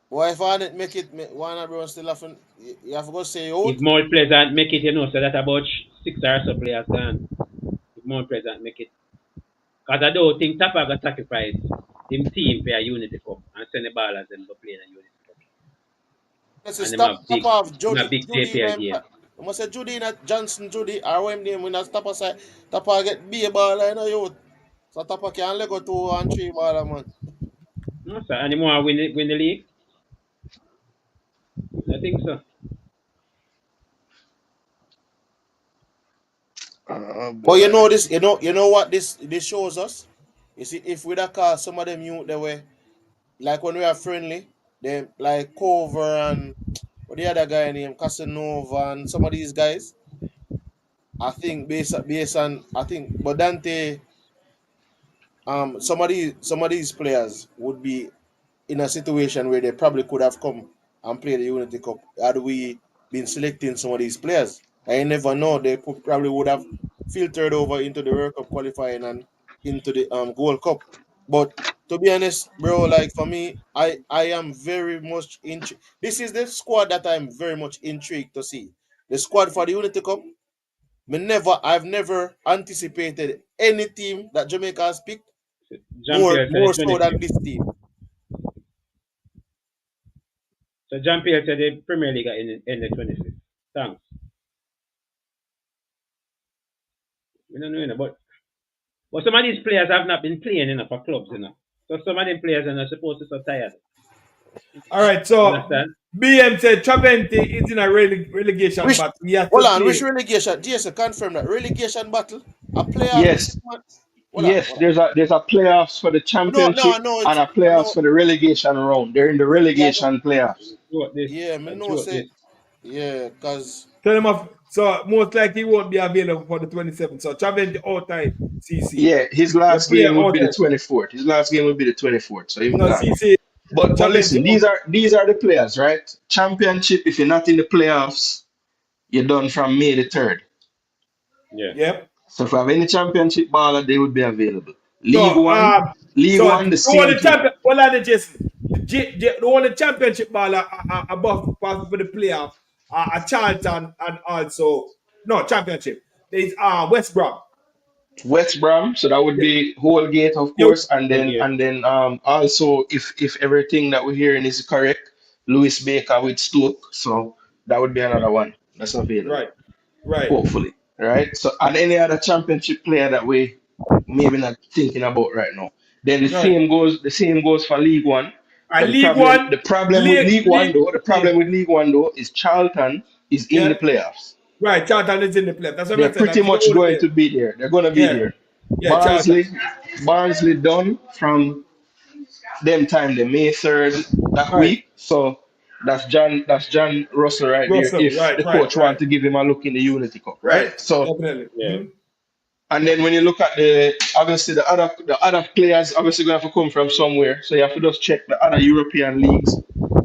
Why if Arnett make it, Warner Brown still have to, you have to go say out.
If Mount Pleasant make it, you know, so that about 6 or so players gone. If Mount Pleasant make it. Because I don't think Tapa got sacrifice him team for a Unity Cup and send the ballers them to play in a Unity Cup.
Let's
And
stop off
a big JPL game.
I must say Judy, not Johnson Judy, or when name when I stop aside, Tapa get B ball, you know, youth. So Tapa can let go 2 and 3 ball, man.
No, sir. Anymore win the league? I think so.
But you know this, you know what this shows us? You see, if we da call some of them youth they were like when we are friendly, them like Cover and what the other guy named Casanova and some of these guys. I think based on I think but Dante some of these players would be in a situation where they probably could have come and played the Unity Cup had we been selecting some of these players. I never know they probably would have filtered over into the World Cup qualifying and into the Gold Cup. But to be honest, bro, like for me, I am very much intrigued. This is the squad that I'm very much intrigued to see. The squad for the Unity Cup. I've never anticipated any team that Jamaica has picked
Jean-Pierre said
more
the
so than
25th.
this team.
So Jean-Pierre said the Premier League in the 25th. Thanks. We don't know, but some of these players have not been playing enough for clubs, So some of them players are not supposed to be so tired.
All right, so
Understand?
BM said Traventi is in a relegation
Which
battle. He has
hold
to
on, which
play.
relegation? Jason, confirm that relegation battle. A playoff.
Yes,
Hold on,
yes.
hold on.
There's a playoffs for the
No,
championship
I know
and
it's
a
I
playoffs
know
for the relegation round. They're in the
yeah, I know,
relegation playoffs.
Throughout this
yeah, me
and
know
throughout
say
this.
yeah, cause
Tell him off. So most likely he won't be available for the 27th. So Traventi outside CC.
Yeah, his
You
last
play
game would be the
outside.
24th. His last game would be the 24th. So he's
So
gone.
CC,
But
Traventi
listen, these are the players, right? Championship. If you're not in the playoffs, you're done from May the 3rd.
Yeah.
Yep.
So if I have any championship baller, they would be available. League
So
One, League
so
One, the
the
same
only
thing.
champion, well, on Jason, the only championship baller above for the playoff are Charlton and also no championship. There's West Brom.
West Bram, so that would
Yeah,
be Holgate, of
yeah,
course, and then
Again.
also if everything that we're hearing is correct, Lewis Baker with Stoke, so that would be another one that's available,
right, right,
hopefully, right? So and any other championship player that we maybe not thinking about right now. Then
right.
the same goes for League One. But
And League One,
the problem with
League,
League One
League,
though, the
yeah,
problem with League One though is Charlton is in the
yeah,
playoffs.
right. Charlton is in the play. That's what
They're
I said.
pretty
That's the
much
only
going
play.
to be there. They're going to be
Yeah,
there.
yeah, Charlton.
Barnsley, Barnsley done from them time the May 3rd that
Right,
week. So that's John Russell right there.
Russell.
If
Right,
the
right,
coach
right,
want to give him a look in the Unity Cup, right?
right.
So
Definitely.
Yeah.
and then when you look at the obviously the other players obviously gonna have to come from somewhere. So you have to just check the other European leagues.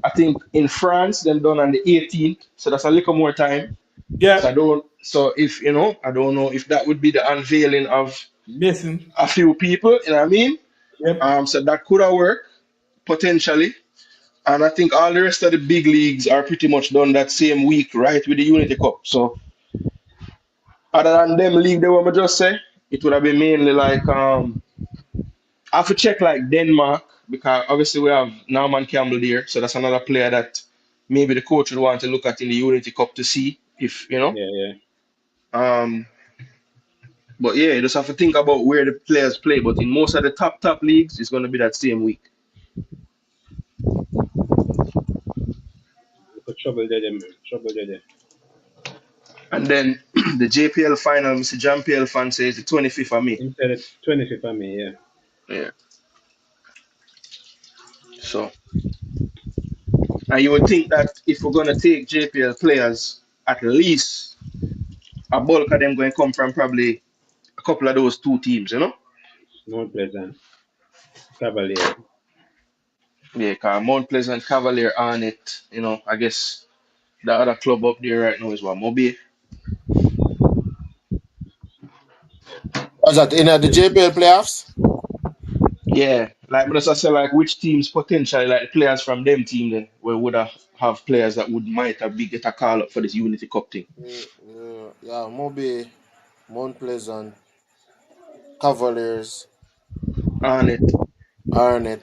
I think in France them done on the 18th, so that's a little more time. So
Yeah.
if I don't know if that would be the unveiling of
Listen.
a few people, you know what I mean?
Yep.
So that could have worked potentially. And I think all the rest of the big leagues are pretty much done that same week, right, with the Unity Cup. So other than them league, they were just say it would have been mainly like I have to check like Denmark because obviously we have Norman Campbell there, so that's another player that maybe the coach would want to look at in the Unity Cup to see if you know.
Yeah, yeah.
Um, but yeah, you just have to think about where the players play. But in most of the top leagues, it's going to be that same week.
Look at trouble there, them. Trouble there.
And then the JPL final, Mr. John PL fan says the 25th of May.
Instead of 25th of May, yeah.
Yeah. So, and you would think that if we're gonna take JPL players, at least a bulk of them going to come from probably a couple of those two teams, you know?
Mount Pleasant. Cavalier.
Yeah, cause Mount Pleasant Cavalier on it, I guess the other club up there right now is what, Moby?
was that in the JPL playoffs?
Yeah, like but as I say, like which teams potentially like the players from them team then we would have players that would might have be get a call up for this Unity Cup thing.
Yeah, Moby, Mount Pleasant, Cavaliers,
On it.
Arnett.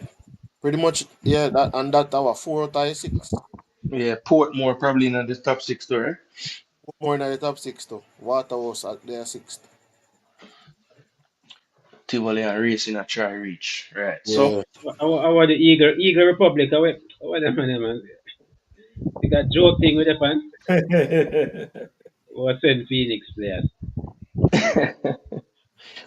Pretty much, yeah, that our 4 or 6.
Yeah, Portmore probably in the top six though, right?
More in the top 6 though. Waterhouse at their sixth.
Tivoli and Racing a try reach. Right. So
Yeah.
I want the Eagle Republic. I want them, man. They got joke thing with the fan. Or send Phoenix players.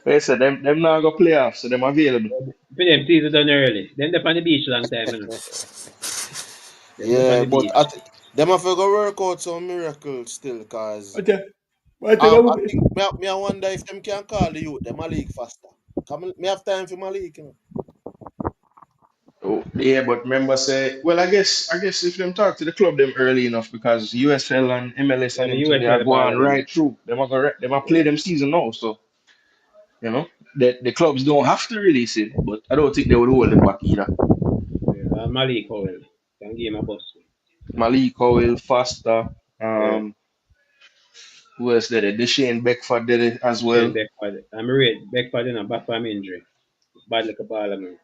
they said them now go playoffs, so them available.
For them, season done early. Them up on the beach long time, man. Them up on
Yeah,
the
but
beach.
them have to go work out some miracles still, cause
Okay. But you
I
know,
think me I wonder if them can call the youth them a league faster. Come me have time for my league, you know.
Oh, yeah, but remember say, well, I guess if them talk to the club them early enough because USL and MLS
Yeah,
and
the
them thing they are
USL ball
going
them.
right through. Them are play
Yeah,
them season now, so you know the clubs don't have to release it, but I don't think they would hold them back either.
yeah. Malik Howell can give him a bus.
Malik Cowell, Foster,
Yeah,
who else did it? Deshane Beckford did it as
Shane
well.
Beckford. I'm ready. Beckford in a back from injury. Bad like a ball, man.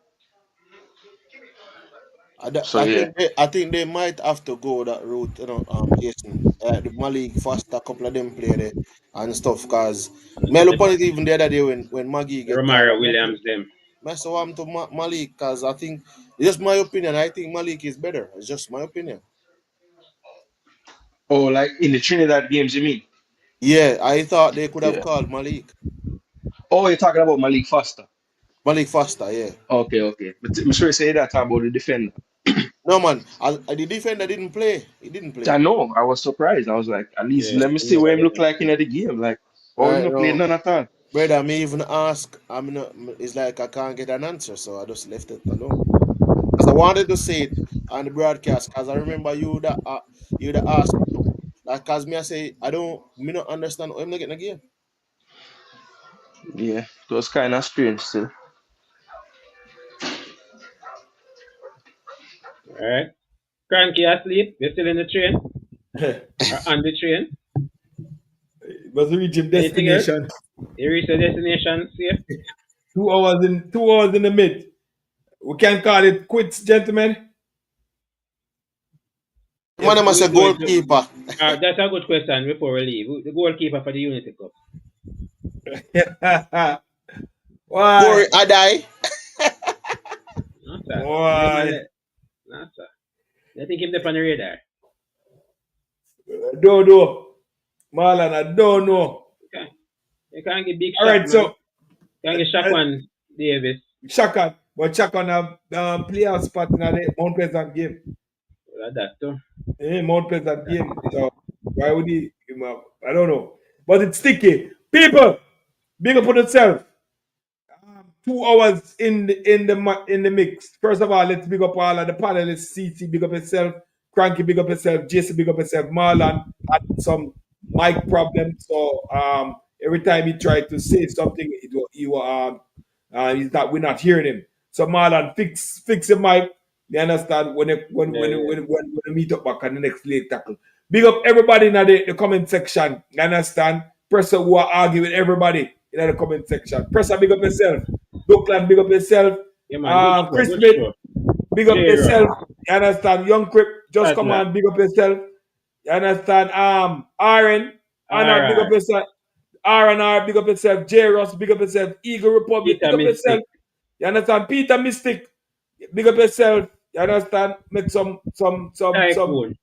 So yeah.
I think they might have to go that route, you know, Jason. The Malik first a couple of them play there and stuff, cause me look on it even the other day when Maggie get called.
Romario Williams them.
I saw him to Malik, cause I think it's just my opinion. I think Malik is better. It's just my opinion.
Oh, like in the Trinidad games, you mean?
Yeah, I thought they could have
Yeah.
called Malik.
Oh, you're talking about Malik Foster.
Malik faster, yeah.
Okay, okay. But I'm sure you say that about the defender.
No man, the defender didn't play. He didn't
I
play.
know. I was surprised. I was like, at least
Yeah,
let me
he
see
never
what him look
didn't
like in
play.
the game. Like, oh, him
Right
not played
now,
none at all.
brother, me even ask. I'm not. It's like I can't get an answer, so I just left it alone. Because I wanted to say it on the broadcast. Because I remember you that asked me too. Like, cause me I say I don't. Me not understand. I'm not getting a game.
Yeah, it was kind of strange still.
Alright. Cranky asleep. We're still in the train. Or on the train.
must reach his
Anything else?
destination.
You reach the destination safe?
2 hours in the mid. We can call it quits, gentlemen.
Man,
Yes,
I
who
must say
is going to?
goalkeeper.
That's a good question before we leave. The goalkeeper for the Unity Cup.
Why?
Corey Adai.
No, sir.
Why?
No, sir. I think him on the radar.
I don't know. Marlon, I don't know.
Okay. You can't get big
All
shot,
right,
man.
so
You can't get Shaquan Davis.
Shaka, but Shaka have playoff spot in the Mount Pleasant game.
Well, that too.
Mount Pleasant game. So why would he? I don't know. But it's sticky. People, big up on itself. 2 hours in the mix. First of all, let's big up all of the panelists. CC, big up yourself. Cranky, big up yourself. Jason, big up yourself. Marlon had some mic problems, so every time he tried to say something, he's not. We're not hearing him. So Marlon, fix your mic. You understand when
Yeah, yeah.
we meet up back on the next late tackle. Big up everybody in the comment section. You understand? Press who are arguing with everybody in the comment section. Press big up yourself. Dockland, big up yourself.
Yeah, man. Good show.
Chris
Good
Smith,
show.
big up
J-Rock.
yourself. You understand? Young Crip, just come
Atlas.
on, big up yourself. You understand? Aaron, Anna, big up
RR.
yourself. R&R, big up yourself. J. Ross, big up yourself. Eagle Republic,
Peter
big up yourself.
Mystic.
You understand? Peter Mystic, big up yourself. You understand? Make some.
Tycoon.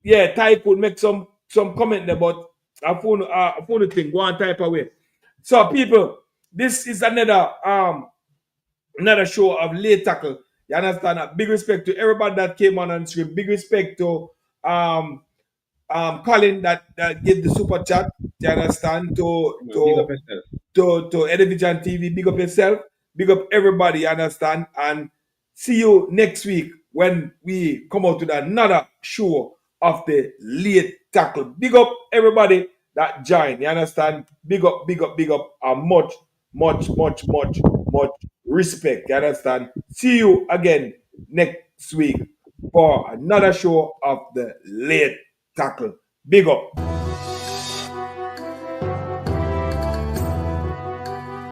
Yeah, Tycoon, make some comment there, but I found the thing. Go and type away. So people, this is another show of late tackle. You understand? Big respect to everybody that came on stream. Big respect to um Colin that gave the super chat. You understand?
Come on, big up yourself.
To Edivision TV. Big up yourself. Big up everybody. You understand? And see you next week when we come out with another show of the late tackle. Big up everybody that joined. You understand? Big up, big up, big up, and much respect. You understand? See you again next week for another show of the late tackle. Big up.